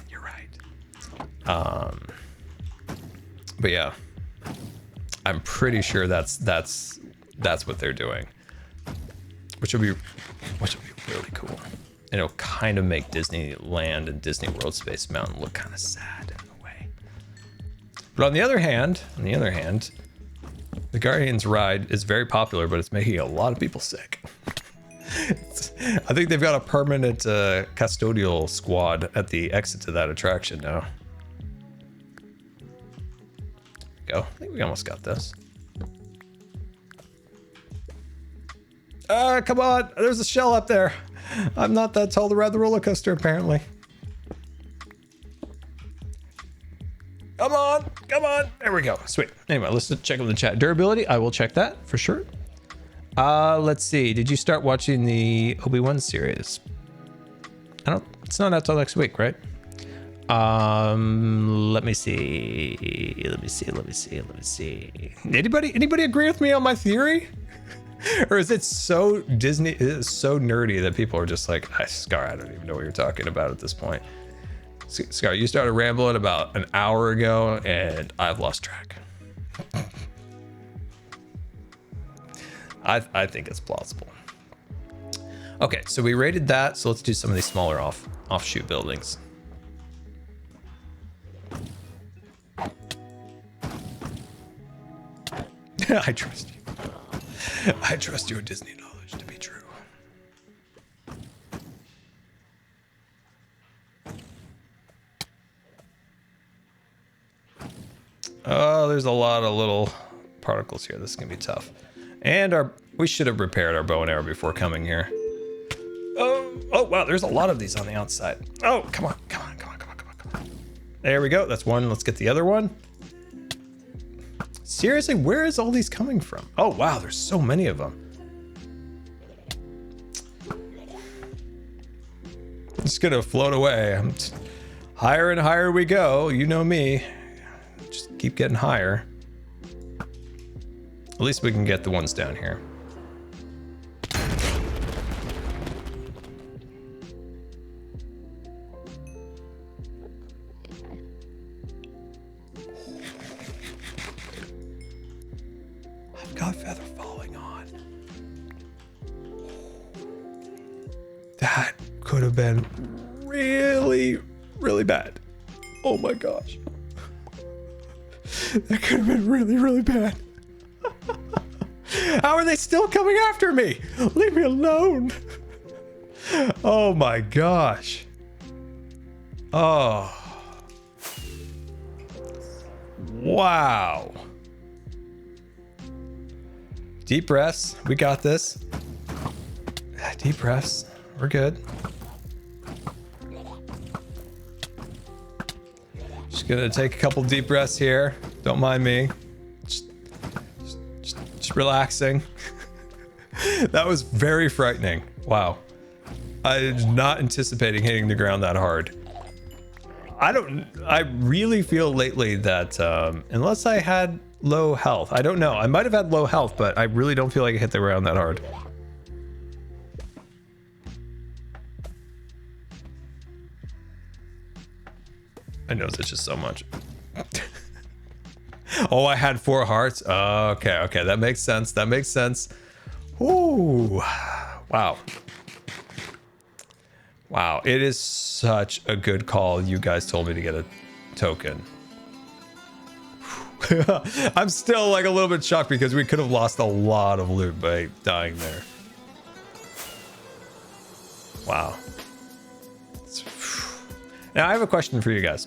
You're right. But yeah, I'm pretty sure that's what they're doing, which will be really cool. And it'll kind of make Disneyland and Disney World Space Mountain look kind of sad in a way. But on the other hand, the Guardians ride is very popular, but it's making a lot of people sick. I think they've got a permanent custodial squad at the exit to that attraction now. Go. I think we almost got this. Come on. There's a shell up there. I'm not that tall to ride the roller coaster, apparently. Come on. Come on. we go. Sweet. Anyway, let's check on the chat. Durability, I will check that for sure. Let's see. Did you start watching the Obi-Wan series? It's not out till next week, right? Let me see. Anybody agree with me on my theory? Or is it so Disney, is it so nerdy that people are just like, Scar, I don't even know what you're talking about at this point. Scar, you started rambling about an hour ago and I've lost track. I think it's plausible. Okay, so we rated that. So let's do some of these smaller offshoot buildings. I trust you. I trust your Disney knowledge to be true. Oh, there's a lot of little particles here. This is gonna be tough. And we should have repaired our bow and arrow before coming here. Oh wow, there's a lot of these on the outside. Oh, come on. There we go. That's one. Let's get the other one. Seriously, where is all these coming from? Oh wow, there's so many of them. I'm just gonna float away. Higher and higher we go. You know me. Just keep getting higher. At least we can get the ones down here. I've got feather falling on. That could have been really, really bad. Oh my gosh. That could have been really, really bad. How are they still coming after me? Leave me alone. Oh my gosh. Oh. Wow. Deep breaths. We got this. Deep breaths. We're good. Just gonna take a couple deep breaths here. Don't mind me. Just relaxing. That was very frightening. Wow. I was not anticipating hitting the ground that hard. I really feel lately that unless I had low health, I don't know. I might have had low health, but I really don't feel like I hit the ground that hard. I know it's just so much. Oh, I had 4 hearts. Okay, that makes sense. That makes sense. Ooh, wow. Wow, it is such a good call. You guys told me to get a token. I'm still like a little bit shocked because we could have lost a lot of loot by dying there. Wow. Now I have a question for you guys.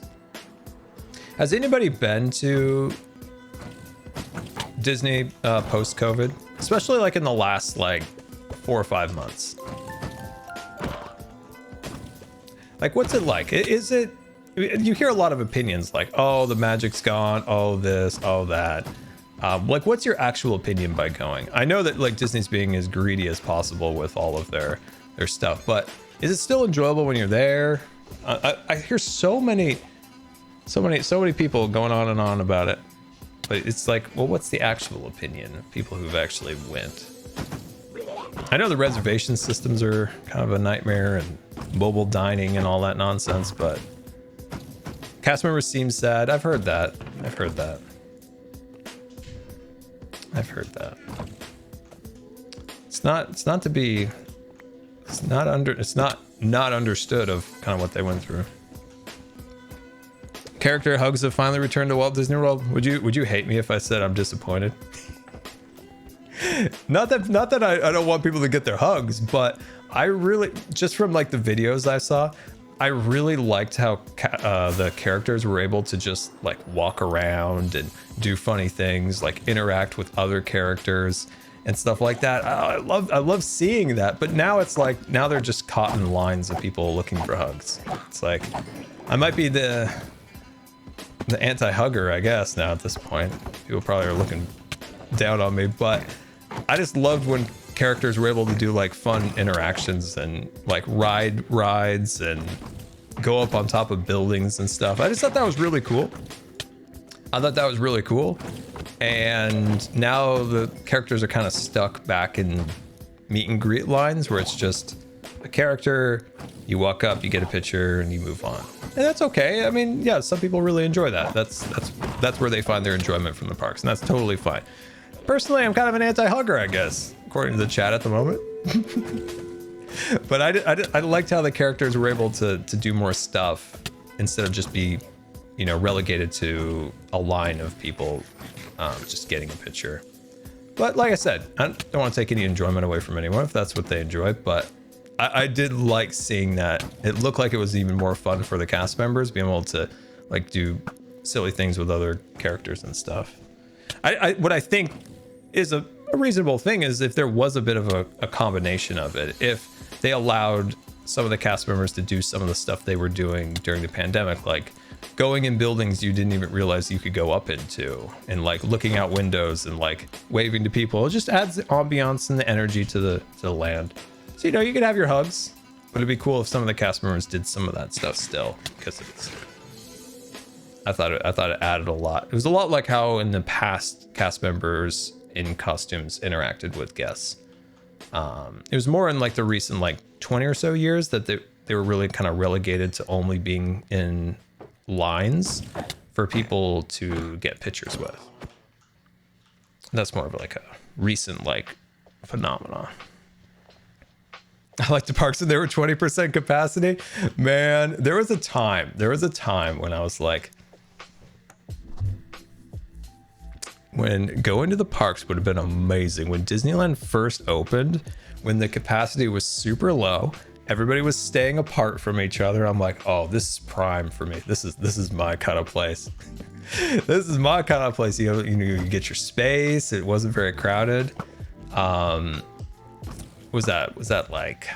Has anybody been to Disney post-COVID? Especially like in the last like 4 or 5 months. Like, what's it like? Is it, you hear a lot of opinions like, oh, the magic's gone, oh, this, oh, that. Like, what's your actual opinion by going? I know that like Disney's being as greedy as possible with all of their stuff, but is it still enjoyable when you're there? I hear so many people going on and on about it, but it's like, well, what's the actual opinion of people who've actually went? I know the reservation systems are kind of a nightmare and mobile dining and all that nonsense, but cast members seem sad. I've heard that. It's not understood of kind of what they went through. Character hugs have finally returned to Walt Disney World. Would you hate me if I said I'm disappointed? Not that I don't want people to get their hugs, but I really, just from like the videos I saw, I really liked how the characters were able to just like walk around and do funny things, like interact with other characters and stuff like that. I love seeing that, but now it's like, now they're just caught in lines of people looking for hugs. It's like, I might be the the anti-hugger, I guess, now at this point. People probably are looking down on me, but I just loved when characters were able to do like fun interactions and like rides and go up on top of buildings and stuff. I just thought that was really cool. And now the characters are kind of stuck back in meet and greet lines where it's just a character, you walk up, you get a picture, and you move on. And that's okay. I mean, yeah, some people really enjoy that. That's where they find their enjoyment from the parks, and that's totally fine. Personally, I'm kind of an anti-hugger, I guess, according to the chat at the moment. But I liked how the characters were able to do more stuff instead of just be, you know, relegated to a line of people just getting a picture. But like I said, I don't want to take any enjoyment away from anyone if that's what they enjoy, but I did like seeing that. It looked like it was even more fun for the cast members, being able to like do silly things with other characters and stuff. What I think is a reasonable thing is if there was a bit of a combination of it. If they allowed some of the cast members to do some of the stuff they were doing during the pandemic, like going in buildings you didn't even realize you could go up into, and like looking out windows and like waving to people. It just adds the ambiance and the energy to the land. So, you know, you could have your hugs, but it'd be cool if some of the cast members did some of that stuff still, because I thought it added a lot. It was a lot like how in the past cast members in costumes interacted with guests. It was more in like the recent like 20 or so years that they were really kind of relegated to only being in lines for people to get pictures with. That's more of like a recent like phenomenon. I like the parks and they were 20% capacity. Man, there was a time when I was like, when going to the parks would have been amazing. When Disneyland first opened, when the capacity was super low, everybody was staying apart from each other. I'm like, oh, this is prime for me. This is my kind of place. This is my kind of place. You know, you get your space. It wasn't very crowded. Was that like,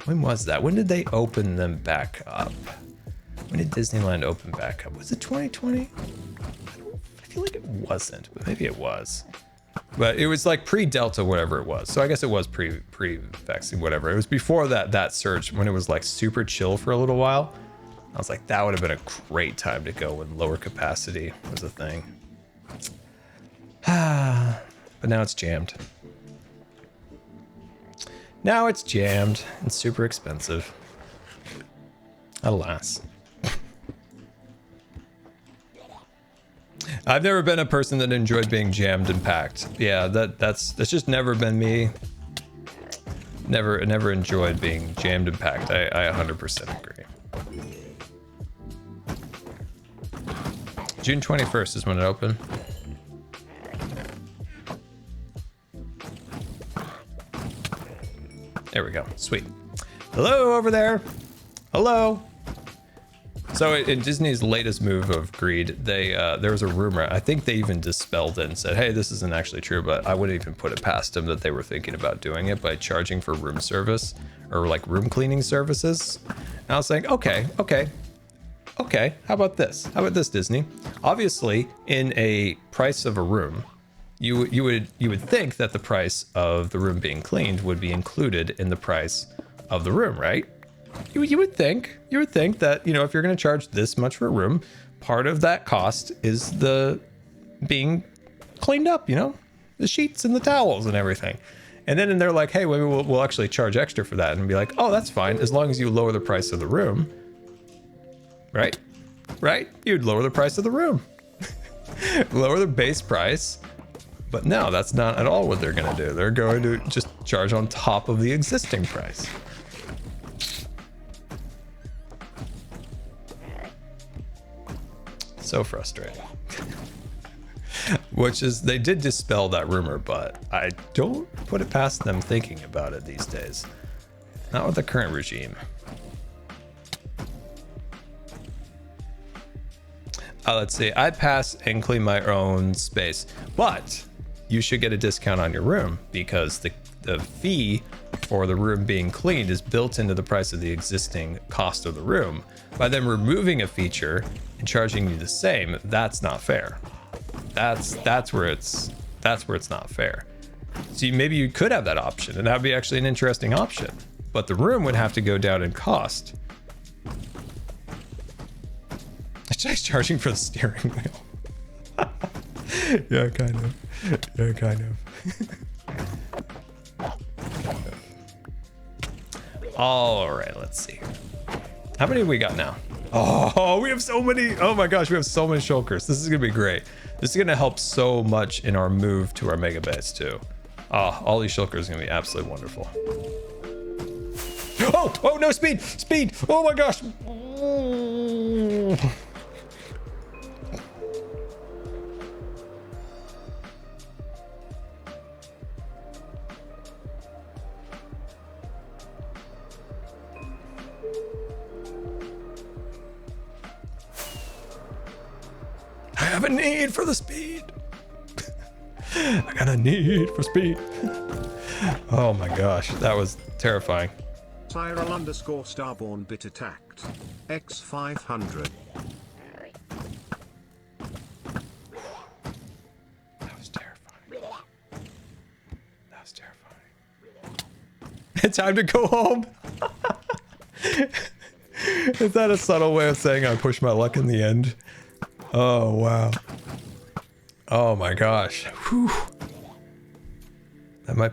when was that? When did they open them back up? When did Disneyland open back up? Was it 2020? I feel like it wasn't, but maybe it was. But it was like pre-Delta, whatever it was. So I guess it was pre-vaccine, whatever. It was before that surge when it was like super chill for a little while. I was like, that would have been a great time to go when lower capacity was a thing. But now it's jammed. Now it's jammed and super expensive. Alas. I've never been a person that enjoyed being jammed and packed. Yeah, that's just never been me. Never enjoyed being jammed and packed. I 100% agree. June 21st is when it opened. There we go. Sweet. Hello over there. Hello. So in Disney's latest move of greed, there was a rumor. I think they even dispelled it and said, hey, this isn't actually true, but I wouldn't even put it past them that they were thinking about doing it by charging for room service or like room cleaning services. And I was like, okay. How about this? How about this, Disney? Obviously, in a price of a room, you would think that the price of the room being cleaned would be included in the price of the room, right? You would think that, you know, if you're going to charge this much for a room, part of that cost is the being cleaned up, you know, the sheets and the towels and everything. And then they're like, hey, maybe we'll actually charge extra for that, and be like, oh, that's fine as long as you lower the price of the room, right? You'd lower the price of the room, lower the base price. But no, that's not at all what they're going to do. They're going to just charge on top of the existing price. So frustrating. Which is, they did dispel that rumor, but I don't put it past them thinking about it these days. Not with the current regime. Let's see. I'd pass and clean my own space, but you should get a discount on your room because the fee for the room being cleaned is built into the price of the existing cost of the room. By them removing a feature and charging you the same, that's not fair. That's where it's not fair. So maybe you could have that option, and that would be actually an interesting option. But the room would have to go down in cost. It's just charging for the steering wheel. Yeah, kind of. Yeah, kind of. All right, let's see. How many have we got now? Oh, we have so many. Oh my gosh, we have so many shulkers. This is gonna be great. This is gonna help so much in our move to our mega base too. Oh, all these shulkers are gonna be absolutely wonderful. Oh, no, speed. Oh my gosh. I have a need for the speed. I got a need for speed. Oh my gosh, that was terrifying. Cyril_Starborn bit attacked. X500. That was terrifying. That was terrifying. It's time to go home. Is that a subtle way of saying I pushed my luck in the end? Oh wow. Oh my gosh. Whew. That might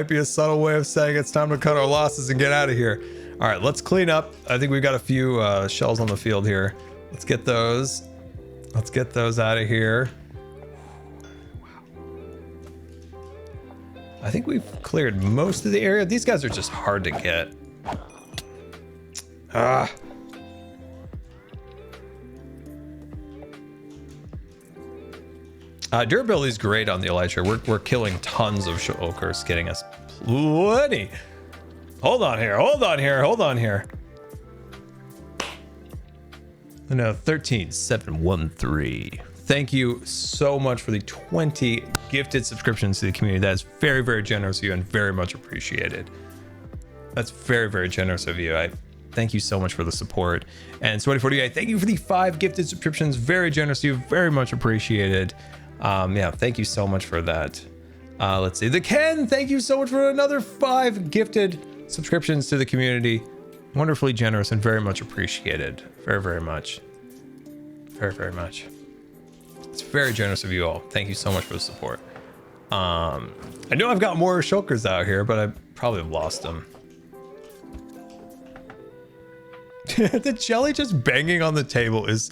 be a subtle way of saying it's time to cut our losses and get out of here. All right, let's clean up. I think we've got a few shells on the field here. Let's get those. Let's get those out of here. Wow. I think we've cleared most of the area. These guys are just hard to get. Ah. Durability is great on the Elytra. We're killing tons of shulkers, getting us plenty. Hold on here. No, 13713. Thank you so much for the 20 gifted subscriptions to the community. That is very, very generous of you and very much appreciated. That's very, very generous of you. I thank you so much for the support. And Sweaty48, thank you for the 5 gifted subscriptions. Very generous of you. Very much appreciated. Yeah, thank you so much for that. Let's see. The Ken, thank you so much for another 5 gifted subscriptions to the community. Wonderfully generous and very much appreciated. Very, very much. Very, very much. It's very generous of you all. Thank you so much for the support. I know I've got more shulkers out here, but I probably have lost them. The jelly just banging on the table is...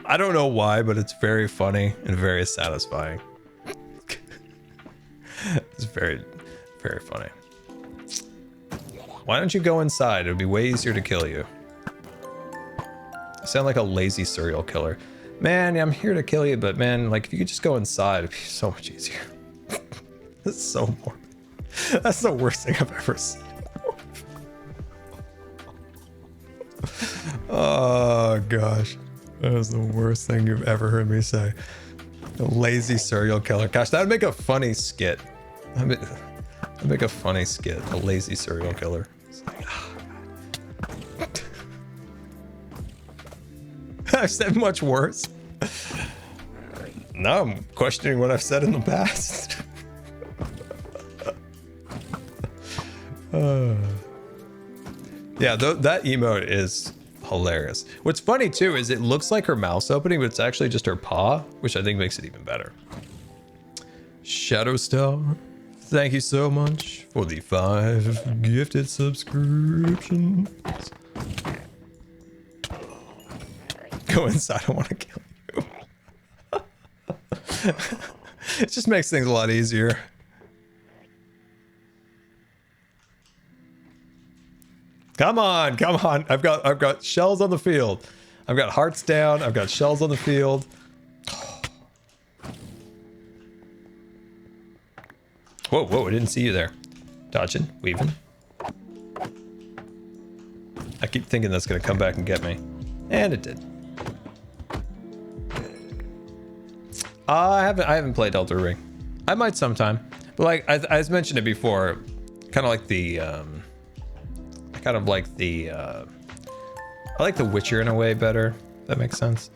I don't know why, but it's very funny and very satisfying. It's very, very funny. Why don't you go inside? It would be way easier to kill you. I sound like a lazy serial killer. Man, I'm here to kill you, but man, like if you could just go inside, it'd be so much easier. That's so morbid. That's the worst thing I've ever seen. Oh gosh. That is the worst thing you've ever heard me say. A lazy serial killer. Gosh, that would make a funny skit. That'd make a funny skit. A lazy serial killer. It's like, oh, God. I've said much worse. Now I'm questioning what I've said in the past. Yeah, that emote is hilarious. What's funny too is it looks like her mouth's opening, but it's actually just her paw, which I think makes it even better. Shadowstar, thank you so much for the 5 gifted subscriptions. Go inside, I want to kill you. It just makes things a lot easier. Come on. I've got shells on the field. I've got hearts down. I've got shells on the field. Whoa, I didn't see you there. Dodging, weaving. I keep thinking that's gonna come back and get me. And it did. I haven't played Elder Ring. I might sometime. But like I mentioned it before, kind of like the I like The Witcher in a way better. If that makes sense.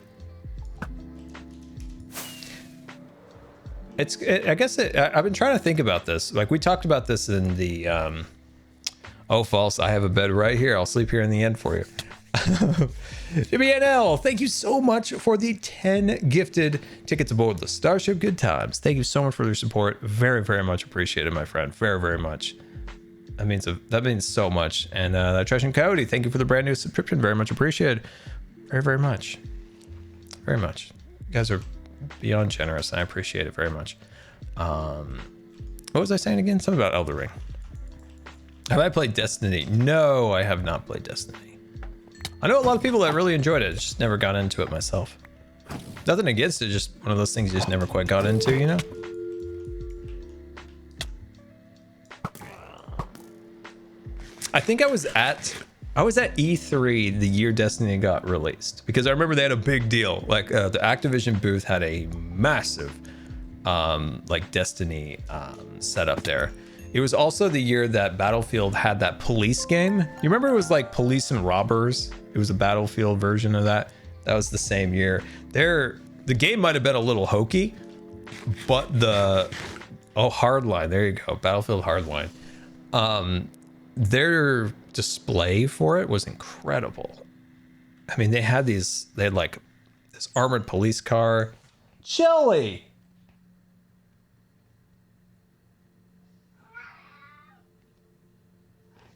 I guess I've been trying to think about this. Like we talked about this in the oh, false. I have a bed right here. I'll sleep here in the end for you. Jimmy NL, thank you so much for the 10 gifted tickets aboard the Starship Good Times. Thank you so much for your support. Very, very much appreciated, my friend. Very, very much. That means so much. And Trash and Coyote, thank you for the brand new subscription. Very much appreciated. Very, very much. Very much. You guys are beyond generous, and I appreciate it very much. What was I saying again? Something about Elden Ring. Have I played Destiny? No, I have not played Destiny. I know a lot of people that really enjoyed it. Just never got into it myself. Nothing against it, just one of those things you just never quite got into, you know? I think I was at E3 the year Destiny got released, because I remember they had a big deal. Like the Activision booth had a massive like Destiny setup there. It was also the year that Battlefield had that police game. You remember it was like Police and Robbers? It was a Battlefield version of that. That was the same year. The game might have been a little hokey, but Hardline, there you go, Battlefield Hardline. Their display for it was incredible. I mean, they had like this armored police car. Chili!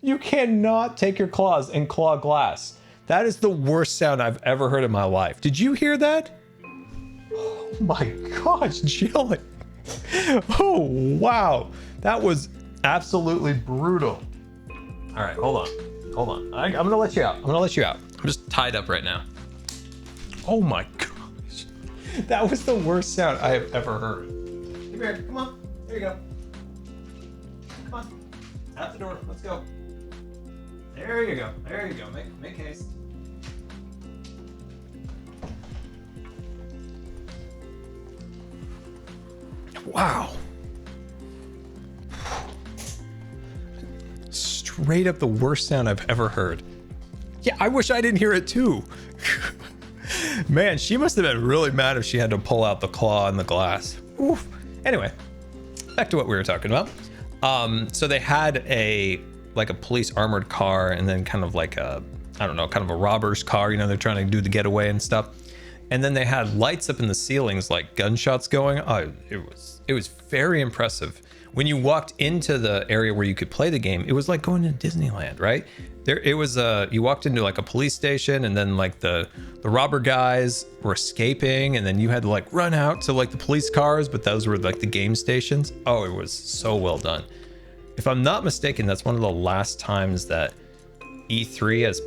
You cannot take your claws and claw glass. That is the worst sound I've ever heard in my life. Did you hear that? Oh my gosh, Chili. Oh, wow. That was absolutely brutal. All right, hold on. I'm gonna let you out. I'm just tied up right now. Oh my gosh. That was the worst sound I have ever heard. Come here, come on. There you go. Come on. Out the door, let's go. There you go. Make haste. Wow. Straight up the worst sound I've ever heard. Yeah, I wish I didn't hear it too. Man, she must have been really mad if she had to pull out the claw and the glass. Oof. Anyway, back to what we were talking about. So they had a police armored car, and then kind of like a robber's car, you know, they're trying to do the getaway and stuff. And then they had lights up in the ceilings, like gunshots going. Oh, it was very impressive. When you walked into the area where you could play the game, it was like going to Disneyland, right? You walked into like a police station, and then like the robber guys were escaping, and then you had to like run out to like the police cars, but those were like the game stations. Oh, it was so well done. If I'm not mistaken, that's one of the last times that E3, as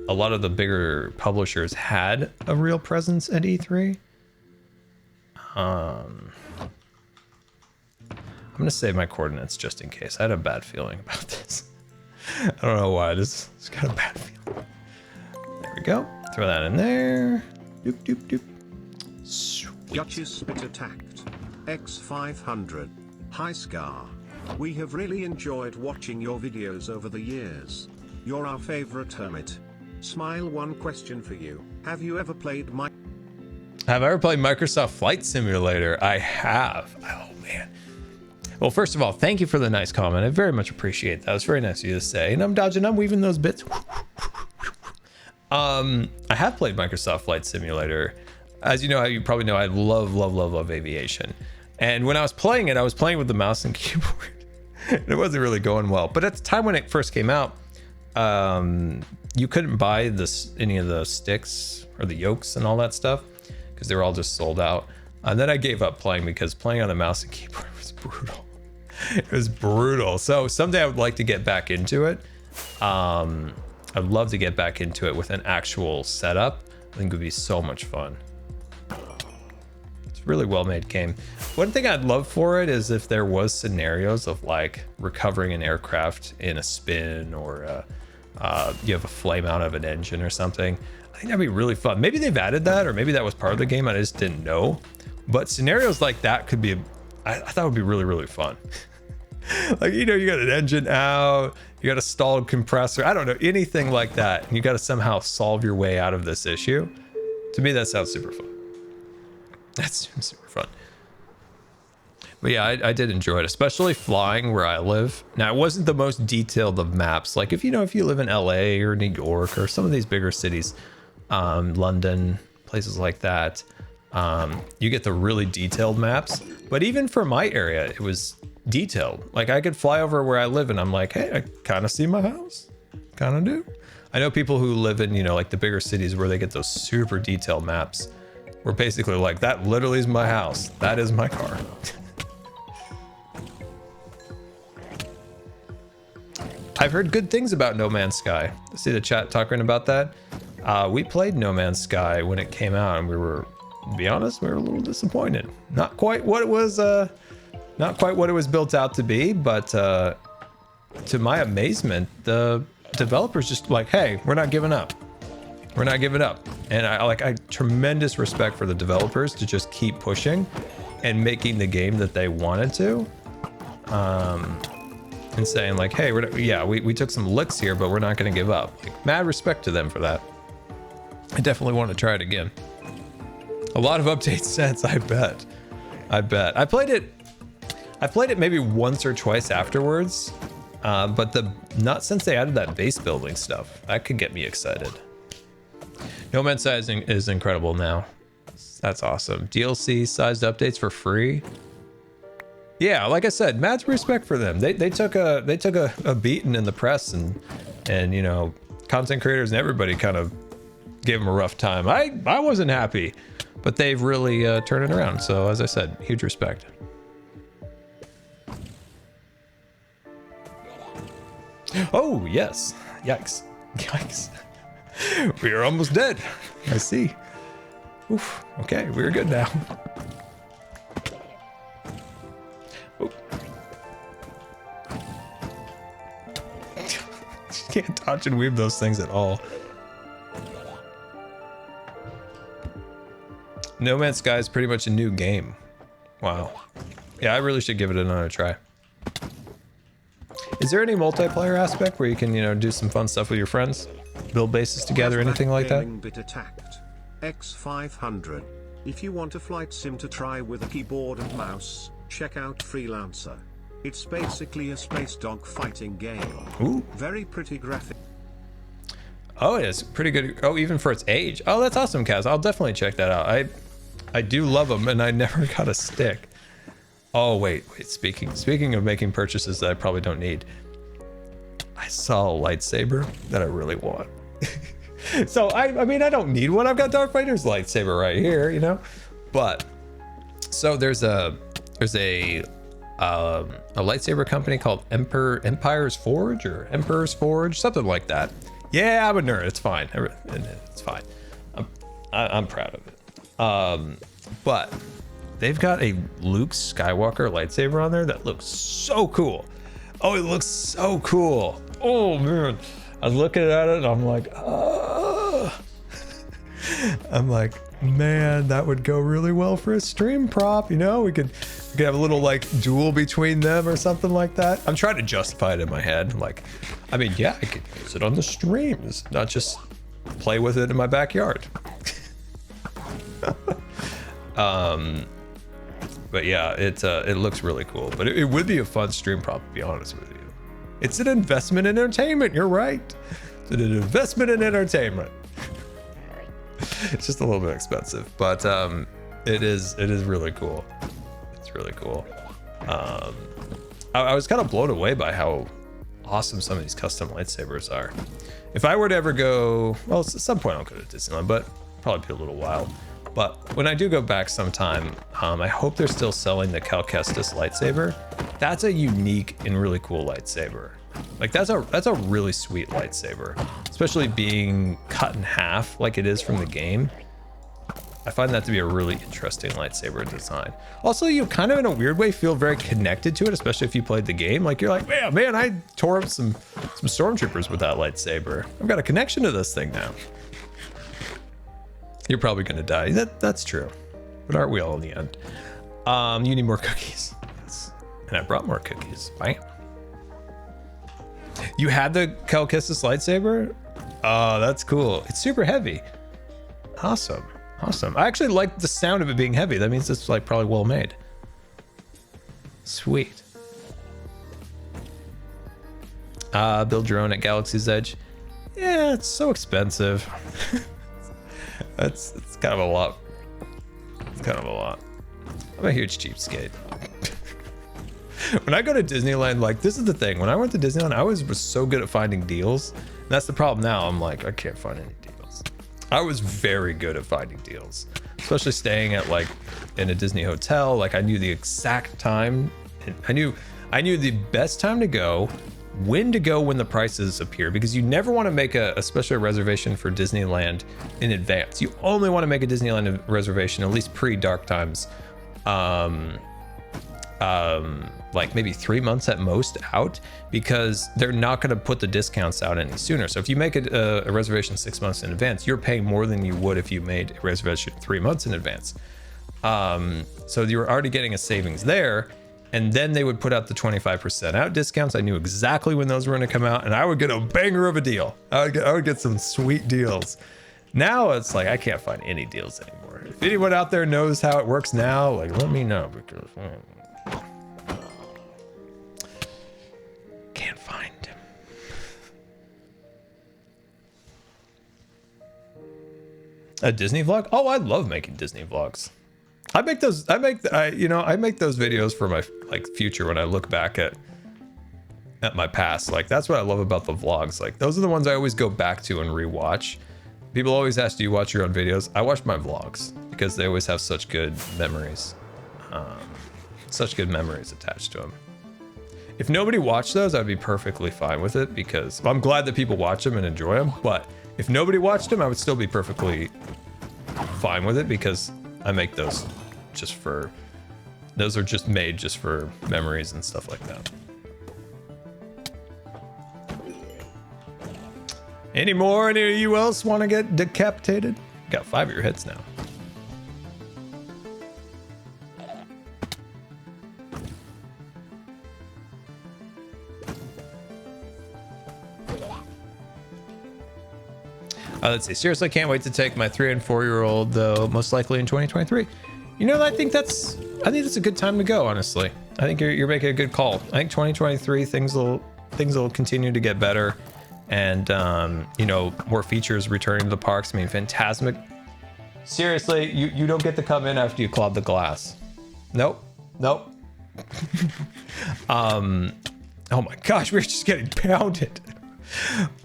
a lot of the bigger publishers, had a real presence at E3. I'm gonna save my coordinates just in case. I had a bad feeling about this. I don't know why. It's got a bad feeling. There we go. Throw that in there. Doop, doop, doop. Sweet. Duchess Spit attacked. X500. Hi Scar. We have really enjoyed watching your videos over the years. You're our favorite hermit. Smile. One question for you. Have you ever played Microsoft Flight Simulator? I have. Oh man. Well, first of all, thank you for the nice comment. I very much appreciate that. It's very nice of you to say. And I'm weaving those bits. I have played Microsoft Flight Simulator. As you know, you probably know, I love aviation. And when I was playing it, I was playing with the mouse and keyboard. And it wasn't really going well. But at the time when it first came out, you couldn't buy any of the sticks or the yokes and all that stuff, because they were all just sold out. And then I gave up playing, because playing on the mouse and keyboard was brutal. It was brutal. So someday I would like to get back into it. I'd love to get back into it with an actual setup. I think it would be so much fun. It's a really well-made game. One thing I'd love for it is if there was scenarios of like recovering an aircraft in a spin, or you have a flame out of an engine or something. I think that'd be really fun. Maybe they've added that, or maybe that was part of the game I just didn't know. But scenarios like that could be, I thought it would be really, really fun. Like, you know, you got an engine out, you got a stalled compressor, I don't know, anything like that. And you got to somehow solve your way out of this issue. To me, that sounds super fun. That's super fun. But yeah, I did enjoy it, especially flying where I live. Now, it wasn't the most detailed of maps. Like if you live in LA or New York or some of these bigger cities, London, places like that, you get the really detailed maps. But even for my area, it was detailed. Like I could fly over where I live and I'm like, hey, I kind of see my house. Kind of do. I know people who live in, you know, like the bigger cities where they get those super detailed maps. We're basically like, that literally is my house. That is my car. I've heard good things about No Man's Sky. See the chat talking about that? We played No Man's Sky when it came out, and we were, to be honest, we were a little disappointed. Not quite what it was built out to be, but to my amazement, the developers just like, hey, we're not giving up. We're not giving up. And I tremendous respect for the developers to just keep pushing and making the game that they wanted to. And saying like, hey, we took some licks here, but we're not going to give up. Like, mad respect to them for that. I definitely want to try it again. A lot of updates since, I bet. I played it maybe once or twice afterwards, but not since they added that base building stuff. That could get me excited. No Man's Sky is incredible now. That's awesome. DLC sized updates for free. Yeah, like I said, mad respect for them. They took a beating in the press and you know, content creators and everybody kind of gave them a rough time. I wasn't happy, but they've really turned it around. So as I said, huge respect. Oh yes, yikes, yikes. We are almost dead. I see. Oof. Okay, we're good now. Can't dodge and weave those things at all. No Man's Sky is pretty much a new game. Wow. Yeah, I really should give it another try. Is there any multiplayer aspect where you can, you know, do some fun stuff with your friends? Build bases together, anything like that? Bit attacked. X500. If you want a flight sim to try with a keyboard and mouse, check out Freelancer. It's basically a space dog fighting game. Ooh. Very pretty graphic. Oh, it is pretty good. Oh, even for its age. Oh, that's awesome, Kaz. I'll definitely check that out. I do love them, and I never got a stick. Oh, wait. Speaking of making purchases that I probably don't need, I saw a lightsaber that I really want. So I mean, I don't need one. I've got Darth Vader's lightsaber right here, you know. But so there's a lightsaber company called Empire's Forge or Emperor's Forge, something like that. Yeah, I'm a nerd. It's fine. It's fine. I'm proud of it. But they've got a Luke Skywalker lightsaber on there that looks so cool. Oh, it looks so cool. Oh man, I was looking at it and I'm like, oh. I'm like, man, that would go really well for a stream prop. You know, we could have a little like duel between them or something like that. I'm trying to justify it in my head. Like, I mean, yeah, I could use it on the streams, not just play with it in my backyard. But yeah, it looks really cool. But it would be a fun stream prop, to be honest with you. It's an investment in entertainment. You're right. It's an investment in entertainment. It's just a little bit expensive, but it is really cool. It's really cool. I was kind of blown away by how awesome some of these custom lightsabers are. If I were to ever go, well, at some point I'll go to Disneyland, but probably be a little while. But when I do go back sometime, I hope they're still selling the Cal Kestis lightsaber. That's a unique and really cool lightsaber. Like that's a really sweet lightsaber, especially being cut in half like it is from the game. I find that to be a really interesting lightsaber design. Also, you kind of in a weird way feel very connected to it, especially if you played the game. Like you're like, man, I tore up some stormtroopers with that lightsaber. I've got a connection to this thing now. You're probably gonna die. That's true, but aren't we all in the end? You need more cookies. Yes. And I brought more cookies. Bam. You had the Calcustis lightsaber? Oh, that's cool. It's super heavy. Awesome. Awesome. I actually like the sound of it being heavy. That means it's like probably well made. Sweet. Build your own at Galaxy's Edge. Yeah, it's so expensive. It's kind of a lot. It's kind of a lot. I'm a huge cheapskate. When I go to Disneyland, like, this is the thing. When I went to Disneyland, I was so good at finding deals. And that's the problem now. I'm like, I can't find any deals. I was very good at finding deals, especially staying at like in a Disney hotel. Like, I knew the exact time. And I knew the best time to go, when to go when the prices appear, because you never want to make a special reservation for Disneyland in advance. You only want to make a Disneyland reservation at least pre-dark times. Like maybe 3 months at most out, because they're not going to put the discounts out any sooner. So if you make a reservation 6 months in advance, you're paying more than you would if you made a reservation 3 months in advance. So you're already getting a savings there. And then they would put out the 25% out discounts. I knew exactly when those were going to come out, and I would get a banger of a deal. I would get some sweet deals. Now it's like I can't find any deals anymore. If anyone out there knows how it works now, like, let me know, because can't find him. A Disney vlog? Oh, I love making Disney vlogs. I make those videos for my like future when I look back at my past. Like, that's what I love about the vlogs. Like, those are the ones I always go back to and rewatch. People always ask, do you watch your own videos? I watch my vlogs because they always have such good memories. Such good memories attached to them. If nobody watched those, I'd be perfectly fine with it, because I'm glad that people watch them and enjoy them. But if nobody watched them, I would still be perfectly fine with it, because I make those just for, those are just made just for memories and stuff like that. Any more? Any of you else want to get decapitated? Got 5 of your heads now. Let's see. Seriously, can't wait to take my 3 and 4-year-old, though, most likely in 2023. You know, I think that's a good time to go, honestly. I think you're making a good call. I think 2023 things will continue to get better, and you know, more features returning to the parks. I mean, Fantasmic. Seriously, you don't get to come in after you clog the glass. Nope. Oh my gosh, we're just getting pounded.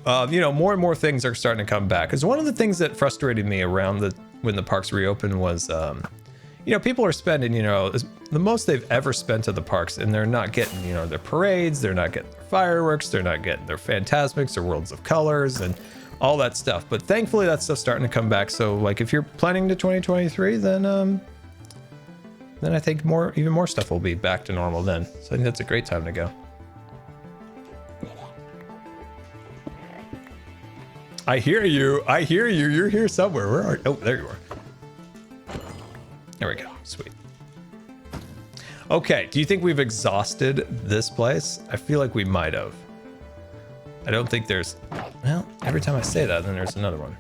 You know, more and more things are starting to come back. Because one of the things that frustrated me around when the parks reopened was, you know, people are spending, you know, the most they've ever spent at the parks, and they're not getting, you know, their parades, they're not getting their fireworks, they're not getting their Fantasmics or Worlds of Colors and all that stuff. But thankfully, that stuff's starting to come back. So, like, if you're planning to 2023, then I think even more stuff will be back to normal then. So I think that's a great time to go. I hear you. You're here somewhere. Where are you? Oh, there you are. There we go. Sweet. Okay. Do you think we've exhausted this place? I feel like we might have. I don't think there's... Well, every time I say that, then there's another one.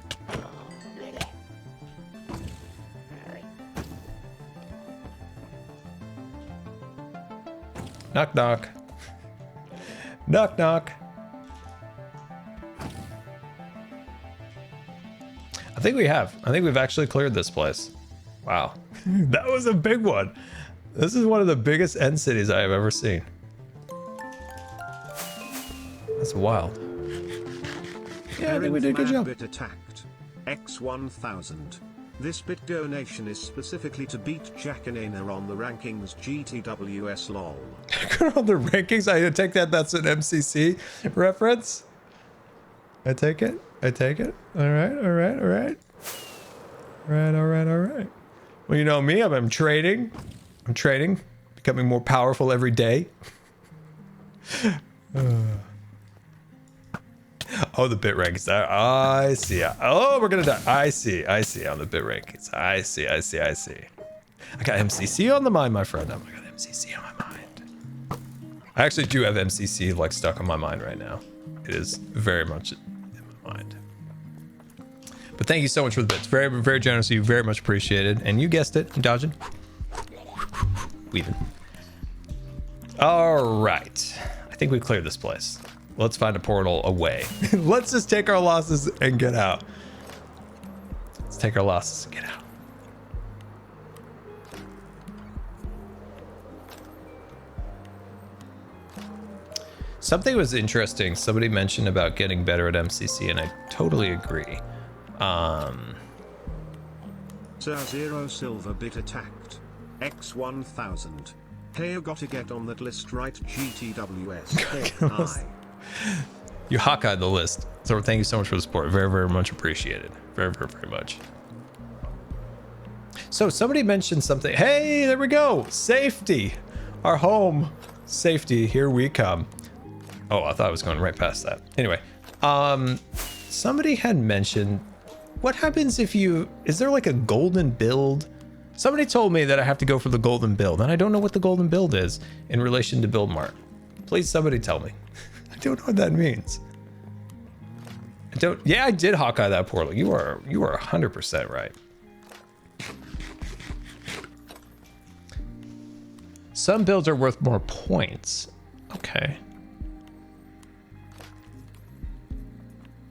Knock, knock. Knock, knock. I think we have. I think we've actually cleared this place. Wow. That was a big one. This is one of the biggest end cities I have ever seen. That's wild. Yeah, I think we did a good job. Bit attacked. X1000. This bit donation is specifically to beat Jack and Aina on the rankings GTWS lol. On the rankings? I take that's an MCC reference? I take it. All right. Well, you know me, I'm trading. Becoming more powerful every day. Oh, the bit rankings. I see. Oh, we're gonna die. I see on the bit rankings. I see. I got MCC on the mind, my friend. I got MCC on my mind. I actually do have MCC like stuck on my mind right now. It is very much in my mind. But thank you so much for the bits. Very, very generous of you. Very much appreciated. And you guessed it. I'm dodging. Weaving. All right. I think we cleared this place. Let's find a portal away. Let's just take our losses and get out. Let's take our losses and get out. Something was interesting. Somebody mentioned about getting better at MCC, and I totally agree. Sir Zero Silver bit attacked. X1000. Hey, you gotta get on that list, right? GTWS. You Hawkeye the list. So thank you so much for the support. Very, very much appreciated. Very, very, very much. So somebody mentioned something. Hey, there we go. Safety. Our home. Safety. Here we come. Oh, I thought I was going right past that. Anyway, somebody had mentioned, what happens if you, is there like a golden build? Somebody told me that I have to go for the golden build, and I don't know what the golden build is in relation to Build Mart. Please, somebody tell me. I don't know what that means. Yeah, I did Hawkeye that portal. You are 100% right. Some builds are worth more points. Okay.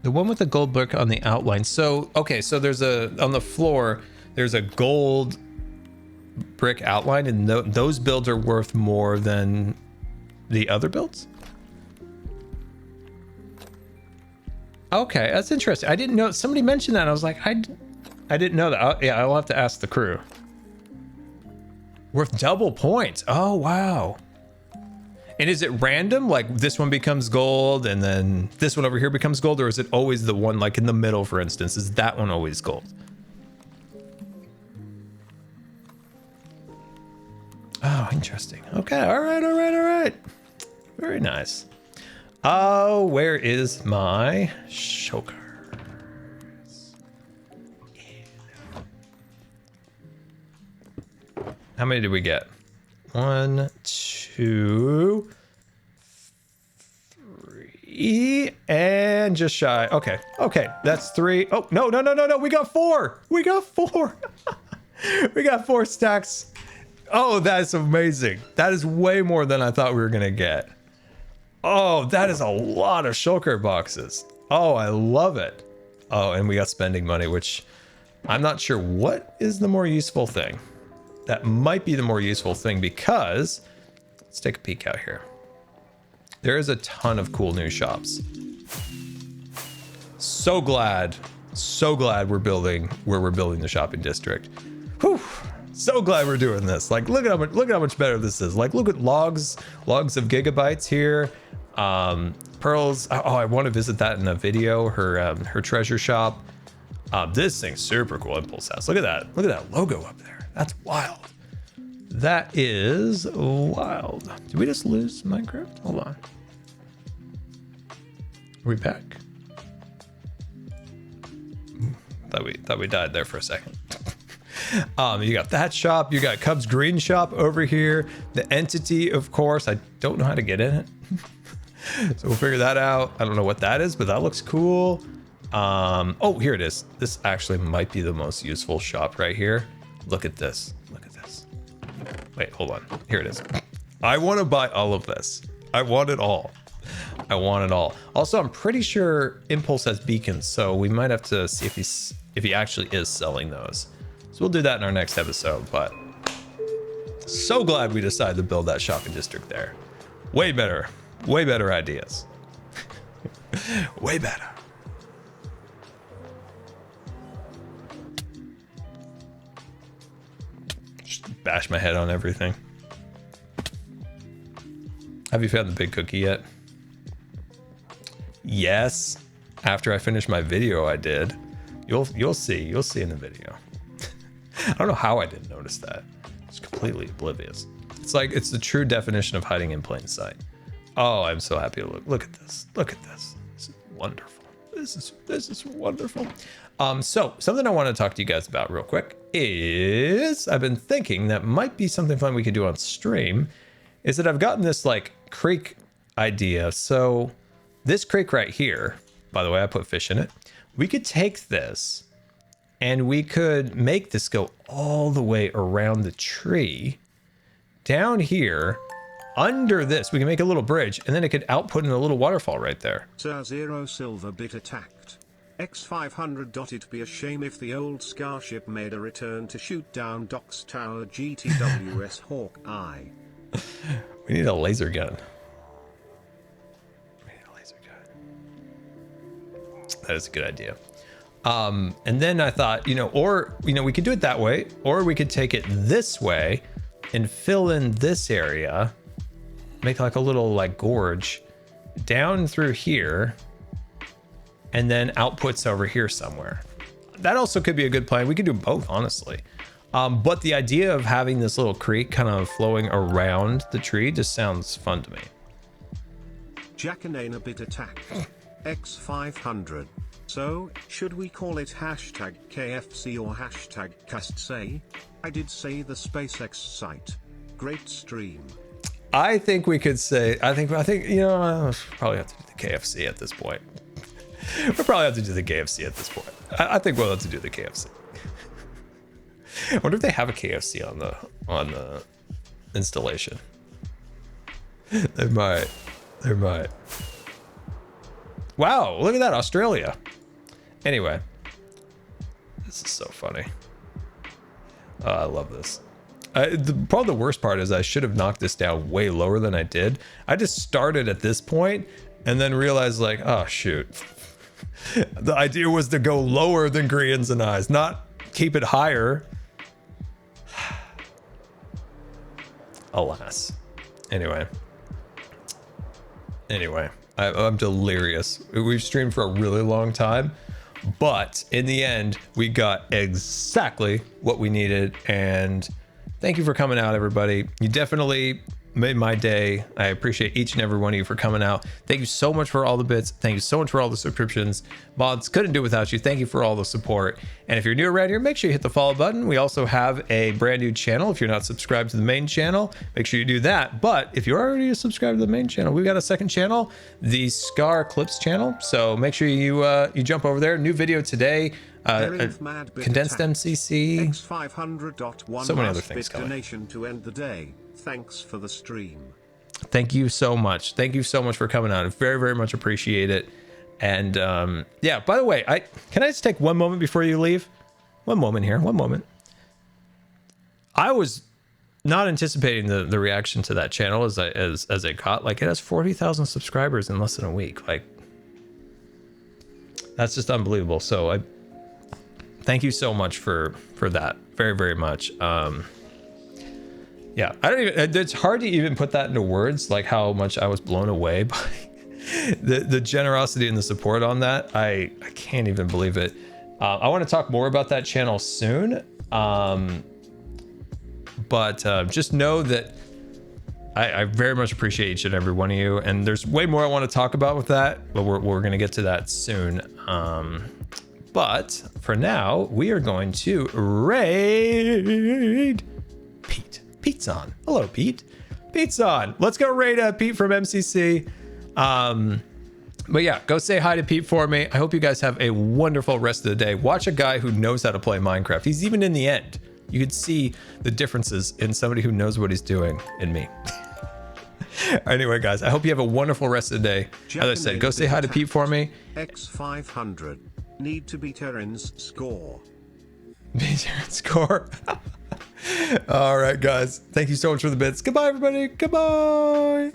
The one with the gold brick on the outline. So, okay, so there's on the floor, there's a gold brick outline, and those builds are worth more than the other builds? Okay, that's interesting. I didn't know. Somebody mentioned that. I was like, I didn't know that. Yeah, I'll have to ask the crew. Worth double points. Oh, wow. And is it random? Like this one becomes gold and then this one over here becomes gold? Or is it always the one like in the middle, for instance? Is that one always gold? Oh, interesting. Okay. All right. Very nice. Oh, where is my shulkers? How many did we get? 1, 2, 3, and just shy. Okay, that's 3. Oh, no. We got 4. We got 4 stacks. Oh, that's amazing. That is way more than I thought we were gonna get. Oh, that is a lot of shulker boxes. Oh, I love it. Oh, and we got spending money, which I'm not sure what is the more useful thing. That might be the more useful thing because let's take a peek out here. There is a ton of cool new shops. So glad we're building where we're building the shopping district. Whew. So glad we're doing this. Like, look at how much better this is. Like, look at logs of gigabytes here. Pearls. Oh, I want to visit that in a video. Her treasure shop. This thing's super cool. Impulse House. Look at that. Look at that logo up there. That's wild. That is wild. Did we just lose Minecraft? Hold on. Are we back? Thought we died there for a second. You got that shop. You got Cubs Green shop over here. The entity, of course. I don't know how to get in it. So we'll figure that out. I don't know what that is, but that looks cool. Oh, here it is. This actually might be the most useful shop right here. Look at this. Look at this. Wait, hold on. Here it is. I want to buy all of this. I want it all. I want it all. Also, I'm pretty sure Impulse has beacons, so we might have to see if he actually is selling those. So we'll do that in our next episode, but so glad we decided to build that shopping district there. Way better ideas. Way better. Just bash my head on everything. Have you found the big cookie yet? Yes. After I finish my video, I did. You'll see in the video. I don't know how I didn't notice that. It's completely oblivious. It's like, it's the true definition of hiding in plain sight. Oh, I'm so happy to look at this. Look at this. This is wonderful. This is wonderful. So something I want to talk to you guys about real quick is I've been thinking that might be something fun we could do on stream. Is that I've gotten this like creek idea. So this creek right here, by the way, I put fish in it. We could take this and we could make this go all the way around the tree down here. Under this, we can make a little bridge, and then it could output in a little waterfall right there. Sir Zero Silver Bit attacked. X500. It'd be a shame if the old Scar ship made a return to shoot down Doc's Tower GTWS Hawkeye. We need a laser gun. We need a laser gun. That is a good idea. And then I thought, we could do it that way, or we could take it this way and fill in this area. Make like a little like gorge down through here and then outputs over here somewhere. That also could be a good plan. We could do both, honestly. But the idea of having this little creek kind of flowing around the tree just sounds fun to me. Jackanana Bit attacked. X500. So, should we call it hashtag KFC or hashtag CustSay? I did say the SpaceX site. Great stream. I think we could say, I think, we'll probably have to do the KFC at this point. We'll probably have to do the KFC at this point. I think we'll have to do the KFC. I wonder if they have a KFC on the installation. They might. Wow, look at that, Australia. Anyway, this is so funny. I love this. Probably the worst part is I should have knocked this down way lower than I did. I just started at this point and then realized like, oh shoot. The idea was to go lower than Grians and Eyes, not keep it higher. Alas. Anyway, I'm delirious. We've streamed for a really long time, but in the end, we got exactly what we needed. And thank you for coming out, everybody. You definitely made my day. I appreciate each and every one of you for coming out. Thank you so much for all the bits. Thank you so much for all the subscriptions. Mods, couldn't do it without you. Thank you for all the support. And if you're new around here, make sure you hit the follow button. We also have a brand new channel. If you're not subscribed to the main channel, make sure you do that. But if you're already subscribed to the main channel, we've got a second channel, the Scar Clips channel. So make sure you jump over there. New video today. Condensed MCC, X500.1 so many other things bit coming. Donation to end the day. Thanks for the stream. Thank you so much. Thank you so much for coming out. I very, very much appreciate it. And yeah, by the way, can I just take one moment before you leave? One moment here, one moment. I was not anticipating the reaction to that channel as it got. Like, it has 40,000 subscribers in less than a week. Like, that's just unbelievable. So thank you so much for that. Very, very much. Yeah, it's hard to even put that into words, like how much I was blown away by the generosity and the support on that. I can't even believe it. I want to talk more about that channel soon. But just know that I very much appreciate each and every one of you. And there's way more I want to talk about with that, but we're going to get to that soon. But for now, we are going to raid Pete. Pete's on. Hello, Pete. Pete's on. Let's go raid Pete from MCC. But yeah, go say hi to Pete for me. I hope you guys have a wonderful rest of the day. Watch a guy who knows how to play Minecraft. He's even in the end. You could see the differences in somebody who knows what he's doing in me. Anyway, guys, I hope you have a wonderful rest of the day. As I said, go say hi to Pete for me. X500. Need to beat Erin's score. Beat Erin's score. All right, guys. Thank you so much for the bits. Goodbye, everybody. Goodbye.